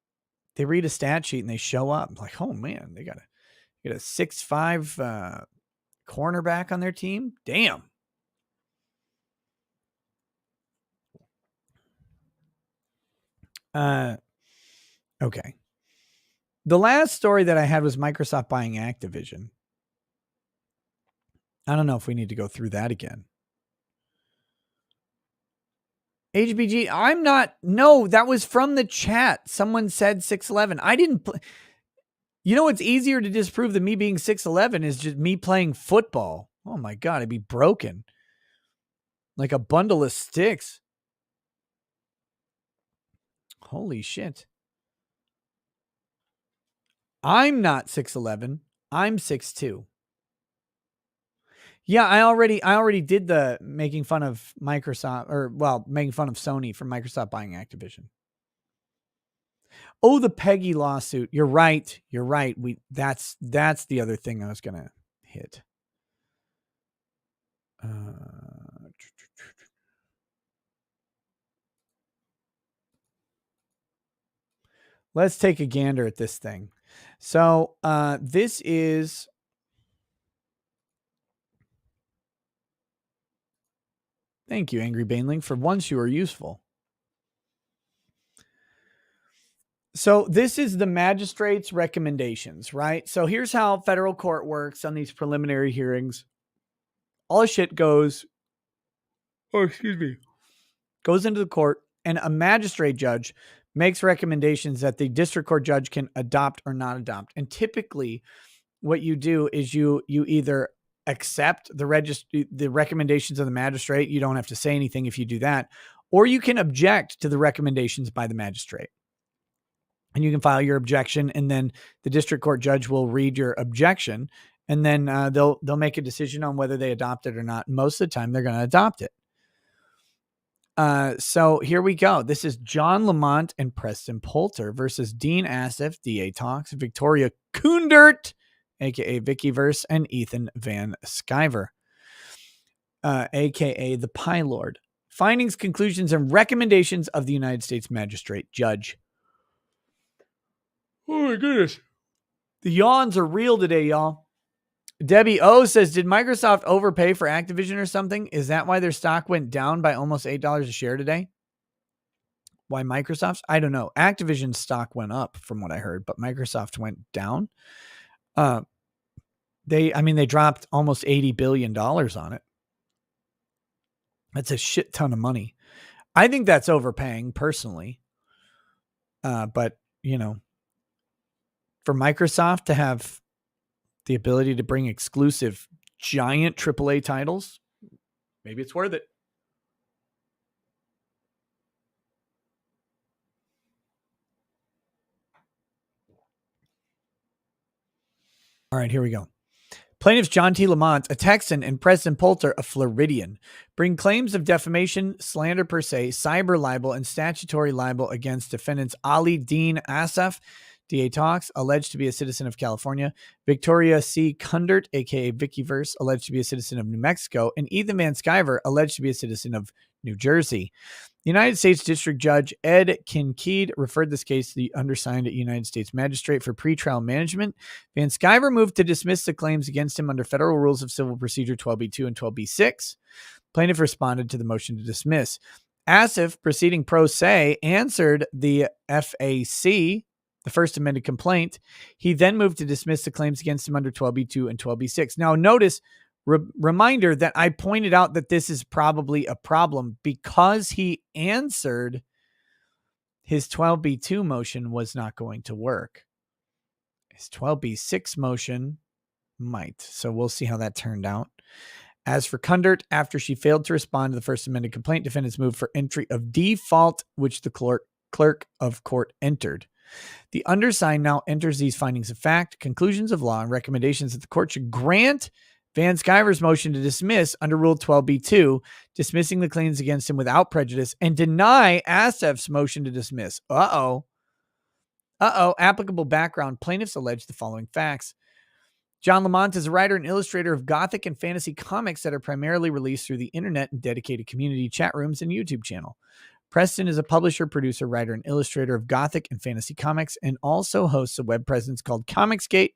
They read a stat sheet and they show up like, oh man, they got a 6'5" cornerback on their team. Damn. Okay. The last story that I had was Microsoft buying Activision. I don't know if we need to go through that again. HBG, I'm not. No, that was from the chat. Someone said 6'11". I didn't. You know, it's easier to disprove than me being 6'11" is just me playing football. Oh my God, I'd be broken. Like a bundle of sticks. Holy shit. I'm not 6'11". I'm 6'2". Yeah, I already did the making fun of Microsoft, or well, making fun of Sony for Microsoft buying Activision. Oh, the Peggy lawsuit. You're right. You're right. That's the other thing I was gonna hit. Let's take a gander at this thing. So this is thank you, Angry Baneling. For once you are useful. So this is the magistrate's recommendations, right? So here's how federal court works on these preliminary hearings. All shit goes into the court, and a magistrate judge makes recommendations that the district court judge can adopt or not adopt. And typically what you do is you either accept the recommendations of the magistrate. You don't have to say anything if you do that, or you can object to the recommendations by the magistrate. And you can file your objection, and then the district court judge will read your objection, and then they'll make a decision on whether they adopt it or not. Most of the time, they're going to adopt it. So here we go. This is John Lamont and Preston Poulter versus Dean Asif, DA Talks, Victoria Koendert, aka Vickyverse, and Ethan Van Sciver, aka the Pie Lord. Findings, conclusions, and recommendations of the United States Magistrate Judge. Oh my goodness. The yawns are real today, y'all. Debbie O says, did Microsoft overpay for Activision or something? Is that why their stock went down by almost $8 a share today? Why Microsoft's? I don't know. Activision's stock went up from what I heard, but Microsoft went down. They dropped almost $80 billion on it. That's a shit ton of money. I think that's overpaying personally. But you know, for Microsoft to have the ability to bring exclusive giant AAA titles, maybe it's worth it. All right, here we go. Plaintiffs John T. Lamont, a Texan, and Preston Poulter, a Floridian, bring claims of defamation, slander per se, cyber libel, and statutory libel against defendants Ali Dean Asif, DA Talks, alleged to be a citizen of California, Victoria C. Koendert, aka Vickyverse, alleged to be a citizen of New Mexico, and Ethan Van Sciver, alleged to be a citizen of New Jersey. The United States District Judge Ed Kincaid referred this case to the undersigned United States Magistrate for pretrial management. Van Sciver moved to dismiss the claims against him under Federal Rules of Civil Procedure 12b2 and 12b6. Plaintiff responded to the motion to dismiss. Asif, proceeding pro se, answered the FAC, the first amended complaint. He then moved to dismiss the claims against him under 12b2 and 12b6. Now, notice, reminder that I pointed out that this is probably a problem because he answered his 12b2 motion was not going to work. His 12b6 motion might. So we'll see how that turned out. As for Koendert, after she failed to respond to the first amended complaint, defendants moved for entry of default, which the clerk of court entered. The undersigned now enters these findings of fact, conclusions of law, and recommendations that the court should grant Van Sciver's motion to dismiss under Rule 12b2, dismissing the claims against him without prejudice, and deny Asif's motion to dismiss. Applicable background. Plaintiffs allege the following facts. John Lamont is a writer and illustrator of gothic and fantasy comics that are primarily released through the internet and dedicated community chat rooms and YouTube channel. Preston is a publisher, producer, writer, and illustrator of gothic and fantasy comics, and also hosts a web presence called Comicsgate,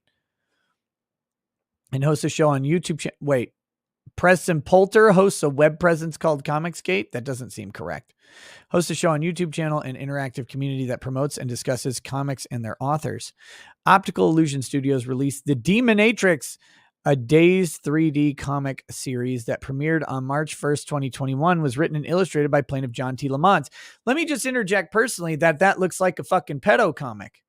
and hosts a show on YouTube. Preston Poulter hosts a web presence called Comicsgate. That doesn't seem correct. Hosts a show on YouTube channel and interactive community that promotes and discusses comics and their authors. Optical Illusion Studios released The Demonatrix, a Dazed 3D comic series that premiered on March 1st, 2021, was written and illustrated by plaintiff John T. Lamont. Let me just interject personally that looks like a fucking pedo comic.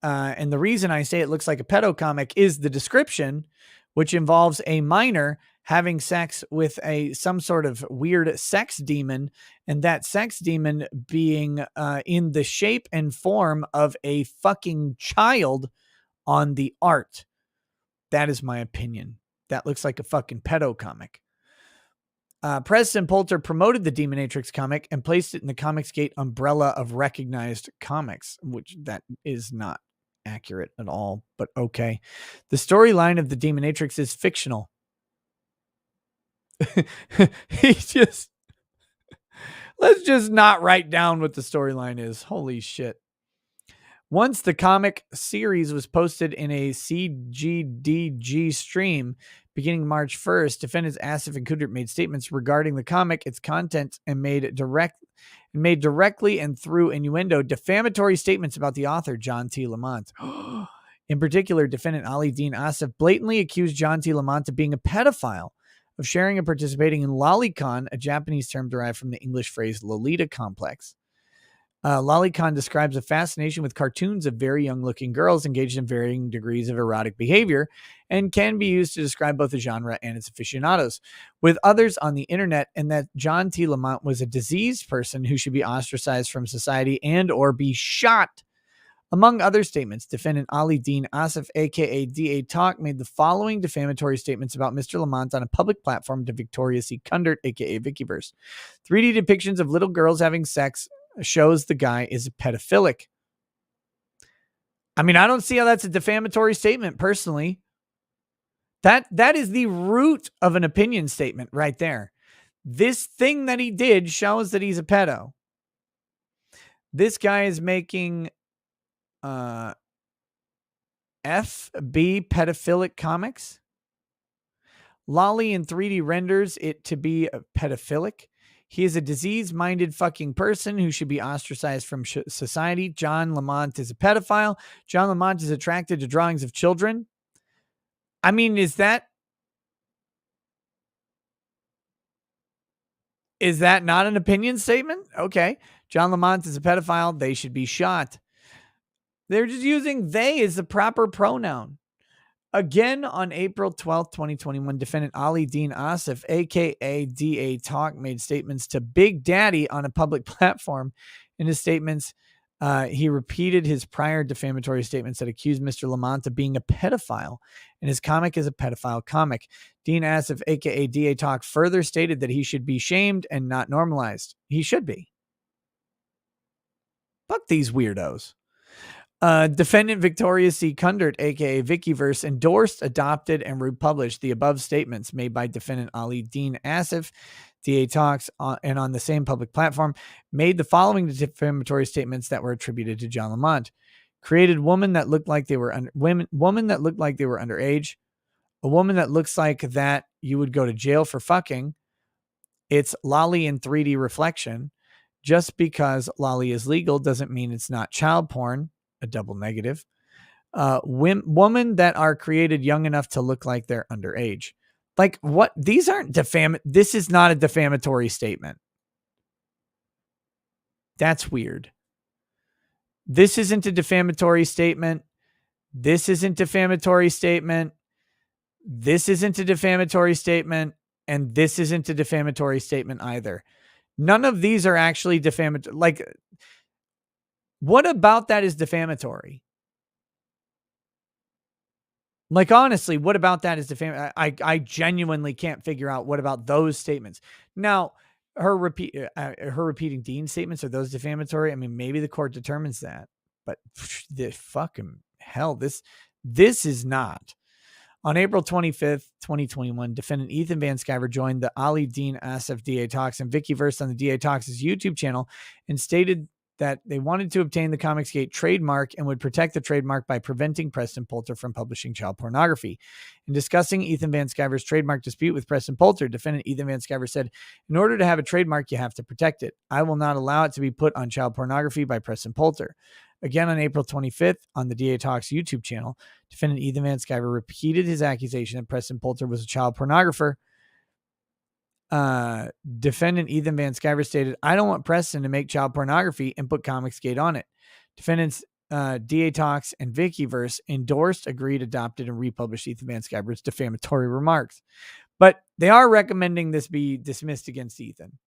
And the reason I say it looks like a pedo comic is the description, which involves a minor having sex with some sort of weird sex demon, and that sex demon being in the shape and form of a fucking child on the art. That is my opinion. That looks like a fucking pedo comic. Preston Poulter promoted the Demonatrix comic and placed it in the Comicsgate umbrella of recognized comics, which that is not accurate at all, but okay. The storyline of the Demonatrix is fictional. Let's just not write down what the storyline is. Holy shit. Once the comic series was posted in a CGDG stream beginning March 1st, defendants Asif and Kudrit made statements regarding the comic, its content, and made directly and through innuendo defamatory statements about the author, John T. Lamont. In particular, defendant Ali Dean Asif blatantly accused John T. Lamont of being a pedophile, of sharing and participating in lolicon, a Japanese term derived from the English phrase Lolita complex. Lolicon describes a fascination with cartoons of very young-looking girls engaged in varying degrees of erotic behavior and can be used to describe both the genre and its aficionados, with others on the internet, and that John T. Lamont was a diseased person who should be ostracized from society and or be shot. Among other statements, defendant Ali Dean Asif, a.k.a. D.A. Talk, made the following defamatory statements about Mr. Lamont on a public platform to Victoria C. Kundert, a.k.a. Vickyverse. 3D depictions of little girls having sex shows the guy is pedophilic. I mean, I don't see how that's a defamatory statement, personally. That is the root of an opinion statement right there. This thing that he did shows that he's a pedo. This guy is making FB pedophilic comics. Lolly in 3D renders it to be pedophilic. He is a disease-minded fucking person who should be ostracized from society. John Lamont is a pedophile. John Lamont is attracted to drawings of children. I mean, is that not an opinion statement? Okay. John Lamont is a pedophile. They should be shot. They're just using they as the proper pronoun. Again, on April 12th, 2021, defendant Ali Dean Asif, a.k.a. D.A. Talk, made statements to Big Daddy on a public platform. In his statements, he repeated his prior defamatory statements that accused Mr. Lamont of being a pedophile, and his comic is a pedophile comic. Dean Asif, a.k.a. D.A. Talk, further stated that he should be shamed and not normalized. He should be. Fuck these weirdos. Defendant Victoria C. Kundert, a.k.a. Vickyverse, endorsed, adopted, and republished the above statements made by defendant Ali Dean Asif. DA Talks, and on the same public platform, made the following defamatory statements that were attributed to John Lamont. Created women that looked like they were women that looked like they were underage. A woman that looks like that you would go to jail for fucking. It's lolly in 3D reflection. Just because lolly is legal doesn't mean it's not child porn. A double negative. Women that are created young enough to look like they're underage. Like, what? These aren't this is not a defamatory statement. That's weird. This isn't a defamatory statement. This isn't a defamatory statement. This isn't a defamatory statement. And this isn't a defamatory statement either. None of these are actually defamatory. Like, what about that is defamatory? Like, honestly, what about that is defamatory? I genuinely can't figure out what about those statements. Now, her repeating Dean statements, are those defamatory? I mean, maybe the court determines that. But this fucking hell, this is not. On April 25th, 2021, defendant Ethan Van Sciver joined the Ali Dean Asif DA Talks and Vickyverse on the DA Talks' YouTube channel and stated that they wanted to obtain the Comicsgate trademark and would protect the trademark by preventing Preston Poulter from publishing child pornography. In discussing Ethan Van Sciver's trademark dispute with Preston Poulter, defendant Ethan Van Sciver said, "In order to have a trademark, you have to protect it. I will not allow it to be put on child pornography by Preston Poulter." Again, on April 25th, on the DA Talks YouTube channel, defendant Ethan Van Sciver repeated his accusation that Preston Poulter was a child pornographer. Defendant Ethan Van Sciver stated, "I don't want Preston to make child pornography and put Comicsgate on it." Defendants DA Talks and Vickyverse endorsed, agreed, adopted, and republished Ethan Van Sciver's defamatory remarks. But they are recommending this be dismissed against Ethan.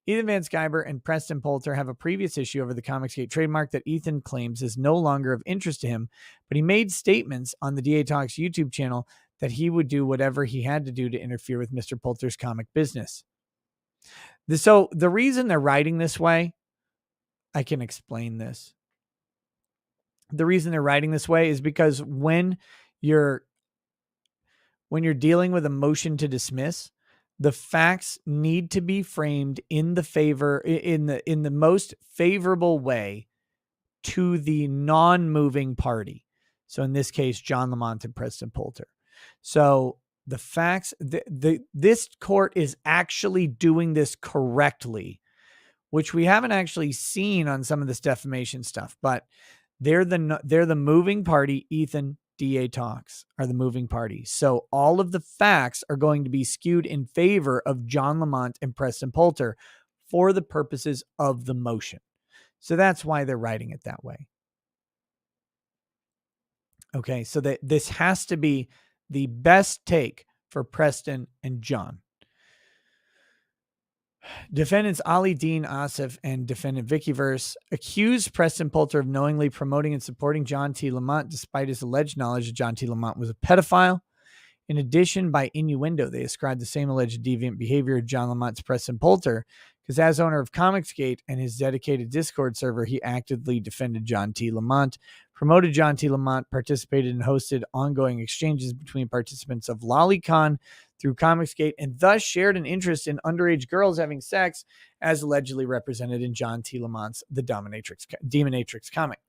Ethan Van Sciver and Preston Poulter have a previous issue over the Comicsgate trademark that Ethan claims is no longer of interest to him, but he made statements on the DA Talks YouTube channel that he would do whatever he had to do to interfere with Mr. Poulter's comic business. So the reason they're writing this way, I can explain this. The reason they're writing this way is because when you're dealing with a motion to dismiss, the facts need to be framed in the most favorable way to the non-moving party. So in this case, John Lamont and Preston Poulter. So the facts, this court is actually doing this correctly, which we haven't actually seen on some of this defamation stuff, but they're the moving party. Ethan, DA Talks are the moving party. So all of the facts are going to be skewed in favor of John Lamont and Preston Poulter for the purposes of the motion. So that's why they're writing it that way. Okay, so this has to be the best take for Preston and John. Defendants Ali Dean Asif and defendant Vickyverse accused Preston Poulter of knowingly promoting and supporting John T. Lamont despite his alleged knowledge that John T. Lamont was a pedophile. In addition, by innuendo, they ascribed the same alleged deviant behavior of John Lamont to Preston Poulter, because as owner of Comicsgate and his dedicated Discord server, he actively defended John T. Lamont, promoted John T. Lamont, participated and hosted ongoing exchanges between participants of Lolicon through Comicsgate, and thus shared an interest in underage girls having sex, as allegedly represented in John T. Lamont's The Demonatrix comic.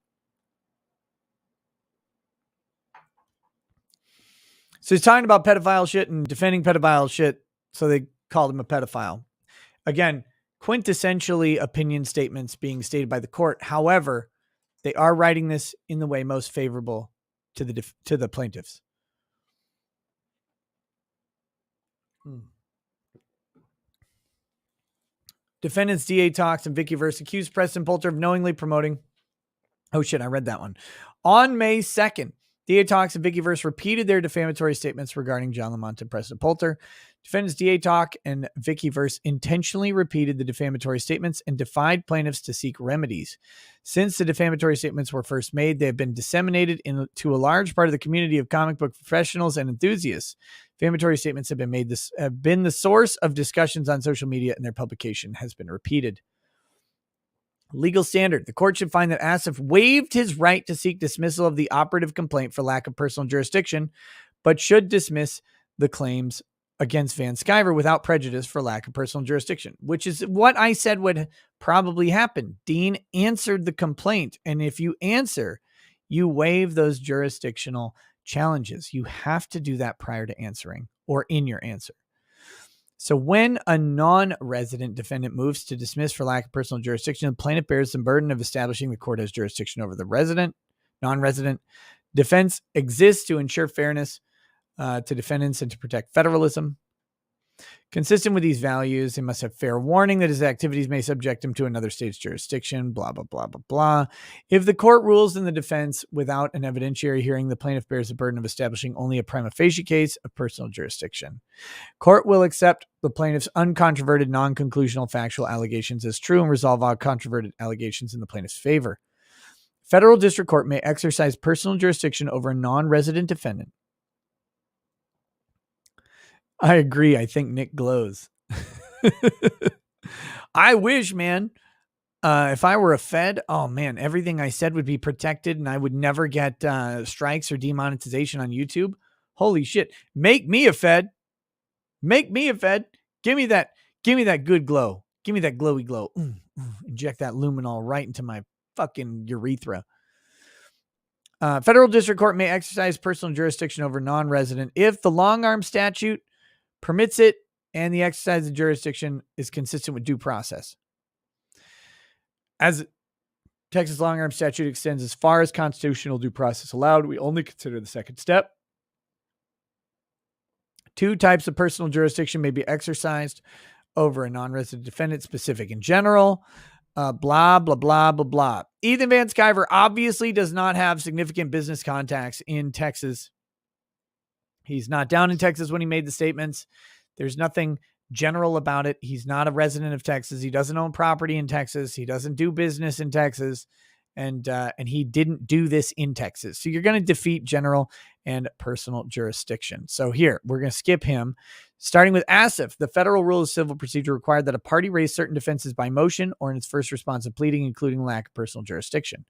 So he's talking about pedophile shit and defending pedophile shit, so they called him a pedophile. Again, quintessentially opinion statements being stated by the court. However, they are writing this in the way most favorable to the plaintiffs. Defendants DA Talks and Vickyverse accused Preston Poulter of knowingly promoting. Oh shit, I read that one. On May 2nd, DA Talks and Vickyverse repeated their defamatory statements regarding John Lamont and Preston Poulter. Defendants DA Talk and Vickyverse intentionally repeated the defamatory statements and defied plaintiffs to seek remedies. Since the defamatory statements were first made, they have been disseminated to a large part of the community of comic book professionals and enthusiasts. Defamatory statements have been the source of discussions on social media, and their publication has been repeated. Legal standard. The court should find that Asif waived his right to seek dismissal of the operative complaint for lack of personal jurisdiction, but should dismiss the claims against Van Sciver without prejudice for lack of personal jurisdiction, which is what I said would probably happen. Dean answered the complaint, and if you answer, you waive those jurisdictional challenges. You have to do that prior to answering or in your answer. So when a non-resident defendant moves to dismiss for lack of personal jurisdiction, the plaintiff bears the burden of establishing the court has jurisdiction over the non-resident. Defense exists to ensure fairness to defendants and to protect federalism. Consistent with these values, they must have fair warning that his activities may subject him to another state's jurisdiction, blah, blah, blah, blah, blah. If the court rules in the defense without an evidentiary hearing, the plaintiff bears the burden of establishing only a prima facie case of personal jurisdiction. Court will accept the plaintiff's uncontroverted, non-conclusional factual allegations as true and resolve all controverted allegations in the plaintiff's favor. Federal district court may exercise personal jurisdiction over a non-resident defendant. I agree. I think Nick glows. I wish, man, if I were a Fed, oh man, everything I said would be protected and I would never get strikes or demonetization on YouTube. Holy shit. Make me a Fed. Make me a Fed. Give me that good glow. Give me that glowy glow. Inject that luminol right into my fucking urethra. Federal district court may exercise personal jurisdiction over non-resident if the long arm statute permits it and the exercise of jurisdiction is consistent with due process. As Texas long arm statute extends as far as constitutional due process allowed, we only consider the second step. 2 types of personal jurisdiction may be exercised over a non-resident defendant, specific in general. Blah, blah, blah, blah, blah. Ethan Van Sciver obviously does not have significant business contacts in Texas. He's not down in Texas when he made the statements. There's nothing general about it. He's not a resident of Texas. He doesn't own property in Texas. He doesn't do business in Texas. And he didn't do this in Texas. So you're going to defeat general and personal jurisdiction. So here, we're going to skip him. Starting with ASIF, the federal rule of civil procedure required that a party raise certain defenses by motion or in its first response of pleading, including lack of personal jurisdiction.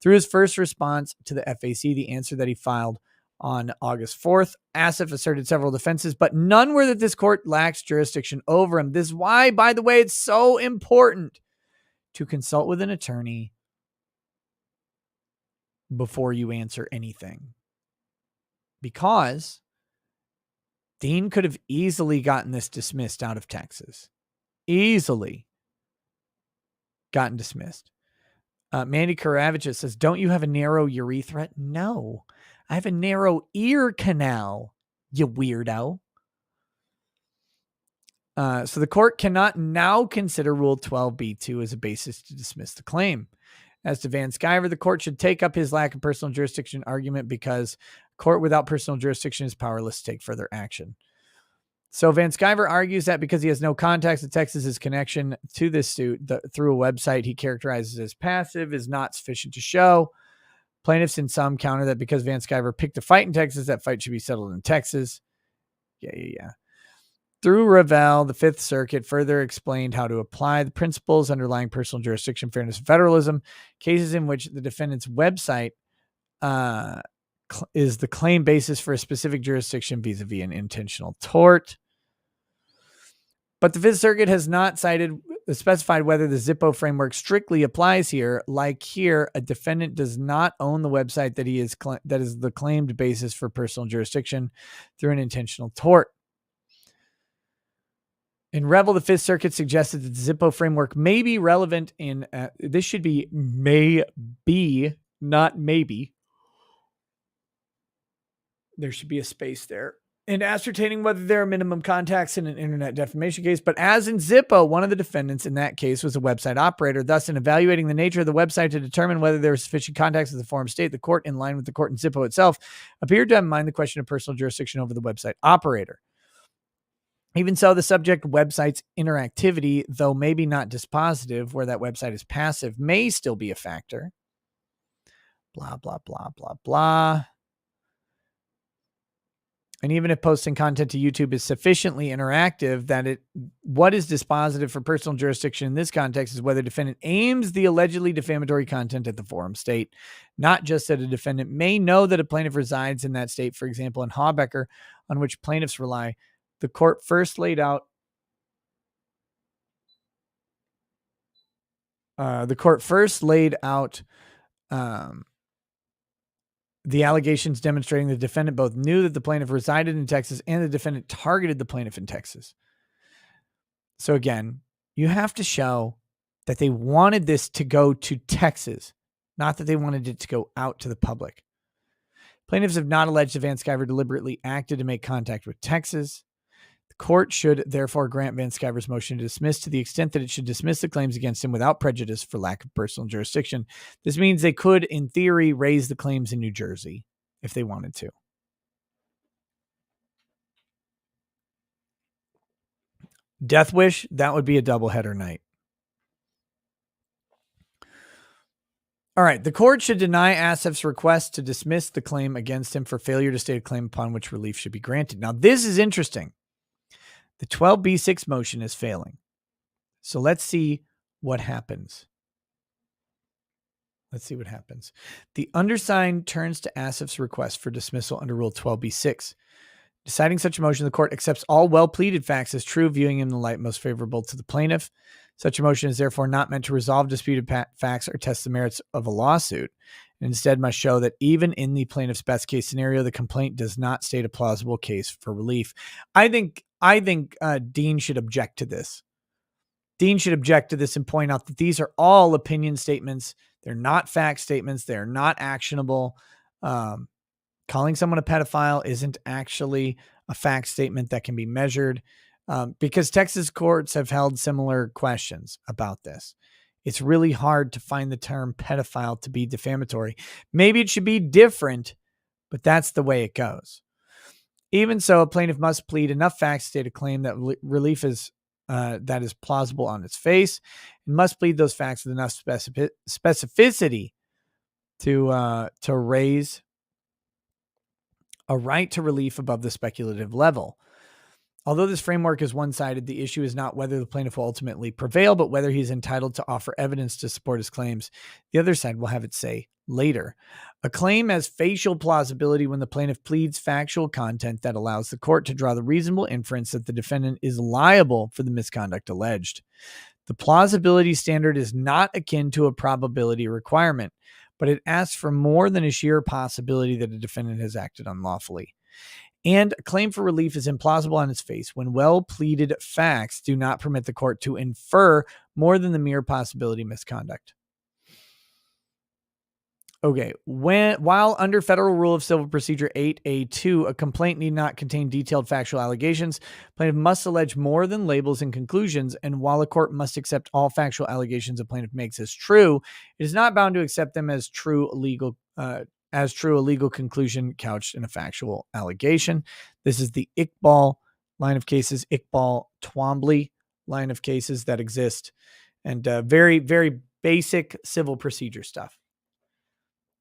Through his first response to the FAC, the answer that he filed on August 4th, ASIF asserted several defenses, but none were that this court lacks jurisdiction over him. This is why, by the way, it's so important to consult with an attorney before you answer anything. Because Dean could have easily gotten this dismissed out of Texas. Easily gotten dismissed. Mandy Karavichus says, don't you have a narrow urethra? No, I have a narrow ear canal, you weirdo. So the court cannot now consider Rule 12b2 as a basis to dismiss the claim. As to Van Sciver, the court should take up his lack of personal jurisdiction argument because court without personal jurisdiction is powerless to take further action. So Van Sciver argues that because he has no contacts in Texas, his connection to this suit through a website he characterizes as passive is not sufficient to show. Plaintiffs in some counter that because Van Sciver picked a fight in Texas, that fight should be settled in Texas. Yeah. Through Ravel, the Fifth Circuit further explained how to apply the principles underlying personal jurisdiction, fairness, and federalism. Cases in which the defendant's website is the claim basis for a specific jurisdiction vis-a-vis an intentional tort. But the Fifth Circuit has not specified whether the Zippo framework strictly applies here. Like here, a defendant does not own the website that is the claimed basis for personal jurisdiction through an intentional tort. In Revel, the Fifth Circuit suggested that the Zippo framework may be relevant in, this should be may be, not maybe. There should be a space there. In ascertaining whether there are minimum contacts in an internet defamation case. But as in Zippo, one of the defendants in that case was a website operator. Thus, in evaluating the nature of the website to determine whether there was sufficient contacts with the forum state, the court, in line with the court in Zippo itself, appeared to have in mind the question of personal jurisdiction over the website operator. Even so, the subject website's interactivity, though maybe not dispositive, where that website is passive, may still be a factor. Blah, blah, blah, blah, blah. And even if posting content to YouTube is sufficiently interactive, what is dispositive for personal jurisdiction in this context is whether the defendant aims the allegedly defamatory content at the forum state, not just that a defendant may know that a plaintiff resides in that state. For example, in Haubecker, on which plaintiffs rely, the court first laid out the allegations demonstrating the defendant both knew that the plaintiff resided in Texas and the defendant targeted the plaintiff in Texas. So again, you have to show that they wanted this to go to Texas, not that they wanted it to go out to the public. Plaintiffs have not alleged that Van Sciver deliberately acted to make contact with Texas. The court should therefore grant Van Sciver's motion to dismiss to the extent that it should dismiss the claims against him without prejudice for lack of personal jurisdiction. This means they could, in theory, raise the claims in New Jersey if they wanted to. Death Wish, that would be a doubleheader night. All right, the court should deny Asif's request to dismiss the claim against him for failure to state a claim upon which relief should be granted. Now, this is interesting. The 12b6 motion is failing. So let's see what happens. The undersigned turns to Asif's request for dismissal under Rule 12b6. Deciding such a motion, the court accepts all well-pleaded facts as true, viewing in the light most favorable to the plaintiff. Such a motion is therefore not meant to resolve disputed facts or test the merits of a lawsuit. Instead, must show that even in the plaintiff's best case scenario, the complaint does not state a plausible case for relief. I think Dean should object to this. Dean should object to this and point out that these are all opinion statements. They're not fact statements. They're not actionable. Calling someone a pedophile isn't actually a fact statement that can be measured, because Texas courts have held similar questions about this. It's really hard to find the term pedophile to be defamatory. Maybe it should be different, but that's the way it goes. Even so, a plaintiff must plead enough facts to state a claim that relief is that is plausible on its face, and must plead those facts with enough specificity to raise a right to relief above the speculative level. Although this framework is one-sided, the issue is not whether the plaintiff will ultimately prevail, but whether he's entitled to offer evidence to support his claims. The other side will have its say later. A claim has facial plausibility when the plaintiff pleads factual content that allows the court to draw the reasonable inference that the defendant is liable for the misconduct alleged. The plausibility standard is not akin to a probability requirement, but it asks for more than a sheer possibility that a defendant has acted unlawfully. And a claim for relief is implausible on its face when well-pleaded facts do not permit the court to infer more than the mere possibility of misconduct. Okay, while under Federal Rule of Civil Procedure 8A2, a complaint need not contain detailed factual allegations, plaintiff must allege more than labels and conclusions, and while a court must accept all factual allegations a plaintiff makes as true, it is not bound to accept them as true a legal conclusion couched in a factual allegation. This is the Iqbal line of cases, Iqbal Twombly line of cases that exist, and very, very basic civil procedure stuff.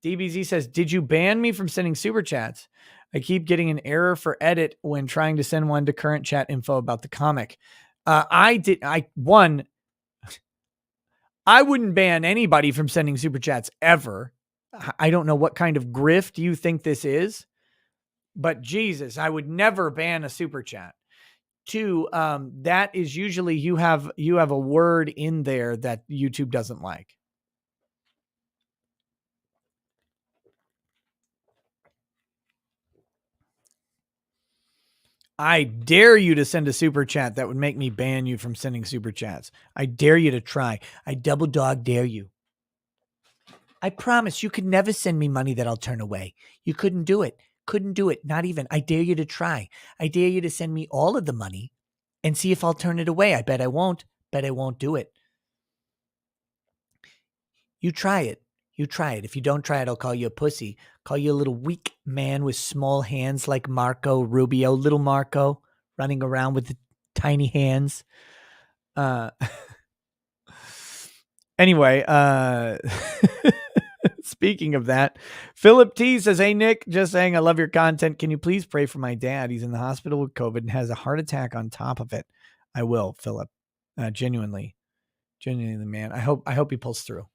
DBZ says, did you ban me from sending super chats? I keep getting an error for edit when trying to send one to current chat info about the comic. I wouldn't ban anybody from sending super chats ever. I don't know what kind of grift you think this is, but Jesus, I would never ban a super chat. Two, that is usually you have a word in there that YouTube doesn't like. I dare you to send a super chat that would make me ban you from sending super chats. I dare you to try. I double dog dare you. I promise you could never send me money that I'll turn away. You couldn't do it. Couldn't do it. Not even. I dare you to try. I dare you to send me all of the money and see if I'll turn it away. I bet I won't. Bet I won't do it. You try it. You try it. If you don't try it, I'll call you a pussy. Call you a little weak man with small hands like Marco Rubio. Little Marco running around with the tiny hands. Anyway, speaking of that, Philip T says, hey, Nick, just saying I love your content. Can you please pray for my dad? He's in the hospital with COVID and has a heart attack on top of it. I will, Philip. Genuinely, man. I hope he pulls through.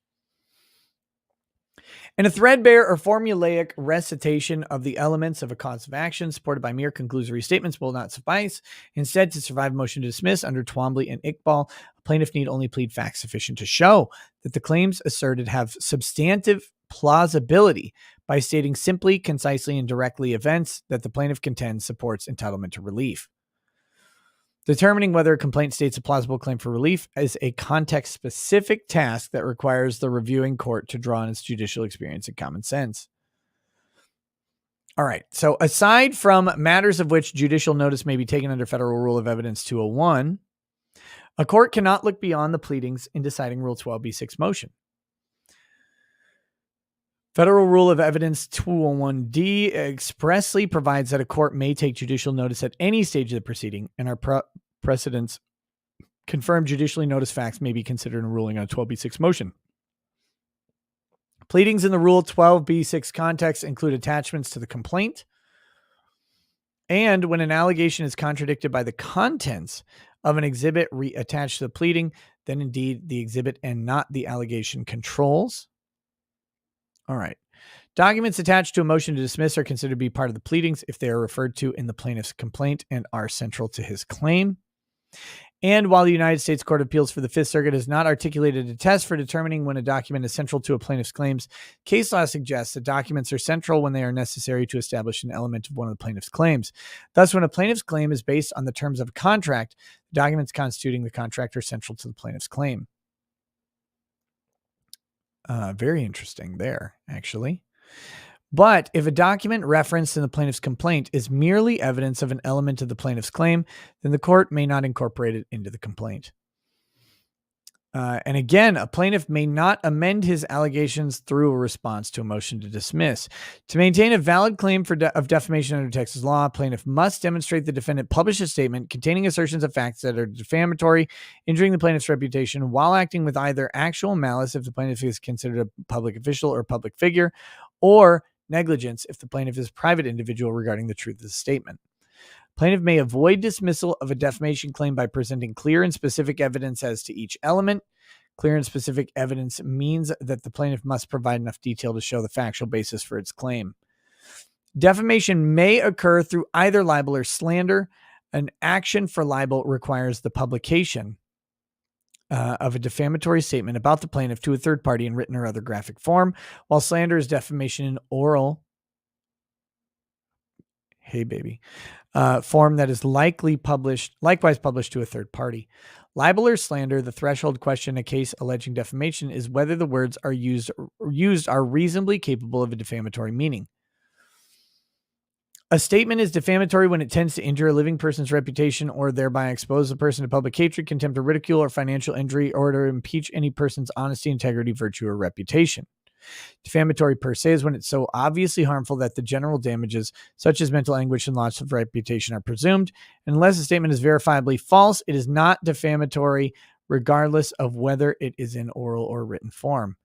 And a threadbare or formulaic recitation of the elements of a cause of action supported by mere conclusory statements will not suffice. Instead, to survive a motion to dismiss under Twombly and Iqbal, a plaintiff need only plead facts sufficient to show that the claims asserted have substantive plausibility by stating simply, concisely, and directly events that the plaintiff contends supports entitlement to relief. Determining whether a complaint states a plausible claim for relief is a context-specific task that requires the reviewing court to draw on its judicial experience and common sense. All right. So aside from matters of which judicial notice may be taken under Federal Rule of Evidence 201, a court cannot look beyond the pleadings in deciding Rule 12b6 motion. Federal Rule of Evidence 201D expressly provides that a court may take judicial notice at any stage of the proceeding, and our precedents confirm judicially noticed facts may be considered in a ruling on a 12b6 motion. Pleadings in the Rule 12b6 context include attachments to the complaint, and when an allegation is contradicted by the contents of an exhibit attached to the pleading, then indeed the exhibit and not the allegation controls. All right. Documents attached to a motion to dismiss are considered to be part of the pleadings if they are referred to in the plaintiff's complaint and are central to his claim. And while the United States Court of Appeals for the Fifth Circuit has not articulated a test for determining when a document is central to a plaintiff's claims, case law suggests that documents are central when they are necessary to establish an element of one of the plaintiff's claims. Thus, when a plaintiff's claim is based on the terms of a contract, documents constituting the contract are central to the plaintiff's claim. Very interesting there, actually. But if a document referenced in the plaintiff's complaint is merely evidence of an element of the plaintiff's claim, then the court may not incorporate it into the complaint. And again, a plaintiff may not amend his allegations through a response to a motion to dismiss. To maintain a valid claim of defamation under Texas law, a plaintiff must demonstrate the defendant published a statement containing assertions of facts that are defamatory, injuring the plaintiff's reputation, while acting with either actual malice if the plaintiff is considered a public official or public figure, or negligence if the plaintiff is a private individual regarding the truth of the statement. Plaintiff may avoid dismissal of a defamation claim by presenting clear and specific evidence as to each element. Clear and specific evidence means that the plaintiff must provide enough detail to show the factual basis for its claim. Defamation may occur through either libel or slander. An action for libel requires the publication of a defamatory statement about the plaintiff to a third party in written or other graphic form, while slander is defamation in oral form that is likewise published to a third party. Libel or slander, the threshold question in a case alleging defamation is whether the words are used are reasonably capable of a defamatory meaning. A statement is defamatory when it tends to injure a living person's reputation or thereby expose the person to public hatred, contempt, or ridicule, or financial injury, or to impeach any person's honesty, integrity, virtue, or reputation. Defamatory per se is when it's so obviously harmful that the general damages, such as mental anguish and loss of reputation, are presumed. And unless a statement is verifiably false, it is not defamatory, regardless of whether it is in oral or written form.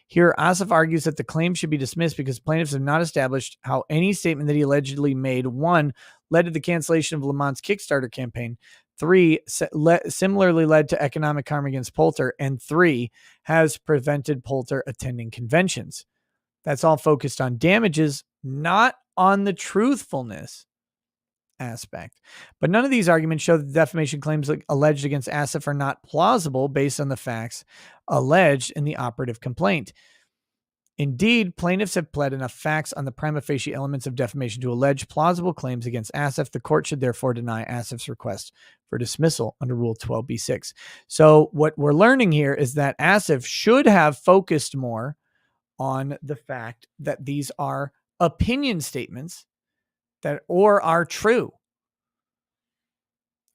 Here, Asif argues that the claim should be dismissed because plaintiffs have not established how any statement that he allegedly made, 1, led to the cancellation of Lamont's Kickstarter campaign, 3, similarly led to economic harm against Poulter, and 3, has prevented Poulter attending conventions. That's all focused on damages, not on the truthfulness aspect. But none of these arguments show that the defamation claims alleged against Asif are not plausible based on the facts alleged in the operative complaint. Indeed, plaintiffs have pled enough facts on the prima facie elements of defamation to allege plausible claims against Asif. The court should therefore deny Asif's request for dismissal under Rule 12b-6. So what we're learning here is that Asif should have focused more on the fact that these are opinion statements that or are true,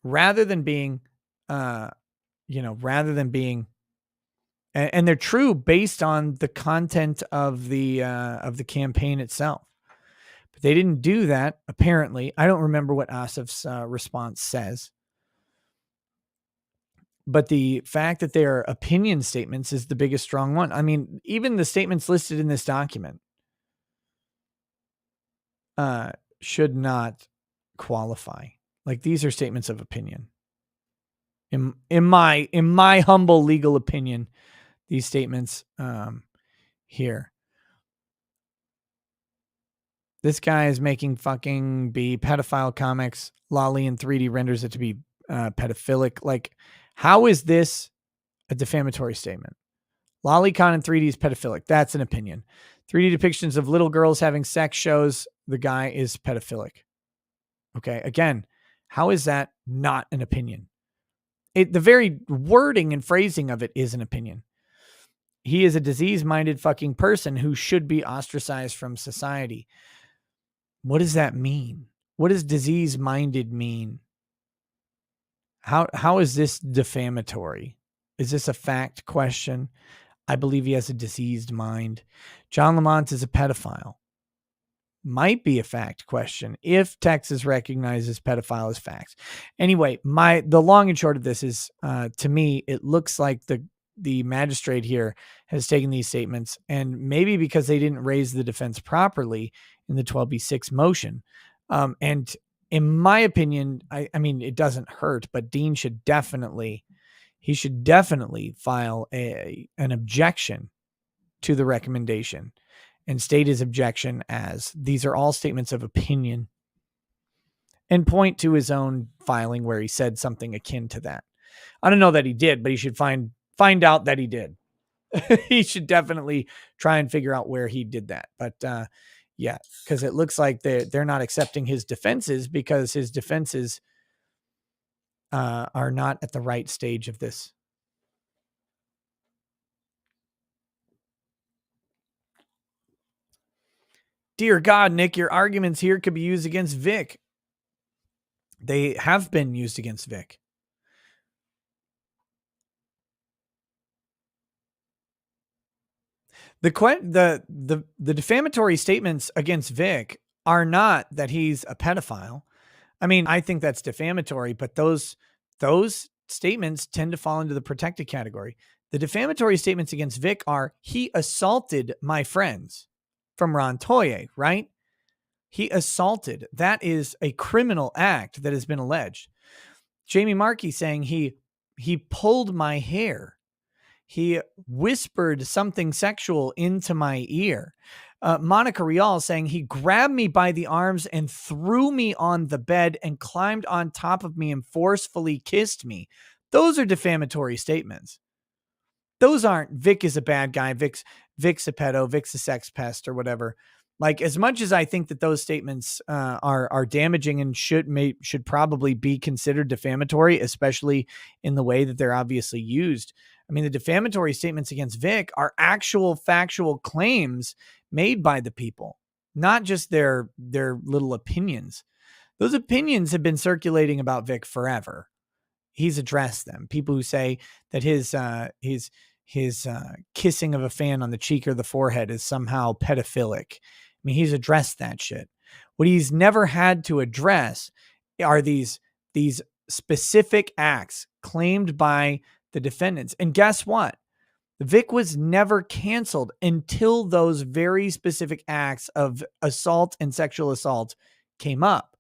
rather than being, and they're true based on the content of the campaign itself. But they didn't do that, apparently. I don't remember what Asif's response says. But the fact that they are opinion statements is the biggest strong one. I mean, even the statements listed in this document should not qualify. Like, these are statements of opinion. In my humble legal opinion, these statements here. This guy is making fucking pedophile comics. Lolly in 3D renders it to be pedophilic. Like, how is this a defamatory statement? Lolicon in 3D is pedophilic. That's an opinion. 3D depictions of little girls having sex shows the guy is pedophilic. Okay, again, how is that not an opinion? The very wording and phrasing of it is an opinion. He is a disease-minded fucking person who should be ostracized from society. What does that mean? What does disease-minded mean? How is this defamatory? Is this a fact question? I believe he has a diseased mind. John Lamont is a pedophile. Might be a fact question if Texas recognizes pedophile as facts. Anyway, the long and short of this is, to me, it looks like the magistrate here has taken these statements, and maybe because they didn't raise the defense properly in the 12b-6 motion. And in my opinion, I mean, it doesn't hurt, but Dean should definitely file an objection to the recommendation and state his objection as these are all statements of opinion, and point to his own filing where he said something akin to that. I don't know that he did, but he should find out that he did. He should definitely try and figure out where he did that. But yeah, because it looks like they're not accepting his defenses because his defenses are not at the right stage of this. Dear God, Nick, your arguments here could be used against Vic. They have been used against Vic. The defamatory statements against Vic are not that he's a pedophile. I mean, I think that's defamatory, but those statements tend to fall into the protected category. The defamatory statements against Vic are he assaulted my friends from Ron Toye, right? He assaulted. That is a criminal act that has been alleged. Jamie Markey saying he pulled my hair. He whispered something sexual into my ear. Monica Rial saying he grabbed me by the arms and threw me on the bed and climbed on top of me and forcefully kissed me. Those are defamatory statements. Those aren't Vic is a bad guy, Vic's a pedo, Vic's a sex pest or whatever. Like, as much as I think that those statements are damaging and should probably be considered defamatory, especially in the way that they're obviously used. I mean, the defamatory statements against Vic are actual factual claims made by the people, not just their little opinions. Those opinions have been circulating about Vic forever. He's addressed them. People who say that his kissing of a fan on the cheek or the forehead is somehow pedophilic. I mean, he's addressed that shit. What he's never had to address are these specific acts claimed by the defendants. And guess what? Vic was never canceled until those very specific acts of assault and sexual assault came up.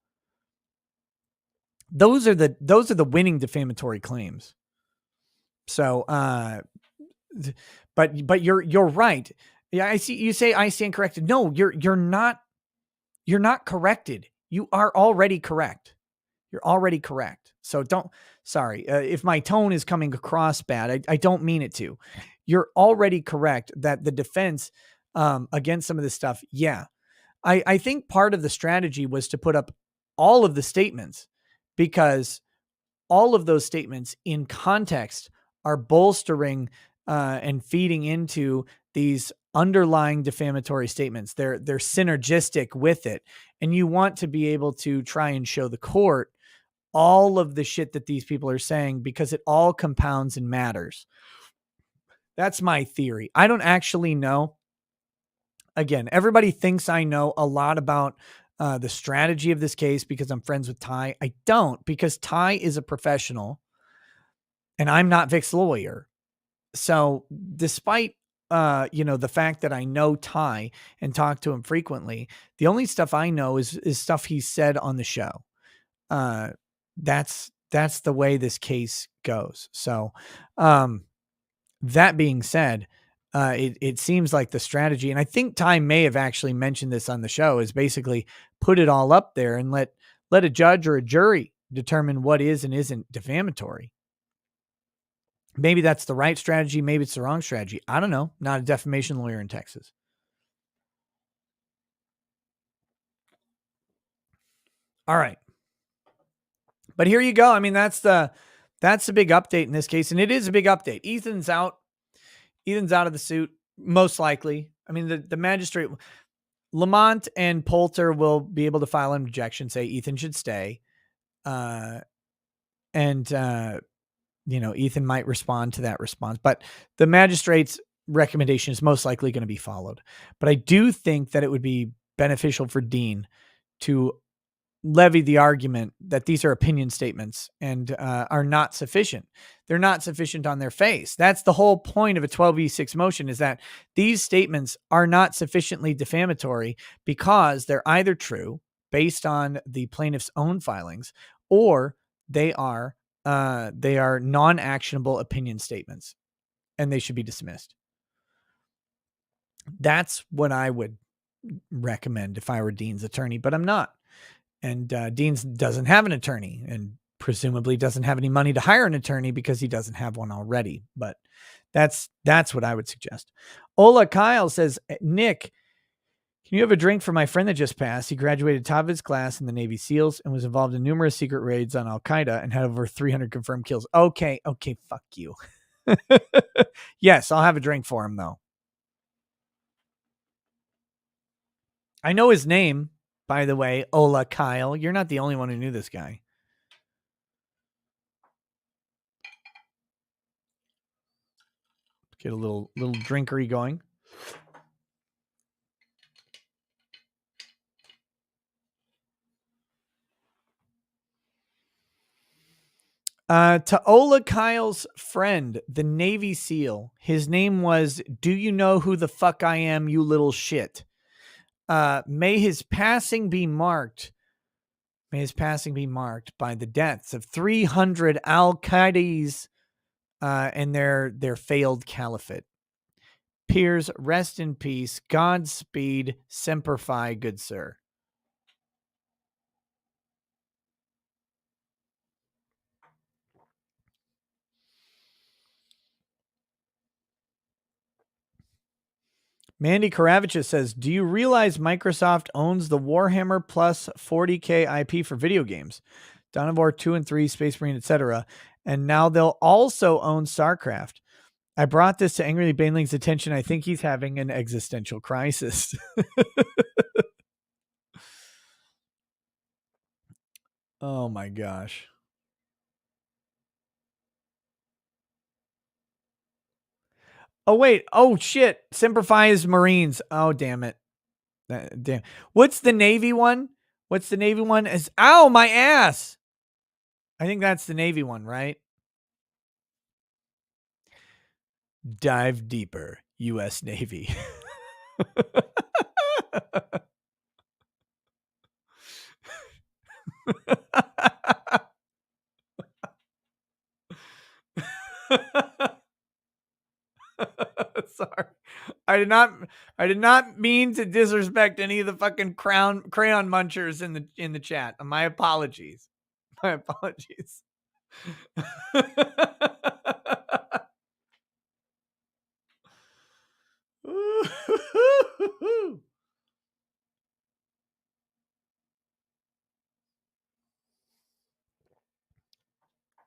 Those are the winning defamatory claims. So, but you're right. Yeah, I see you say I stand corrected. No, you're not corrected. You are already correct. You're already correct. So sorry, if my tone is coming across bad, I don't mean it to. You're already correct that the defense against some of this stuff. Yeah. I think part of the strategy was to put up all of the statements because all of those statements in context are bolstering and feeding into these underlying defamatory statements. They're synergistic with it. And you want to be able to try and show the court all of the shit that these people are saying because it all compounds and matters. That's my theory. I don't actually know. Again, everybody thinks I know a lot about the strategy of this case because I'm friends with Ty. I don't, because Ty is a professional and I'm not Vic's lawyer. So despite the fact that I know Ty and talk to him frequently, the only stuff I know is stuff he said on the show. That's the way this case goes. So, that being said, it seems like the strategy, and I think Ty may have actually mentioned this on the show, is basically put it all up there and let a judge or a jury determine what is and isn't defamatory. Maybe that's the right strategy. Maybe it's the wrong strategy. I don't know. Not a defamation lawyer in Texas. All right. But here you go. I mean, that's the big update in this case. And it is a big update. Ethan's out of the suit, most likely. I mean, the magistrate, Lamont and Poulter will be able to file an objection, say Ethan should stay. Ethan might respond to that response, but the magistrate's recommendation is most likely going to be followed. But I do think that it would be beneficial for Dean to levy the argument that these are opinion statements and are not sufficient. They're not sufficient on their face. That's the whole point of a 12v6 motion, is that these statements are not sufficiently defamatory because they're either true based on the plaintiff's own filings, or they are non-actionable opinion statements and they should be dismissed. That's what I would recommend if I were Dean's attorney, but I'm not. And Dean's doesn't have an attorney and presumably doesn't have any money to hire an attorney because he doesn't have one already. But that's what I would suggest. Ola Kyle says, Nick, can you have a drink for my friend that just passed? He graduated top of his class in the Navy SEALs and was involved in numerous secret raids on Al Qaeda and had over 300 confirmed kills. Okay, fuck you. Yes, I'll have a drink for him, though. I know his name, by the way, Ola Kyle. You're not the only one who knew this guy. Get a little drinkery going. To Ola Kyle's friend, the Navy SEAL, his name was, do you know who the fuck I am, you little shit? May his passing be marked. May his passing be marked by the deaths of 300 Al-Qaedis and their failed caliphate. Piers, rest in peace. Godspeed. Semper Fi, good sir. Mandy Karavichus says, do you realize Microsoft owns the Warhammer Plus 40K IP for video games? Dawn of War 2 and 3, Space Marine, etc. And now they'll also own StarCraft. I brought this to Angrily Baneling's attention. I think he's having an existential crisis. Oh my gosh. Oh, wait. Oh, shit. Semper Fi is Marines. Oh, damn it. Damn. What's the Navy one? What's the Navy one? Ow, my ass. I think that's the Navy one, right? Dive deeper, U.S. Navy. Sorry. I did not mean to disrespect any of the fucking crayon munchers in the chat. My apologies. My apologies.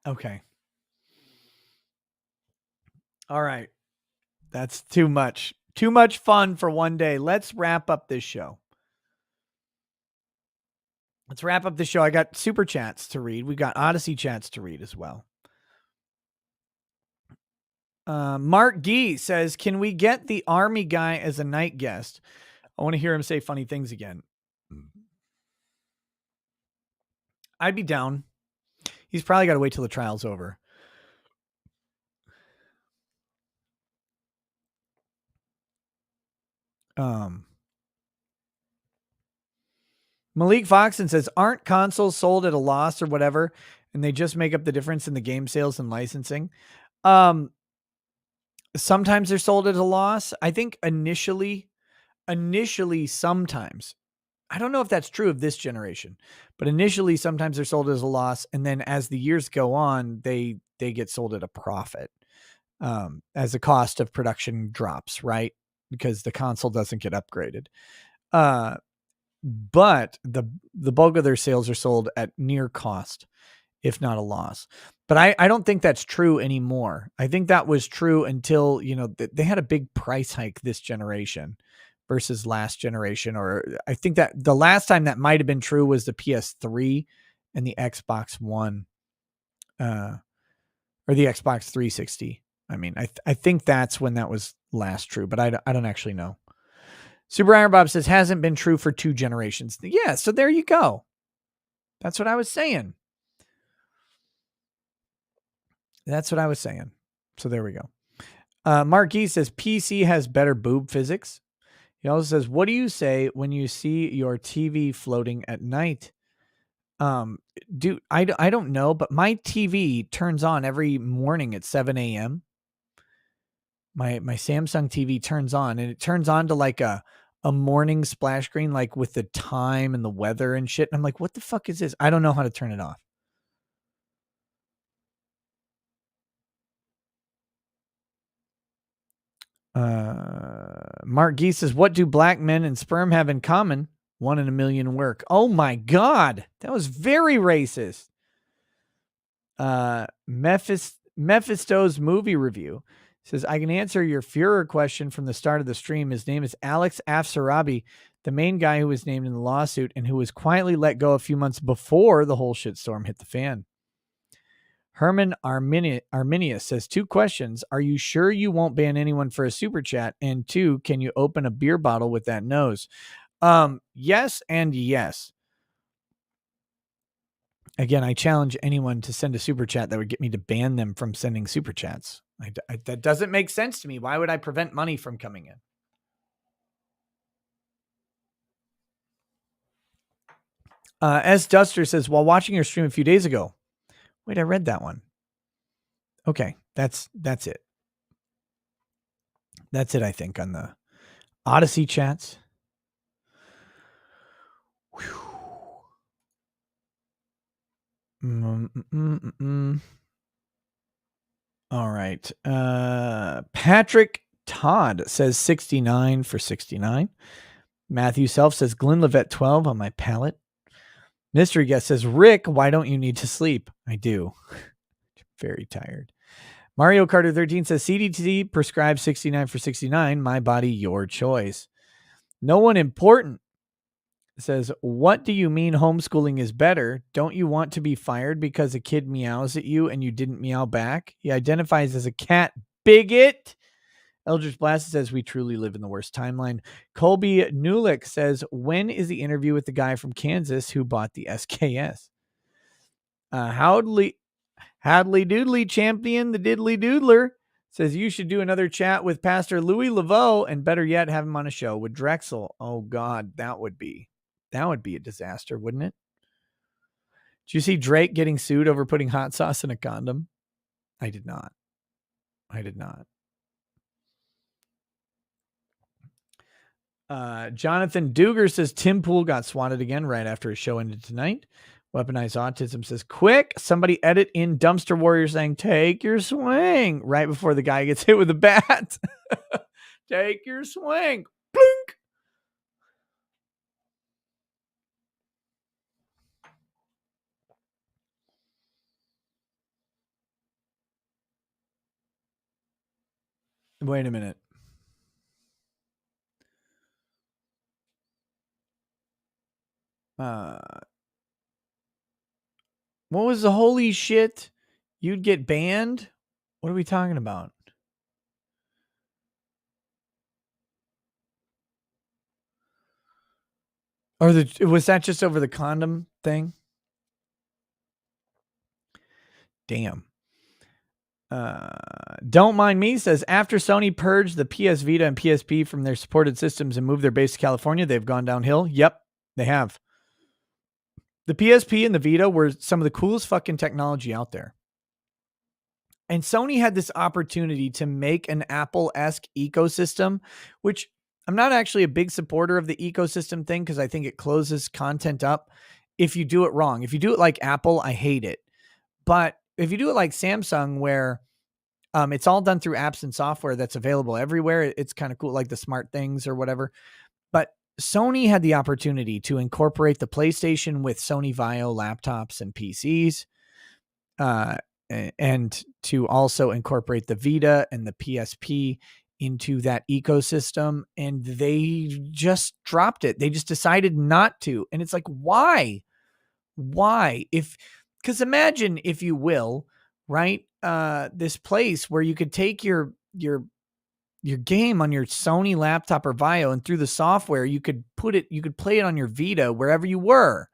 Okay. All right. That's too much. Too much fun for one day. Let's wrap up this show. I got super chats to read. We got Odyssey chats to read as well. Mark Gee says, can we get the army guy as a night guest? I want to hear him say funny things again. I'd be down. He's probably got to wait till the trial's over. Malik Foxon says, aren't consoles sold at a loss or whatever, and they just make up the difference in the game sales and licensing? Sometimes they're sold at a loss. I think initially sometimes. I don't know if that's true of this generation, but initially sometimes they're sold as a loss, and then as the years go on, they get sold at a profit as the cost of production drops, right? Because the console doesn't get upgraded. But the bulk of their sales are sold at near cost, if not a loss. But I don't think that's true anymore. I think that was true until, they had a big price hike this generation versus last generation. Or I think that the last time that might have been true was the PS3 and the Xbox One, or the Xbox 360. I mean, I think that's when that was last true, but I don't actually know. Super Iron Bob says, hasn't been true for 2 generations. Yeah, so there you go. That's what I was saying. So there we go. Mark E says, PC has better boob physics. He also says, what do you say when you see your TV floating at night? Dude, I don't know, but my TV turns on every morning at 7 a.m. My Samsung TV turns on, and it turns on to like a morning splash screen, like with the time and the weather and shit. And I'm like, what the fuck is this? I don't know how to turn it off. Mark Gee says, what do black men and sperm have in common? 1 in a million work. Oh my God. That was very racist. Mephisto's movie review says, I can answer your Führer question from the start of the stream. His name is Alex Afsarabi, the main guy who was named in the lawsuit and who was quietly let go a few months before the whole shitstorm hit the fan. Herman Arminius says, 2 questions. Are you sure you won't ban anyone for a super chat? And 2, can you open a beer bottle with that nose? Yes and yes. Again, I challenge anyone to send a super chat that would get me to ban them from sending super chats. That doesn't make sense to me. Why would I prevent money from coming in? S. Duster says, while watching your stream a few days ago. Wait, I read that one. Okay, that's it. That's it, I think, on the Odyssey chats. All right. Patrick Todd says 69 for 69. Matthew Self says Glenlivet 12 on my palate. Mystery Guest says, Rick, why don't you need to sleep? I do. Very tired. Mario Carter 13 says CDT prescribed 69 for 69. My body, your choice. No one important says, what do you mean homeschooling is better? Don't you want to be fired because a kid meows at you and you didn't meow back? He identifies as a cat bigot. Eldritch Blast says, we truly live in the worst timeline. Colby Nulick says, when is the interview with the guy from Kansas who bought the SKS? Hadley Doodley Champion, the Diddly Doodler, says you should do another chat with Pastor Louis Laveau, and better yet, have him on a show with Drexel. Oh God, that would be a disaster, wouldn't it? Did you see Drake getting sued over putting hot sauce in a condom? I did not. Jonathan Duger says Tim Pool got swatted again right after his show ended tonight. Weaponized Autism says, quick, somebody edit in Dumpster Warrior saying, take your swing, right before the guy gets hit with a bat. Take your swing. Blink. Wait a minute. What was the holy shit? You'd get banned? What are we talking about? Or was that just over the condom thing? Damn. Don't Mind Me says, after Sony purged the PS Vita and PSP from their supported systems and moved their base to California, they've gone downhill. Yep, they have. The PSP and the Vita were some of the coolest fucking technology out there. And Sony had this opportunity to make an Apple-esque ecosystem, which I'm not actually a big supporter of the ecosystem thing because I think it closes content up if you do it wrong. If you do it like Apple, I hate it. But if you do it like Samsung, where it's all done through apps and software that's available everywhere, it's kind of cool, like the smart things or whatever. But Sony had the opportunity to incorporate the PlayStation with Sony Vaio laptops and PCs, and to also incorporate the Vita and the PSP into that ecosystem. And they just dropped it. They just decided not to. And it's like, why? Because imagine, if you will, right? This place where you could take your game on your Sony laptop or Vaio, and through the software, you could play it on your Vita wherever you were.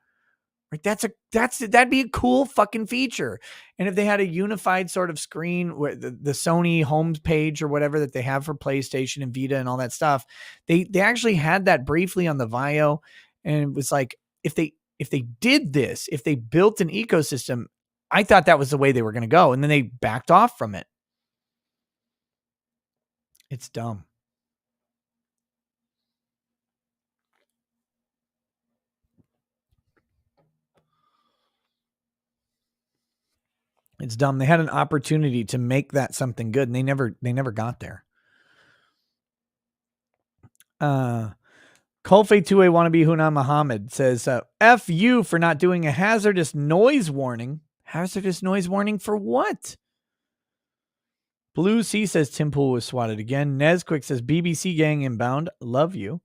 Right? That'd be a cool fucking feature. And if they had a unified sort of screen where the Sony home page or whatever that they have for PlayStation and Vita and all that stuff, they actually had that briefly on the Vaio. And it was like, if they did this, if they built an ecosystem, I thought that was the way they were going to go. And then they backed off from it. It's dumb. It's dumb. They had an opportunity to make that something good, and they never got there. Kolfe 2A wannabe Hunan Muhammad says, F you for not doing a hazardous noise warning. Hazardous noise warning for what? Blue C says Tim Pool was swatted again. Nesquick says BBC gang inbound. Love you.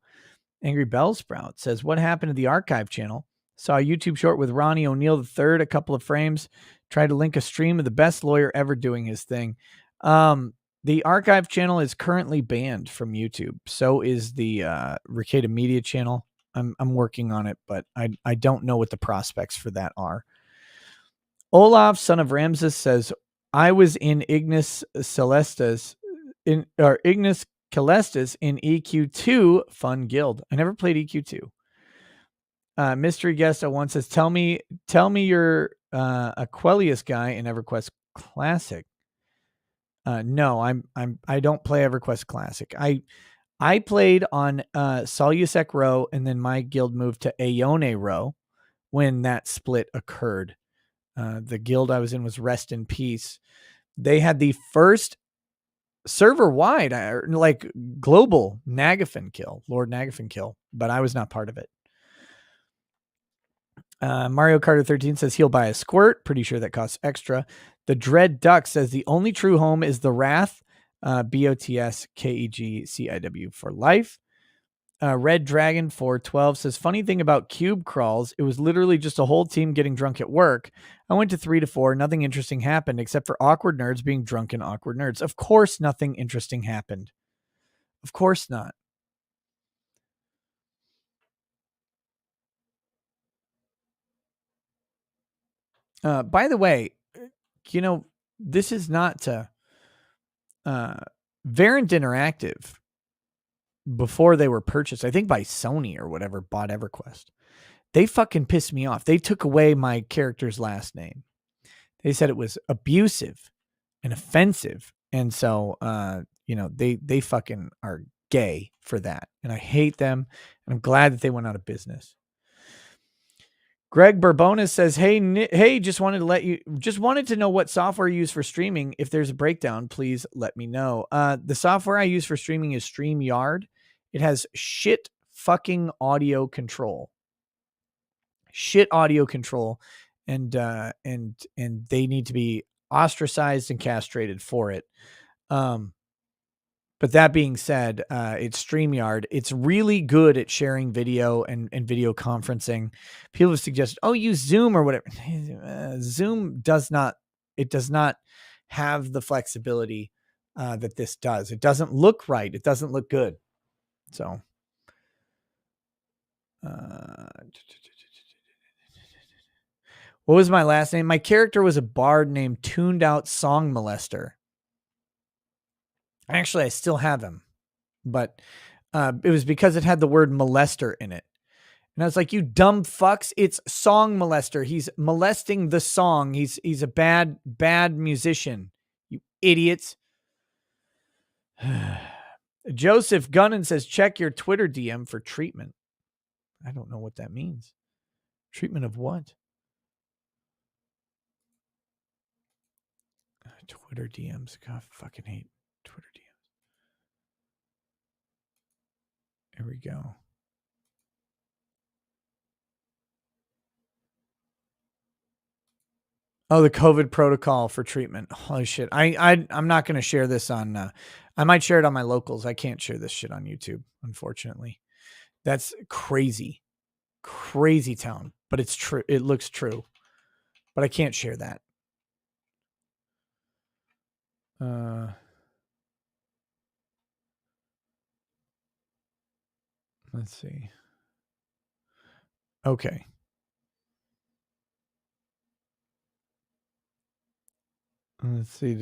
Angry Bellsprout says, what happened to the archive channel? Saw a YouTube short with Ronnie O'Neill III, a couple of frames. Tried to link a stream of the best lawyer ever doing his thing. The archive channel is currently banned from YouTube. So is the Ricada Media channel. I'm working on it, but I don't know what the prospects for that are. Olaf, son of Ramses, says, I was in Ignis Celestis in EQ2 Fun Guild. I never played EQ2. Mystery guest at once says, tell me you're a Quellius guy in EverQuest Classic. No, I don't play EverQuest Classic. I played on Solusec Row, and then my guild moved to Aeone Row when that split occurred. The guild I was in was Rest in Peace. They had the first server-wide, like global Nagafin kill, Lord Nagafin kill, but I was not part of it. Mario Carter 13 says he'll buy a squirt. Pretty sure that costs extra. The Dread Duck says the only true home is the Wrath. BOTS KEG CIW for life. Red Dragon 412 says, funny thing about cube crawls, it was literally just a whole team getting drunk at work. I went to 3 to 4. Nothing interesting happened except for awkward nerds being drunken awkward nerds. Of course, nothing interesting happened. Of course not. By the way, you know, this is not to Variant Interactive, before they were purchased, I think by Sony or whatever, bought EverQuest. They fucking pissed me off. They took away my character's last name. They said it was abusive and offensive. And so, they fucking are gay for that. And I hate them. And I'm glad that they went out of business. Greg Bourbonis says, hey, just wanted to know what software you use for streaming. If there's a breakdown, please let me know. The software I use for streaming is StreamYard. It has shit fucking audio control. And they need to be ostracized and castrated for it. But that being said, it's StreamYard. It's really good at sharing video and video conferencing. People have suggested, use Zoom or whatever. Zoom does not have the flexibility that this does. It doesn't look right. It doesn't look good. So, what was my last name? My character was a bard named Tuned Out Song Molester. Actually, I still have him, but it was because it had the word molester in it. And I was like, you dumb fucks, it's Song Molester. He's molesting the song. He's a bad musician, you idiots. Joseph Gunnan says, check your Twitter DM for treatment. I don't know what that means. Treatment of what? Twitter DMs. God, I fucking hate Twitter DMs. Here we go. Oh, the COVID protocol for treatment. Holy shit. I'm not going to share this on, I might share it on my locals. I can't share this shit on YouTube, unfortunately. That's crazy. Crazy town, but it's true. It looks true, but I can't share that. Let's see. Okay. Let's see.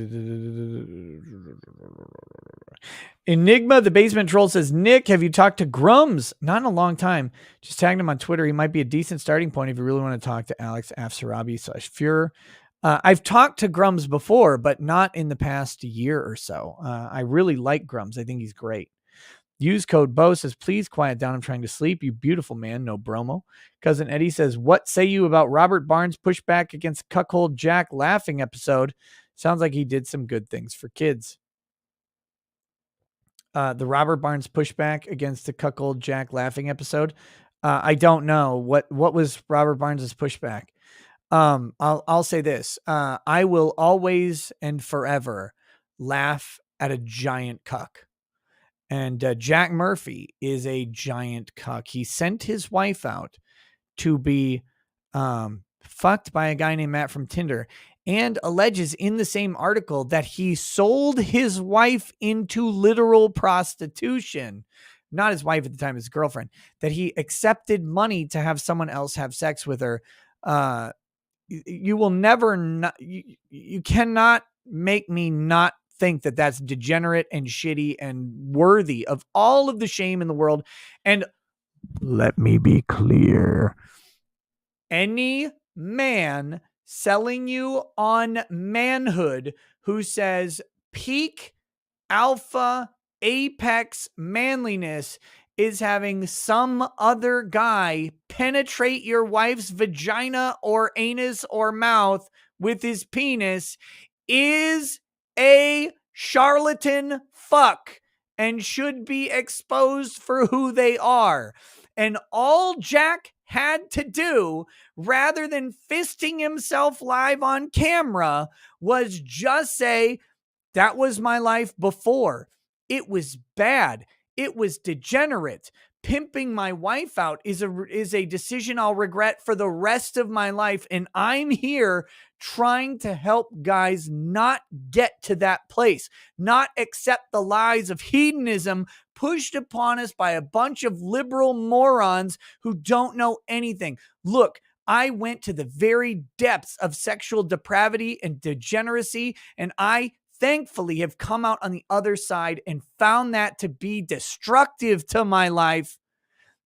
Enigma, the basement troll, says, Nick, have you talked to Grums? Not in a long time. Just tagged him on Twitter. He might be a decent starting point if you really want to talk to Alex Afsarabi /Fuhrer. I've talked to Grums before, but not in the past year or so. I really like Grums. I think he's great. Use code BO says, please quiet down. I'm trying to sleep. You beautiful man. No bromo. Cousin Eddie says, what say you about Robert Barnes' pushback against Cuckold Jack laughing episode? Sounds like he did some good things for kids. The Robert Barnes pushback against the Cuckold Jack laughing episode. I don't know. What was Robert Barnes' pushback? I'll say this. I will always and forever laugh at a giant cuck. And Jack Murphy is a giant cuck. He sent his wife out to be fucked by a guy named Matt from Tinder, and alleges in the same article that he sold his wife into literal prostitution. Not his wife at the time, his girlfriend. That he accepted money to have someone else have sex with her. You will never, you cannot make me not think that that's degenerate and shitty and worthy of all of the shame in the world. And let me be clear. Any man selling you on manhood who says peak alpha apex manliness is having some other guy penetrate your wife's vagina or anus or mouth with his penis is a charlatan fuck and should be exposed for who they are. And all Jack had to do, rather than fisting himself live on camera, was just say, that was my life before. It was bad. It was degenerate. Pimping my wife out is a decision I'll regret for the rest of my life. And I'm here trying to help guys not get to that place, not accept the lies of hedonism pushed upon us by a bunch of liberal morons who don't know anything. Look, I went to the very depths of sexual depravity and degeneracy, and I thankfully have come out on the other side and found that to be destructive to my life.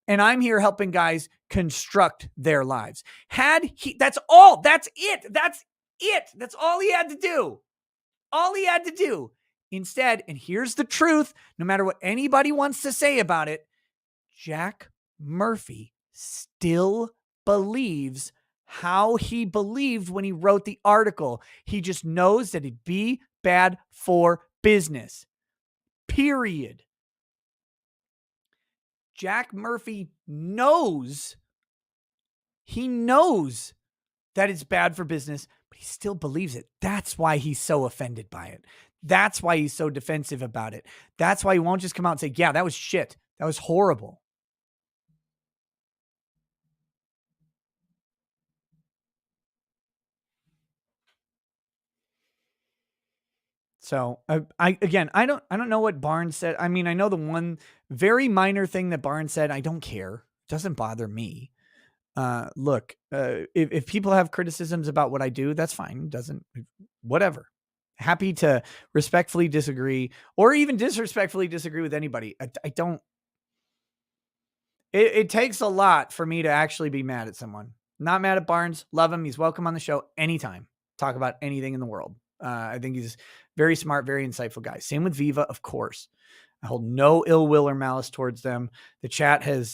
And I'm here helping guys construct their lives. That's all. That's it. That's all he had to do. All he had to do. Instead, and here's the truth, no matter what anybody wants to say about it, Jack Murphy still believes how he believed when he wrote the article. He just knows that it'd be bad for business. Period. Jack Murphy knows. He knows that it's bad for business, but he still believes it. That's why he's so offended by it. That's why he's so defensive about it. That's why he won't just come out and say, yeah, that was shit. That was horrible. So I don't know what Barnes said. I mean, I know the one very minor thing that Barnes said. I don't care. It doesn't bother me. Look, if people have criticisms about what I do, that's fine. Whatever. Happy to respectfully disagree or even disrespectfully disagree with anybody. I don't. It takes a lot for me to actually be mad at someone. Not mad at Barnes. Love him. He's welcome on the show anytime. Talk about anything in the world. I think he's very smart, very insightful guy. Same with Viva, of course. I hold no ill will or malice towards them. The chat has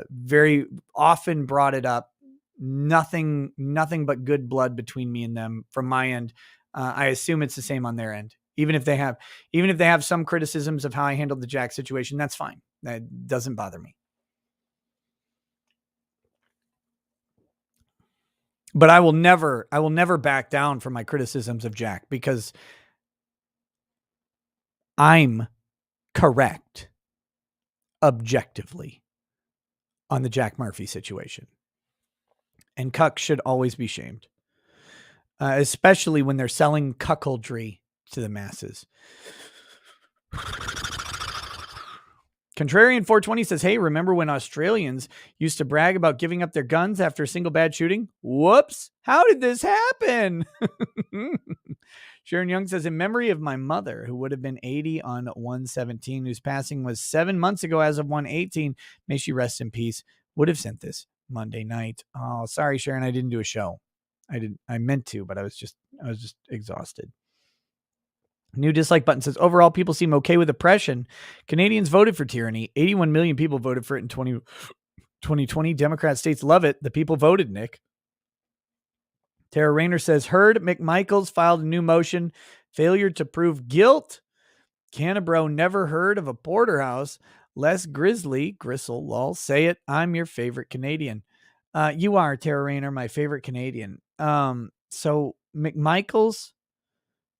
very often brought it up. Nothing but good blood between me and them from my end. I assume it's the same on their end. Even if they have some criticisms of how I handled the Jack situation, that's fine. That doesn't bother me. But I will never back down from my criticisms of Jack because I'm correct objectively on the Jack Murphy situation. And cucks should always be shamed, especially when they're selling cuckoldry to the masses. Contrarian 420 says, hey, remember when Australians used to brag about giving up their guns after a single bad shooting? Whoops. How did this happen? Sharon Young says, in memory of my mother, who would have been 80 on 117, whose passing was 7 months ago as of 118, may she rest in peace, would have sent this Monday night. Oh, sorry, Sharon, I didn't do a show. I meant to, but I was just exhausted. New dislike button says, overall, people seem okay with oppression. Canadians voted for tyranny. 81 million people voted for it in 2020. Democrat states love it. The people voted, Nick. Tara Rayner says, heard McMichaels filed a new motion. Failure to prove guilt. Canabro never heard of a porterhouse. Les Gristle, lol, say it. I'm your favorite Canadian. You are, Tara Rayner, my favorite Canadian. So McMichaels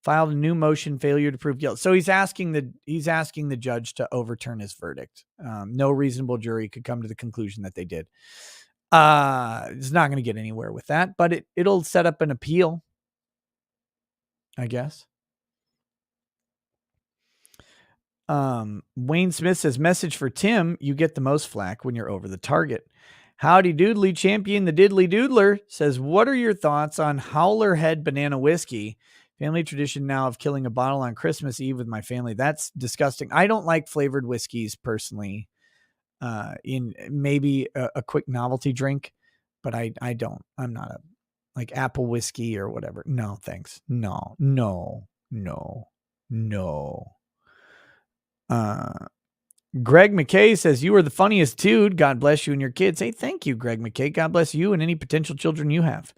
filed a new motion, failure to prove guilt. So he's asking the judge to overturn his verdict. No reasonable jury could come to the conclusion that they did. It's not going to get anywhere with that, but it'll set up an appeal, I guess. Wayne Smith says, message for Tim, you get the most flack when you're over the target. Howdy Doodly Champion, the Diddly Doodler, says, what are your thoughts on Howler Head Banana Whiskey? Family tradition now of killing a bottle on Christmas Eve with my family. That's disgusting. I don't like flavored whiskeys personally. In maybe a quick novelty drink, but I don't. I'm not a like apple whiskey or whatever. No, thanks. No. Greg McKay says, you are the funniest dude. God bless you and your kids. Hey, thank you, Greg McKay. God bless you and any potential children you have.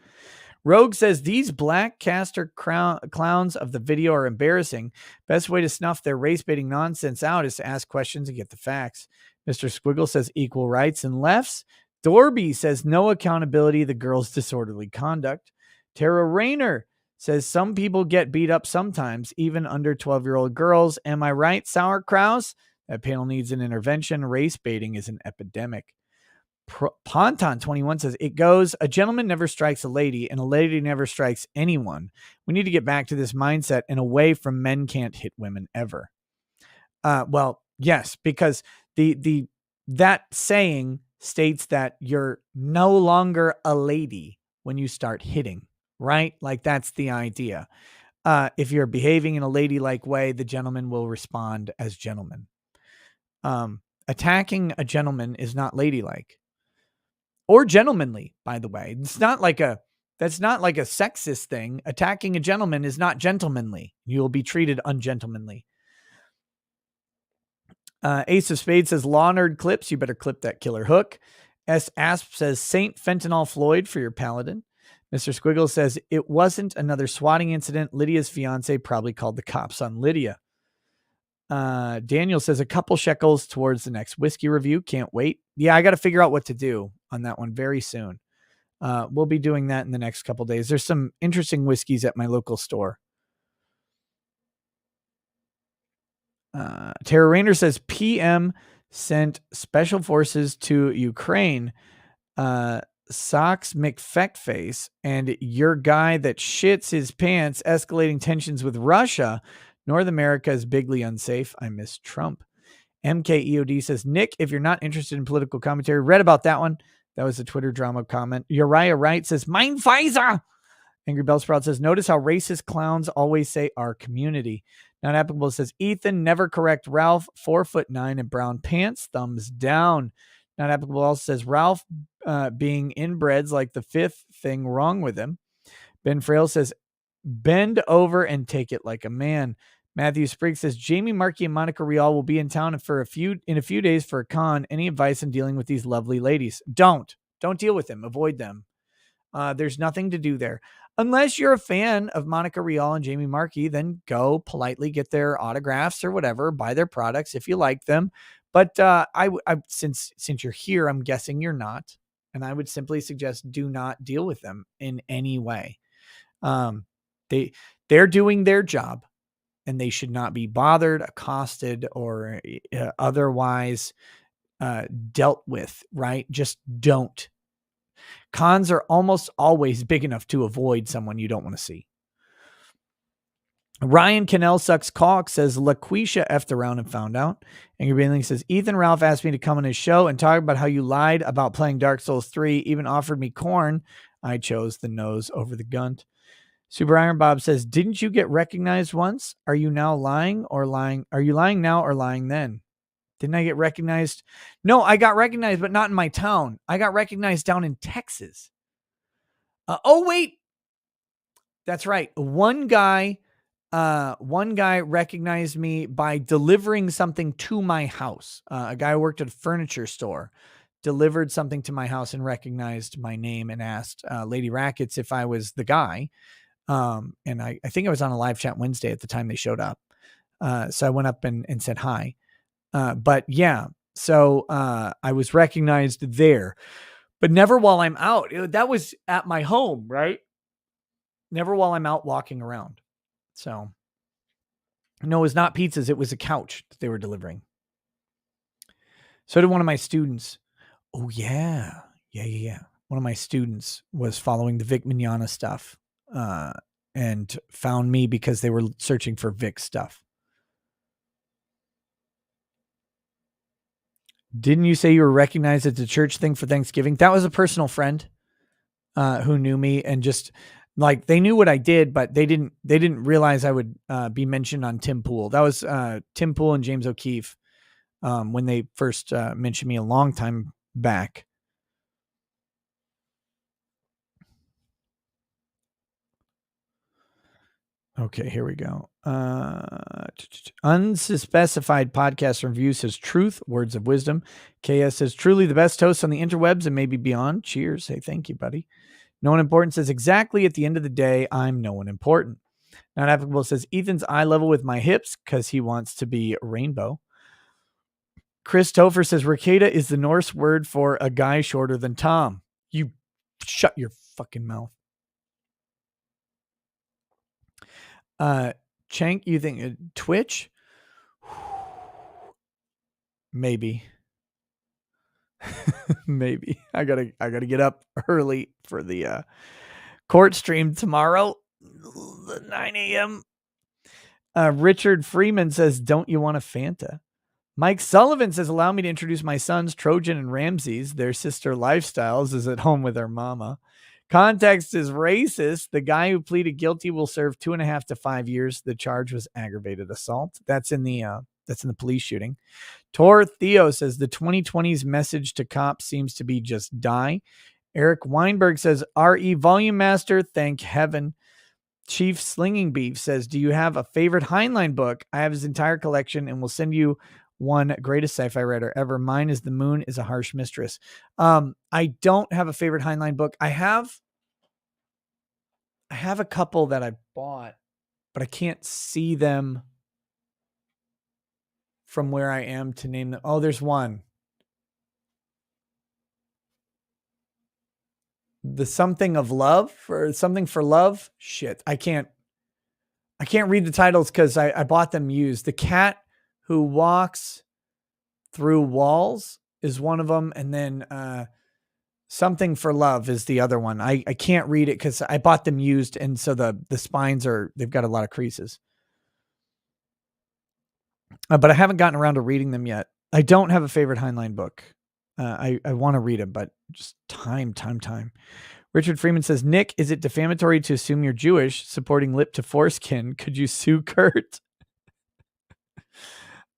Rogue says, these black caster clowns of the video are embarrassing. Best way to snuff their race-baiting nonsense out is to ask questions and get the facts. Mr. Squiggle says, equal rights and lefts. Dorby says, no accountability, the girl's disorderly conduct. Tara Rayner says, some people get beat up sometimes, even under 12-year-old girls. Am I right, Sour Kraus? That panel needs an intervention. Race baiting is an epidemic. Ponton21 says, it goes, a gentleman never strikes a lady and a lady never strikes anyone. We need to get back to this mindset and away from men can't hit women ever. Well, yes, because that saying states that you're no longer a lady when you start hitting, right? Like that's the idea. If you're behaving in a ladylike way, the gentleman will respond as gentleman. Attacking a gentleman is not ladylike. Or gentlemanly, by the way. That's not like a sexist thing. Attacking a gentleman is not gentlemanly. You'll be treated ungentlemanly. Ace of Spades says, law nerd clips. You better clip that killer hook. S. Asp says, Saint Fentanyl Floyd for your paladin. Mr. Squiggle says, it wasn't another swatting incident. Lydia's fiance probably called the cops on Lydia. Daniel says, a couple shekels towards the next whiskey review. Can't wait. Yeah, I got to figure out what to do on that one very soon. We'll be doing that in the next couple days. There's some interesting whiskeys at my local store. Tara Rayner says, PM sent special forces to Ukraine. Socks McFeckface and your guy that shits his pants, escalating tensions with Russia. North America is bigly unsafe. I miss Trump. MKEOD says, Nick, if you're not interested in political commentary, read about that one. That was a Twitter drama comment. Uriah Wright says, Mein Pfizer. Angry Bellsprout says, notice how racist clowns always say our community. Not applicable says, Ethan, never correct Ralph, 4'9" and brown pants, thumbs down. Not applicable also says, Ralph being inbred's like the fifth thing wrong with him. Ben Frail says, bend over and take it like a man. Matthew Spriggs says, Jamie Markey and Monica Rial will be in town in a few days for a con. Any advice on dealing with these lovely ladies? Don't deal with them. Avoid them. There's nothing to do there. Unless you're a fan of Monica Rial and Jamie Markey, then go politely get their autographs or whatever, buy their products if you like them. But since you're here, I'm guessing you're not. And I would simply suggest do not deal with them in any way. They're doing their job. And they should not be bothered, accosted, or otherwise dealt with, right? Just don't. Cons are almost always big enough to avoid someone you don't want to see. Ryan Cannell Sucks Caulk says, LaQuisha effed around and found out. Angry Bailing says, Ethan Ralph asked me to come on his show and talk about how you lied about playing Dark Souls 3, even offered me corn. I chose the nose over the gun. Super Iron Bob says, didn't you get recognized once? Are you now lying or lying? Are you lying now or lying then? Didn't I get recognized? No, I got recognized, but not in my town. I got recognized down in Texas. Oh, wait. That's right. One guy recognized me by delivering something to my house. A guy who worked at a furniture store delivered something to my house and recognized my name and asked Lady Rackets if I was the guy. And I think I was on a live chat Wednesday at the time they showed up. So I went up and said hi. But yeah, so I was recognized there, but never while I'm out. That was at my home, right? Never while I'm out walking around. So no, it was not pizzas. It was a couch that they were delivering. So did one of my students. Oh yeah. Yeah. One of my students was following the Vic Mignogna stuff, and found me because they were searching for Vic stuff. Didn't you say you were recognized at the church thing for Thanksgiving? That was a personal friend who knew me, and just like they knew what I did, but they didn't realize I would be mentioned on Tim Pool. That was Tim Pool and James O'Keefe when they first mentioned me a long time back. Okay, here we go. Unspecified podcast review says truth, words of wisdom. KS says truly the best host on the interwebs and maybe beyond. Cheers. Hey, thank you, buddy. No one important says exactly at the end of the day, I'm no one important. Not applicable says Ethan's eye level with my hips because he wants to be a rainbow. Chris Topher says Ricada is the Norse word for a guy shorter than Tom. You shut your fucking mouth. Chank, you think Twitch? Maybe. Maybe. I gotta get up early for the court stream tomorrow, 9 a.m. Richard Freeman says, don't you want a Fanta? Mike Sullivan says, allow me to introduce my sons, Trojan and Ramses. Their sister Lifestyles is at home with her mama. Context is racist. The guy who pleaded guilty will serve 2.5 to 5 years. The charge was aggravated assault. That's in the police shooting. Tor Theo says the 2020s message to cops seems to be just die. Eric Weinberg says RE Volume Master, thank heaven. Chief Slinging Beef says, do you have a favorite Heinlein book? I have his entire collection and will send you one. Greatest sci-fi writer ever. Mine is The Moon is a Harsh Mistress. I don't have a favorite Heinlein book. I have a couple that I bought, but I can't see them from where I am to name them. Oh, there's one. The Something of Love or Something for Love. Shit. I can't read the titles because I bought them used. The Cat Who Walks Through Walls is one of them. And then Something for Love is the other one. I can't read it because I bought them used. And so the spines they've got a lot of creases. But I haven't gotten around to reading them yet. I don't have a favorite Heinlein book. I want to read them, but just time. Richard Freeman says, Nick, is it defamatory to assume you're Jewish supporting lip to foreskin? Could you sue Kurt?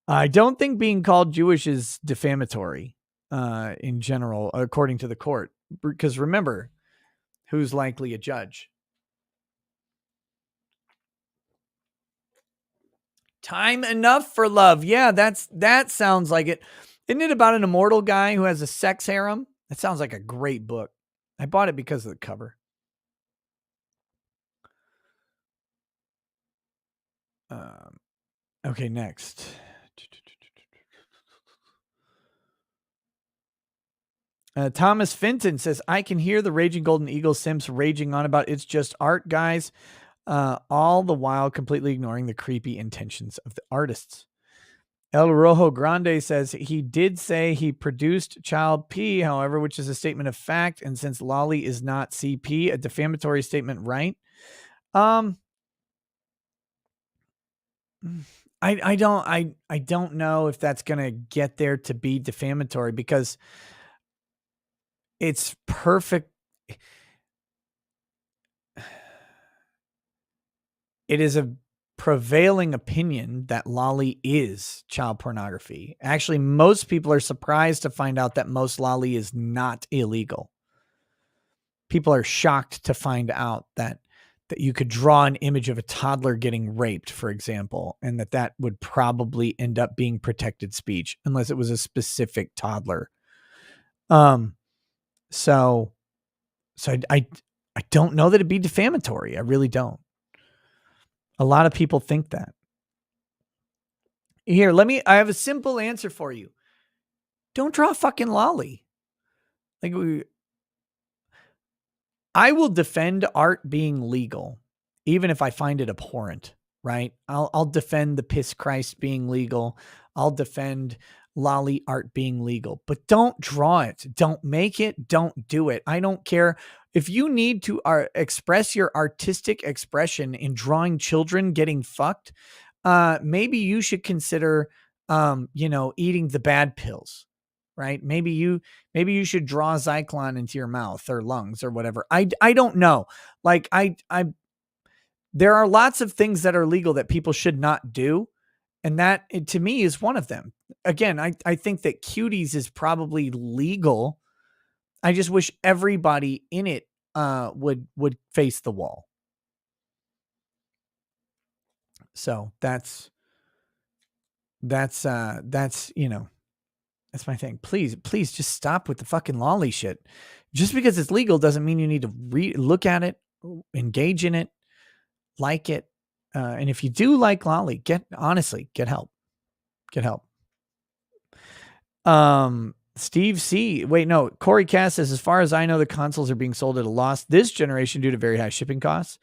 I don't think being called Jewish is defamatory in general, according to the court. Because remember, who's likely a judge? Time Enough for Love. Yeah, that sounds like it. Isn't it about an immortal guy who has a sex harem? That sounds like a great book. I bought it because of the cover. Okay, next. Thomas Fenton says, I can hear the Raging Golden Eagle simps raging on about it's just art, guys, all the while completely ignoring the creepy intentions of the artists. El Rojo Grande says he did say he produced Child P, however, which is a statement of fact. And since Lolly is not CP, a defamatory statement, right? I don't know if that's going to get there to be defamatory because it's perfect. It is a prevailing opinion that Lolly is child pornography. Actually, most people are surprised to find out that most Lolly is not illegal. People are shocked to find out that that you could draw an image of a toddler getting raped, for example, and that would probably end up being protected speech unless it was a specific toddler. So I don't know that it'd be defamatory. I really don't. A lot of people think that. Here, I have a simple answer for you. Don't draw a fucking lolly. I will defend art being legal, even if I find it abhorrent, right? I'll defend the piss Christ being legal. I'll defend lolly art being legal, but don't draw it. Don't make it. Don't do it. I don't care. If you need to express your artistic expression in drawing children getting fucked, maybe you should consider, eating the bad pills, right? Maybe you should draw Zyklon into your mouth or lungs or whatever. I don't know. Like there are lots of things that are legal that people should not do. And that to me is one of them. Again, I think that cuties is probably legal. I just wish everybody in it would face the wall. So that's that's my thing. Please just stop with the fucking lolly shit. Just because it's legal doesn't mean you need to look at it, engage in it, like it. And if you do like lolly, get help. Get help. Steve C. Wait, no. Corey Cass says, as far as I know, the consoles are being sold at a loss this generation due to very high shipping costs.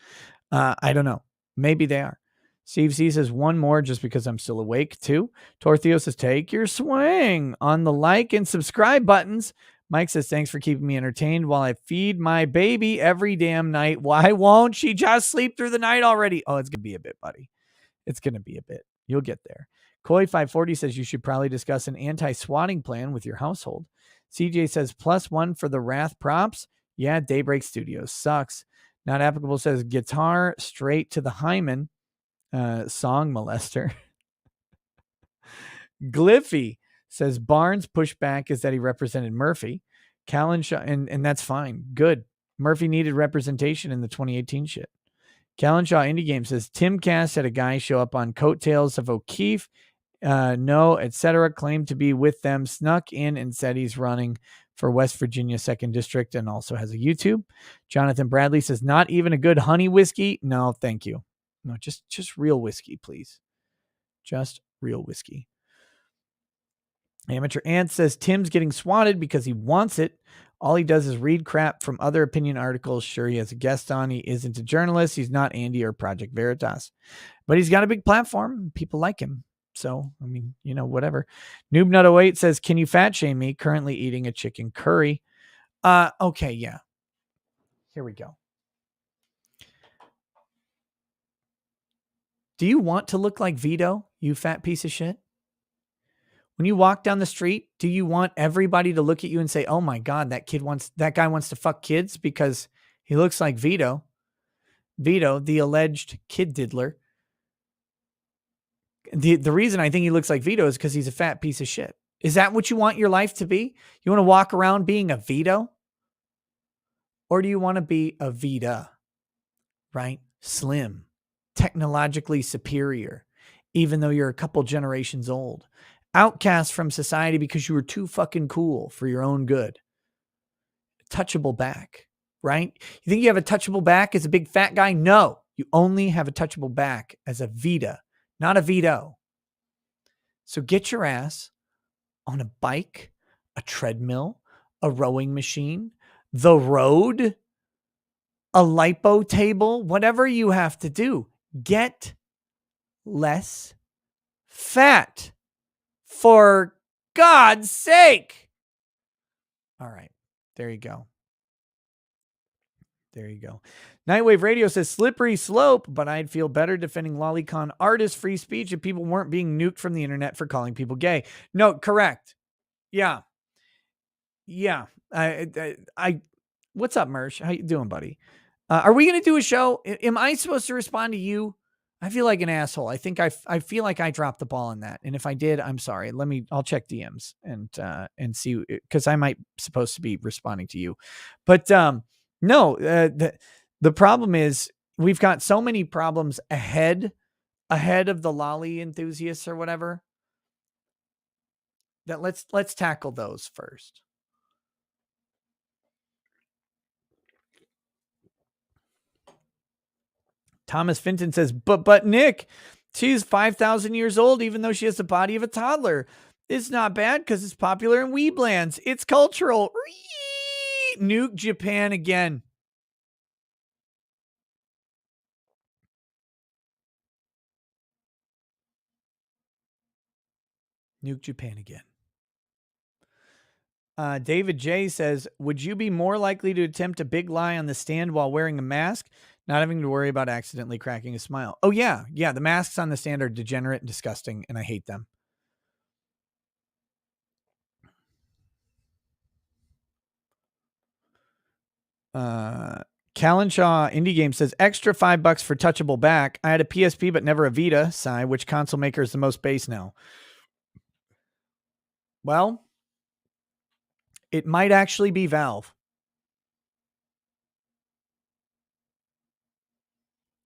I don't know. Maybe they are. Steve C says, one more just because I'm still awake too. Tortheo says, take your swing on the like and subscribe buttons. Mike says, thanks for keeping me entertained while I feed my baby every damn night. Why won't she just sleep through the night already? Oh, it's going to be a bit, buddy. It's going to be a bit. You'll get there. Koi540 says you should probably discuss an anti-swatting plan with your household. CJ says +1 for the Wrath props. Yeah, Daybreak Studios sucks. Not applicable says guitar straight to the hymen. Song molester. Gliffy says Barnes' pushback is that he represented Murphy. Callenshaw, and that's fine. Good. Murphy needed representation in the 2018 shit. Callenshaw Indie Game says Tim Cass had a guy show up on coattails of O'Keefe, etc., claimed to be with them, snuck in and said he's running for West Virginia 2nd District and also has a YouTube. Jonathan Bradley says not even a good honey whiskey. No, thank you. No, just real whiskey, please. Just real whiskey. Amateur Ant says Tim's getting swatted because he wants it. All he does is read crap from other opinion articles. Sure, he has a guest on. He isn't a journalist. He's not Andy or Project Veritas. But he's got a big platform. People like him. So, I mean, whatever. Noobnut08 says, can you fat shame me? Currently eating a chicken curry. Okay, yeah. Here we go. Do you want to look like Vito, you fat piece of shit? When you walk down the street, do you want everybody to look at you and say, oh my God, that guy wants to fuck kids because he looks like Vito? Vito, the alleged kid diddler. The reason I think he looks like Vito is because he's a fat piece of shit. Is that what you want your life to be? You want to walk around being a Vito? Or do you want to be a Vita? Right? Slim, technologically superior, even though you're a couple generations old. Outcast from society because you were too fucking cool for your own good. Touchable back, right? You think you have a touchable back as a big fat guy? No, you only have a touchable back as a Vita, not a Vito. So get your ass on a bike, a treadmill, a rowing machine, the road, a lipo table, whatever you have to do. Get less fat. For God's sake. All right. There you go. There you go. Nightwave Radio says slippery slope, but I'd feel better defending lolicon artist free speech if people weren't being nuked from the internet for calling people gay. No, correct. Yeah. Yeah. I what's up, Mersh? How you doing, buddy? Are we going to do a show? Am I supposed to respond to you? I feel like an asshole. I think I feel like I dropped the ball on that. And if I did, I'm sorry. I'll check DMs and see, because I might supposed to be responding to you. But no, the problem is we've got so many problems ahead of the lolly enthusiasts or whatever, that let's tackle those first. Thomas Finton says, but Nick, she's 5,000 years old, even though she has the body of a toddler. It's not bad because it's popular in Weeblands. It's cultural. Nuke Japan again. Nuke Japan again. David J says, would you be more likely to attempt a big lie on the stand while wearing a mask, not having to worry about accidentally cracking a smile? Oh, yeah. Yeah, the masks on the stand are degenerate and disgusting, and I hate them. Callenshaw Indie Game says, extra $5 for touchable back. I had a PSP, but never a Vita. Sigh, which console maker is the most base now? Well, it might actually be Valve.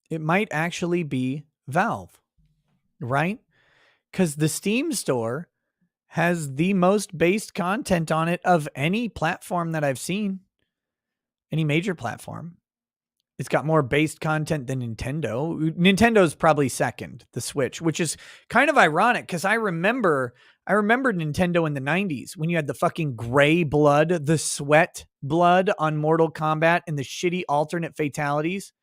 It might actually be Valve, right? Because the Steam store has the most based content on it of any platform that I've seen, any major platform. It's got more based content than Nintendo. Nintendo's probably second, the Switch, which is kind of ironic because I remember Nintendo in the 90s when you had the fucking gray blood, the sweat blood on Mortal Kombat and the shitty alternate fatalities.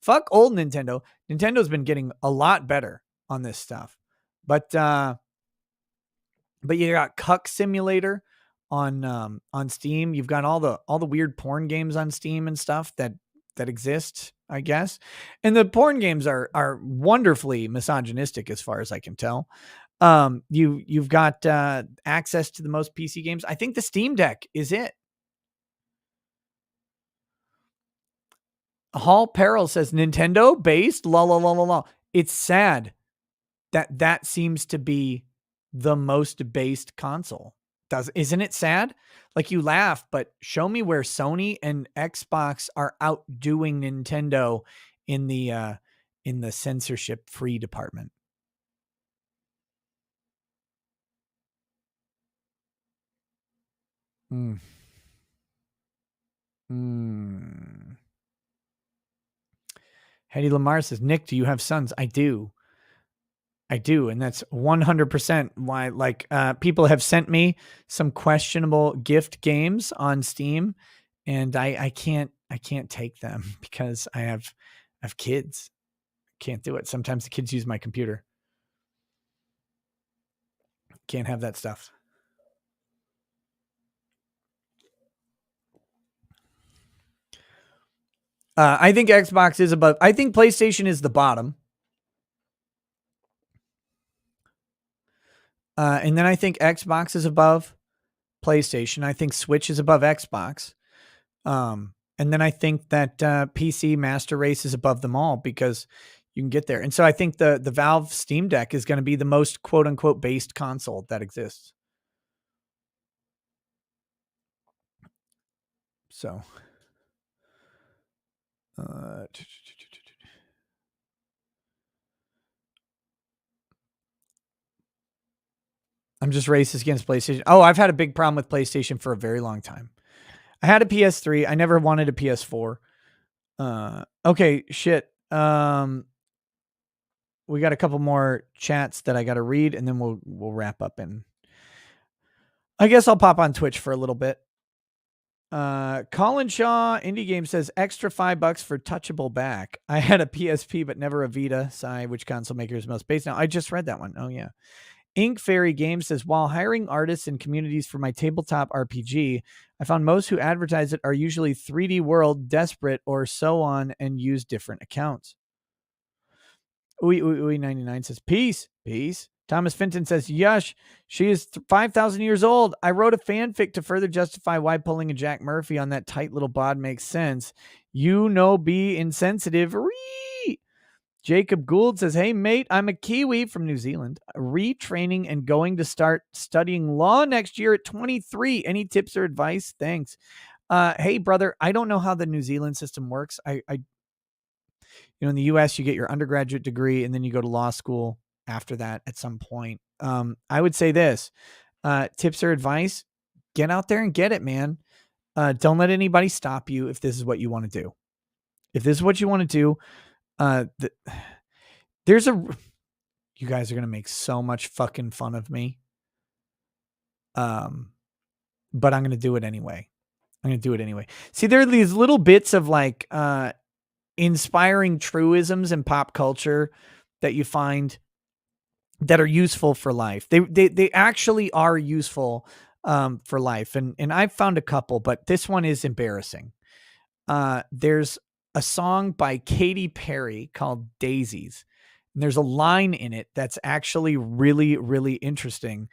Fuck old Nintendo. Nintendo's been getting a lot better on this stuff. But you got Cuck Simulator on Steam. You've got all the weird porn games on Steam and stuff that exist, I guess. And the porn games are wonderfully misogynistic as far as I can tell. You've got access to the most PC games. I think the Steam Deck is it. Hall Peril says Nintendo based. La la la la la. It's sad that seems to be the most based console. Isn't it sad? Like, you laugh, but show me where Sony and Xbox are outdoing Nintendo in the censorship free department. Hedy Lamar says, Nick, do you have sons? I do. And that's 100% why, like, people have sent me some questionable gift games on Steam, and I can't take them because I have kids. Can't do it. Sometimes the kids use my computer. Can't have that stuff. I think Xbox is above. I think PlayStation is the bottom. And then I think Xbox is above PlayStation. I think Switch is above Xbox. And then I think that PC Master Race is above them all because you can get there. And so I think the Valve Steam Deck is going to be the most quote unquote based console that exists. So I'm just racist against PlayStation. Oh, I've had a big problem with PlayStation for a very long time. I had a PS3. I never wanted a PS4. Okay, shit. We got a couple more chats that I got to read, and then we'll wrap up. And I guess I'll pop on Twitch for a little bit. Colin Shaw Indie Game says extra $5 for touchable back. I had a PSP but never a Vita. Sigh, which console maker is most based now? I just read that one. Oh yeah. Ink Fairy Games says, while hiring artists and communities for my tabletop RPG, I found most who advertise it are usually 3D World, Desperate, or so on, and use different accounts. Ooey99 says, peace. Thomas Finton says, yush, she is 5,000 years old. I wrote a fanfic to further justify why pulling a Jack Murphy on that tight little bod makes sense. Be insensitive. Jacob Gould says, hey, mate, I'm a Kiwi from New Zealand, retraining and going to start studying law next year at 23. Any tips or advice? Thanks. Hey, brother, I don't know how the New Zealand system works. in the US, you get your undergraduate degree and then you go to law school after that at some point. I would say this, tips or advice, get out there and get it, man. Don't let anybody stop you if this is what you want to do. If this is what you want to do, you guys are going to make so much fucking fun of me. But I'm going to do it anyway. See, there are these little bits of like, inspiring truisms in pop culture that you find that are useful for life. They actually are useful, for life. And I've found a couple, but this one is embarrassing. There's a song by Katy Perry called Daisies. And there's a line in it that's actually really, really interesting.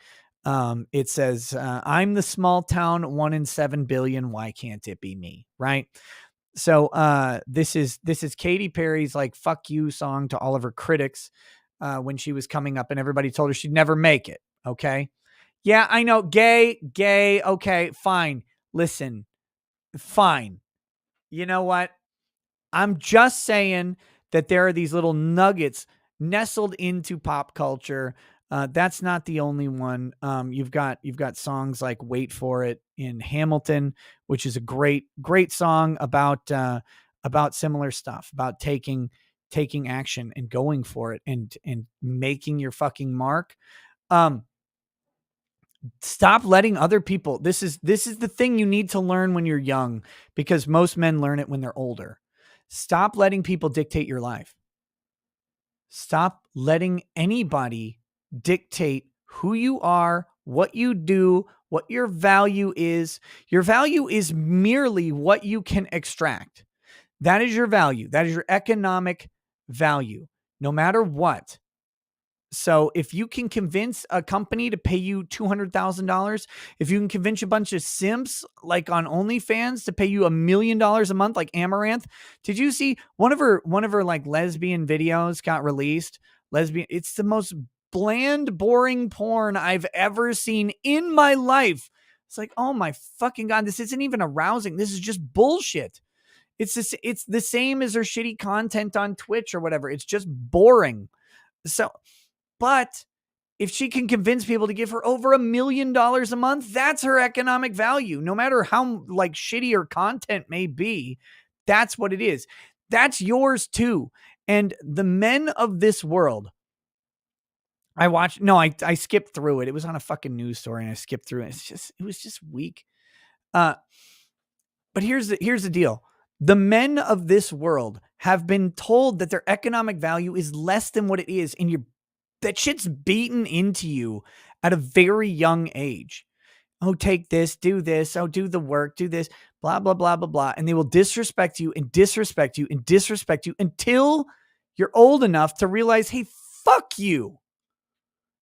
It says, I'm the small town 1 in 7 billion. Why can't it be me? Right. So, this is Katy Perry's like, fuck you song to all of her critics, when she was coming up and everybody told her she'd never make it. Okay. Yeah, I know. Gay. Okay, fine. Listen, fine. You know what? I'm just saying that there are these little nuggets nestled into pop culture. That's not the only one. You've got songs like "Wait for It" in Hamilton, which is a great song about similar stuff, about taking action and going for it and making your fucking mark. Stop letting other people. This is the thing you need to learn when you're young, because most men learn it when they're older. Stop letting people dictate your life. Stop letting anybody dictate who you are, what you do, what your value is. Your value is merely what you can extract. That is your value. That is your economic value, no matter what. So if you can convince a company to pay you $200,000, if you can convince a bunch of simps like on OnlyFans to pay you $1 million a month, like Amaranth, did you see one of her like lesbian videos got released? It's the most bland, boring porn I've ever seen in my life. It's like, oh my fucking God, this isn't even arousing. This is just bullshit. It's the same as her shitty content on Twitch or whatever. It's just boring. So, but if she can convince people to give her over $1 million a month, that's her economic value. No matter how like shitty her content may be, that's what it is. That's yours too. And the men of this world, I skipped through it. It was on a fucking news story and I skipped through it. It was just weak. But here's the deal. The men of this world have been told that their economic value is less than what it is, and that shit's beaten into you at a very young age. Oh, take this, do this. Oh, do the work, do this, blah, blah, blah, blah, blah. And they will disrespect you and disrespect you and disrespect you until you're old enough to realize, hey, fuck you.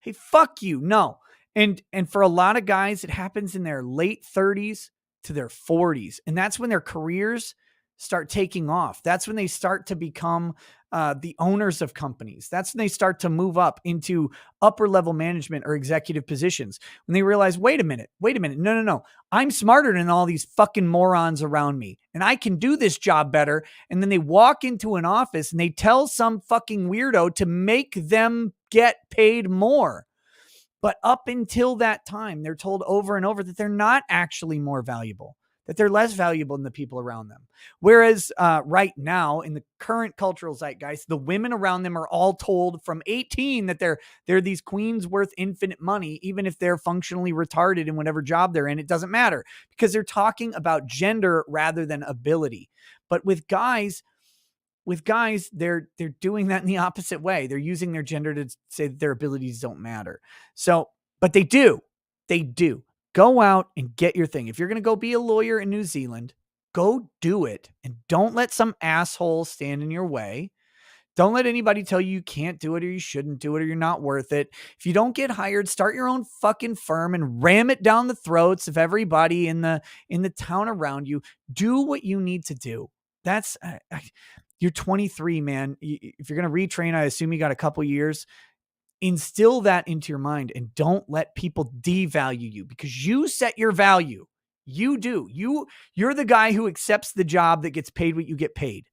Hey, fuck you. No. And for a lot of guys, it happens in their late 30s to their 40s. And that's when their careers start taking off. That's when they start to become the owners of companies. That's when they start to move up into upper level management or executive positions. When they realize, wait a minute. No. I'm smarter than all these fucking morons around me, and I can do this job better. And then they walk into an office and they tell some fucking weirdo to make them get paid more. But up until that time, they're told over and over that they're not actually more valuable, that they're less valuable than the people around them. Whereas right now, in the current cultural zeitgeist, the women around them are all told from 18 that they're these queens worth infinite money, even if they're functionally retarded in whatever job they're in. It doesn't matter, because they're talking about gender rather than ability. But with guys, they're doing that in the opposite way. They're using their gender to say that their abilities don't matter. So, but they do. Go out and get your thing. If you're going to go be a lawyer in New Zealand, go do it. And don't let some asshole stand in your way. Don't let anybody tell you can't do it or you shouldn't do it or you're not worth it. If you don't get hired, start your own fucking firm and ram it down the throats of everybody in the town around you. Do what you need to do. That's you're 23, man. If you're going to retrain, I assume you got a couple years. Instill that into your mind and don't let people devalue you, because you set your value. You do. You're the guy who accepts the job that gets paid what you get paid.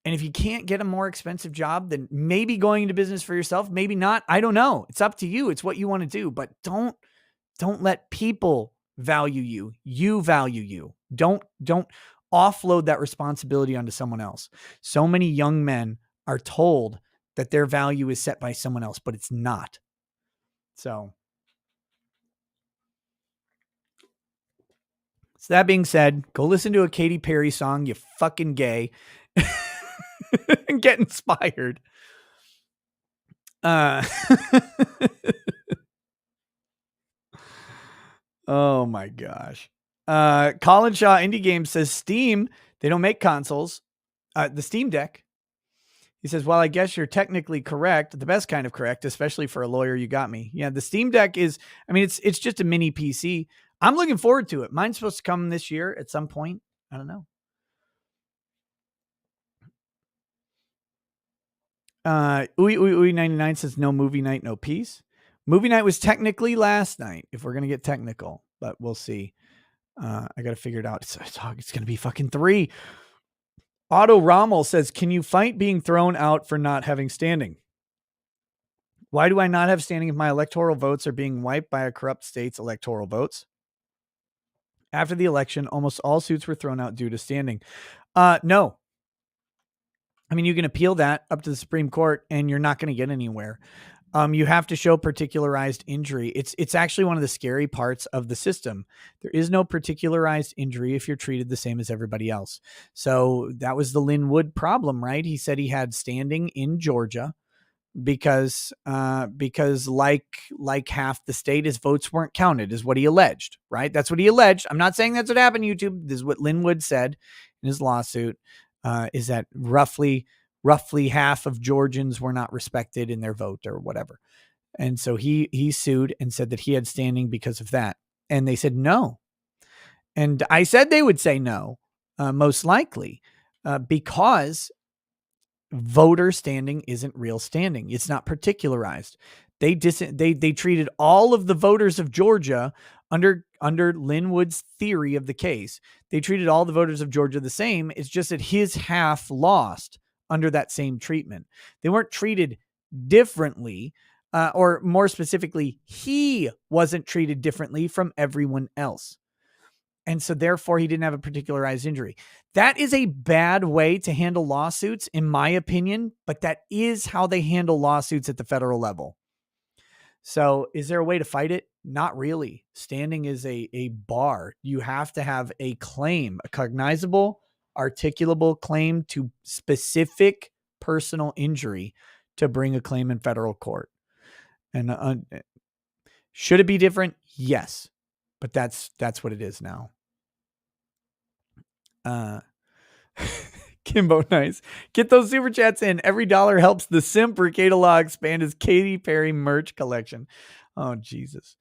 And if you can't get a more expensive job, then maybe going into business for yourself, maybe not. I don't know. It's up to you. It's what you want to do, but don't let people value you. You value you. Don't offload that responsibility onto someone else. So many young men are told that their value is set by someone else, but it's not. So that being said, go listen to a Katy Perry song, you fucking gay, and get inspired. Oh my gosh. Colin Shaw Indie Games says Steam, they don't make consoles. The Steam Deck. He says, well, I guess you're technically correct, the best kind of correct, especially for a lawyer. You got me. Yeah, the Steam Deck is, I mean, it's just a mini PC. I'm looking forward to it. Mine's supposed to come this year at some point. I don't know. Uy 99 says no movie night, no peace. Movie night was technically last night, if we're going to get technical, but we'll see. I got to figure it out. It's going to be fucking 3. Otto Rommel says, can you fight being thrown out for not having standing? Why do I not have standing if my electoral votes are being wiped by a corrupt state's electoral votes? After the election, almost all suits were thrown out due to standing. No. I mean, you can appeal that up to the Supreme Court and you're not going to get anywhere. You have to show particularized injury. It's actually one of the scary parts of the system. There is no particularized injury if you're treated the same as everybody else. So that was the Lynn Wood problem, right? He said he had standing in Georgia because like half the state, his votes weren't counted, is what he alleged, right? That's what he alleged. I'm not saying that's what happened, YouTube. This is what Lynn Wood said in his lawsuit, is that roughly half of Georgians were not respected in their vote or whatever. And so he sued and said that he had standing because of that. And they said no. And I said they would say no, most likely, because voter standing isn't real standing. It's not particularized. They treated all of the voters of Georgia under Lynn Wood's theory of the case. They treated all the voters of Georgia the same. It's just that his half lost under that same treatment. They weren't treated differently, or more specifically, he wasn't treated differently from everyone else. And so therefore he didn't have a particularized injury. That is a bad way to handle lawsuits, in my opinion, but that is how they handle lawsuits at the federal level. So is there a way to fight it? Not really. Standing is a bar. You have to have a claim, a cognizable, articulable claim to specific personal injury to bring a claim in federal court. And should it be different? Yes, but that's what it is now. Kimbo, nice. Get those super chats in. Every dollar helps the simp Ricada Law expand his Katy Perry merch collection. Oh, Jesus.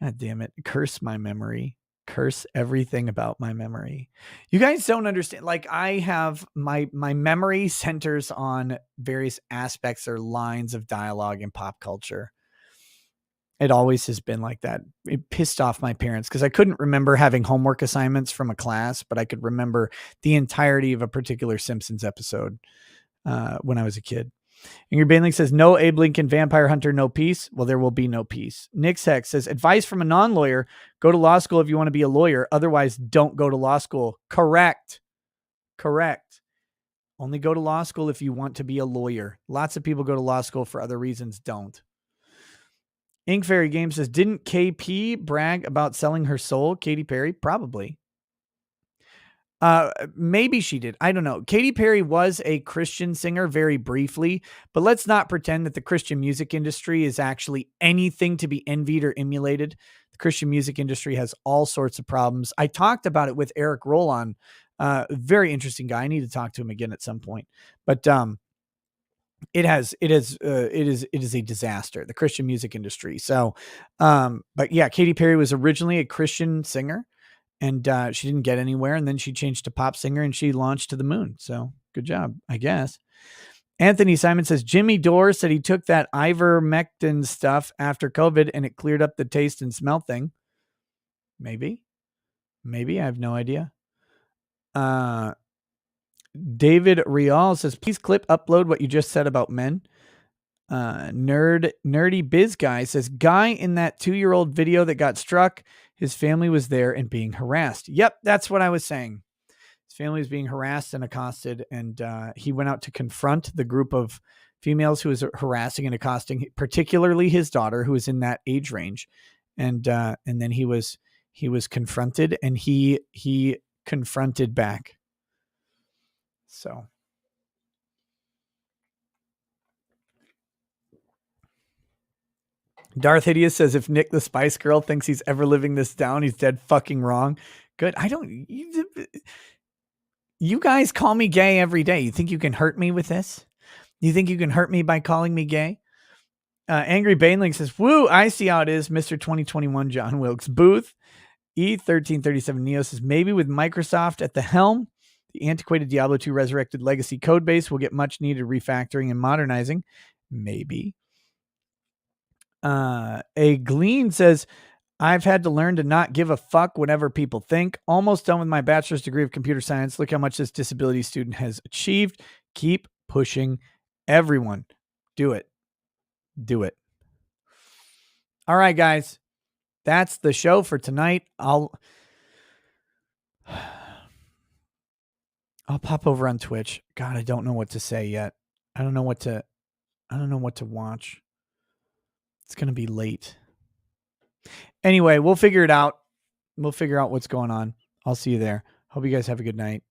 God damn it. Curse my memory. Curse everything about my memory. You guys don't understand. Like, I have my memory centers on various aspects or lines of dialogue in pop culture. It always has been like that. It pissed off my parents because I couldn't remember having homework assignments from a class, but I could remember the entirety of a particular Simpsons episode when I was a kid. Ingrid Bainling says, no Abe Lincoln Vampire Hunter, no peace. Well, there will be no peace. Nick's Hex says, advice from a non-lawyer, go to law school if you want to be a lawyer. Otherwise, don't go to law school. Correct. Only go to law school if you want to be a lawyer. Lots of people go to law school for other reasons. Don't. Ink Fairy Game says, didn't KP brag about selling her soul? Katy Perry? Probably. Maybe she did. I don't know. Katy Perry was a Christian singer very briefly, but let's not pretend that the Christian music industry is actually anything to be envied or emulated. The Christian music industry has all sorts of problems. I talked about it with Eric Rollon, very interesting guy. I need to talk to him again at some point, but, it is a disaster, the Christian music industry. So, but yeah, Katy Perry was originally a Christian singer and, she didn't get anywhere. And then she changed to pop singer and she launched to the moon. So good job, I guess. Anthony Simon says, Jimmy Dore said he took that ivermectin stuff after COVID and it cleared up the taste and smell thing. Maybe I have no idea. David Rial says, please upload what you just said about men. Nerdy Biz Guy says, guy in that 2-year-old video that got struck, his family was there and being harassed. Yep, that's what I was saying. His family was being harassed and accosted, and he went out to confront the group of females who was harassing and accosting, particularly his daughter, who was in that age range. And then he was confronted, and he confronted back. So. Darth Hideous says, if Nick the Spice Girl thinks he's ever living this down, he's dead fucking wrong. Good. You guys call me gay every day. You think you can hurt me with this? You think you can hurt me by calling me gay? Angry Baneling says, woo, I see how it is, Mr. 2021 John Wilkes Booth. E1337 Neo says, maybe with Microsoft at the helm, the antiquated Diablo 2 Resurrected Legacy codebase will get much needed refactoring and modernizing. Maybe. A Glean says, I've had to learn to not give a fuck whatever people think. Almost done with my bachelor's degree of computer science. Look how much this disability student has achieved. Keep pushing, everyone. Do it. Do it. All right, guys. That's the show for tonight. I'll pop over on Twitch. God, I don't know what to say yet. I don't know what to watch. It's going to be late. Anyway, we'll figure it out. We'll figure out what's going on. I'll see you there. Hope you guys have a good night.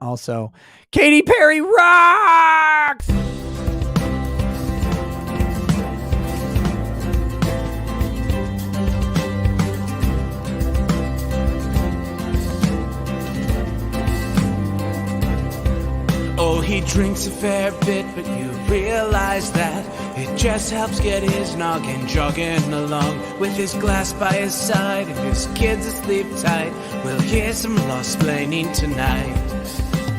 Also, Katy Perry rocks! Oh, he drinks a fair bit, but you realize that it just helps get his noggin jogging along. With his glass by his side and his kids asleep tight, we'll hear some lost-plaining tonight.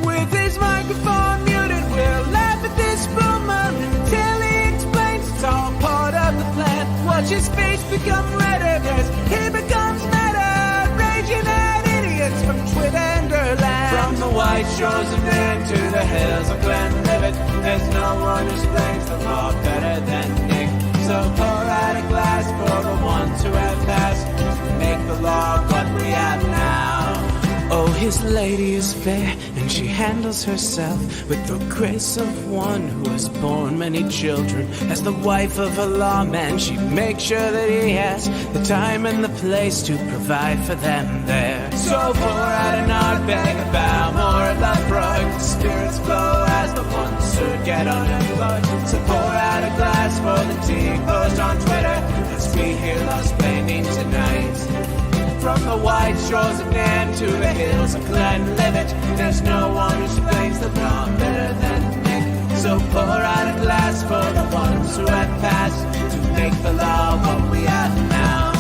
With his microphone muted, we'll laugh at this rumor until he explains it's all part of the plan. Watch his face become redder as he becomes meta, raging at idiots from Twitterland. From the white shores of Maine to the hills of Glenlivet, there's no one who explains the law better than Nick. So pour out a glass for the ones who have passed, to make the law what we have now. Oh, his lady is fair, and she handles herself with the grace of one who has borne many children. As the wife of a lawman, she makes sure that he has the time and the place to provide for them there. So pour out an ardbeg, a bow, more of that brook. Spirits flow as the ones who get unemployed. So pour out a glass for the tea post on Twitter, as we hear lost-plaining tonight. From the white shores of Nairn to the hills of Glenlivet, there's no one who explains the law better than Nick. So pour out a glass for the ones who have passed, to make the law what we have now.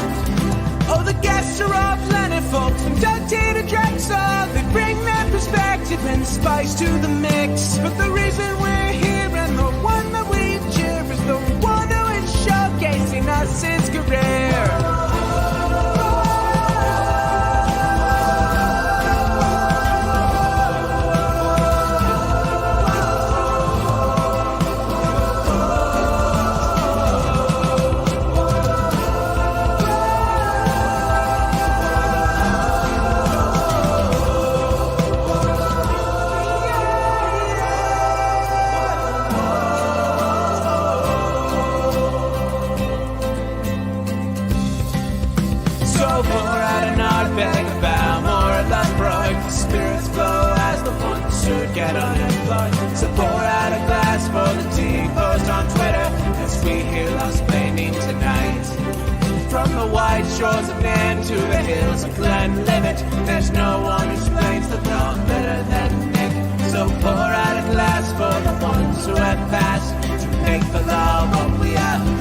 Oh, the guests are all planet folks, from Doug T to Drexel. They bring their perspective and spice to the mix. But the reason we're here and the one that we cheer is the one who is showcasing us his career. Spirits flow as the ones who get unemployed. So pour out a glass for the tea post on Twitter, as we hear lost-plaining tonight. From the white shores of Nairn to the hills of Glenlivet, there's no one who explains the law better than Nick. So pour out a glass for the ones who have passed, to make the law what we have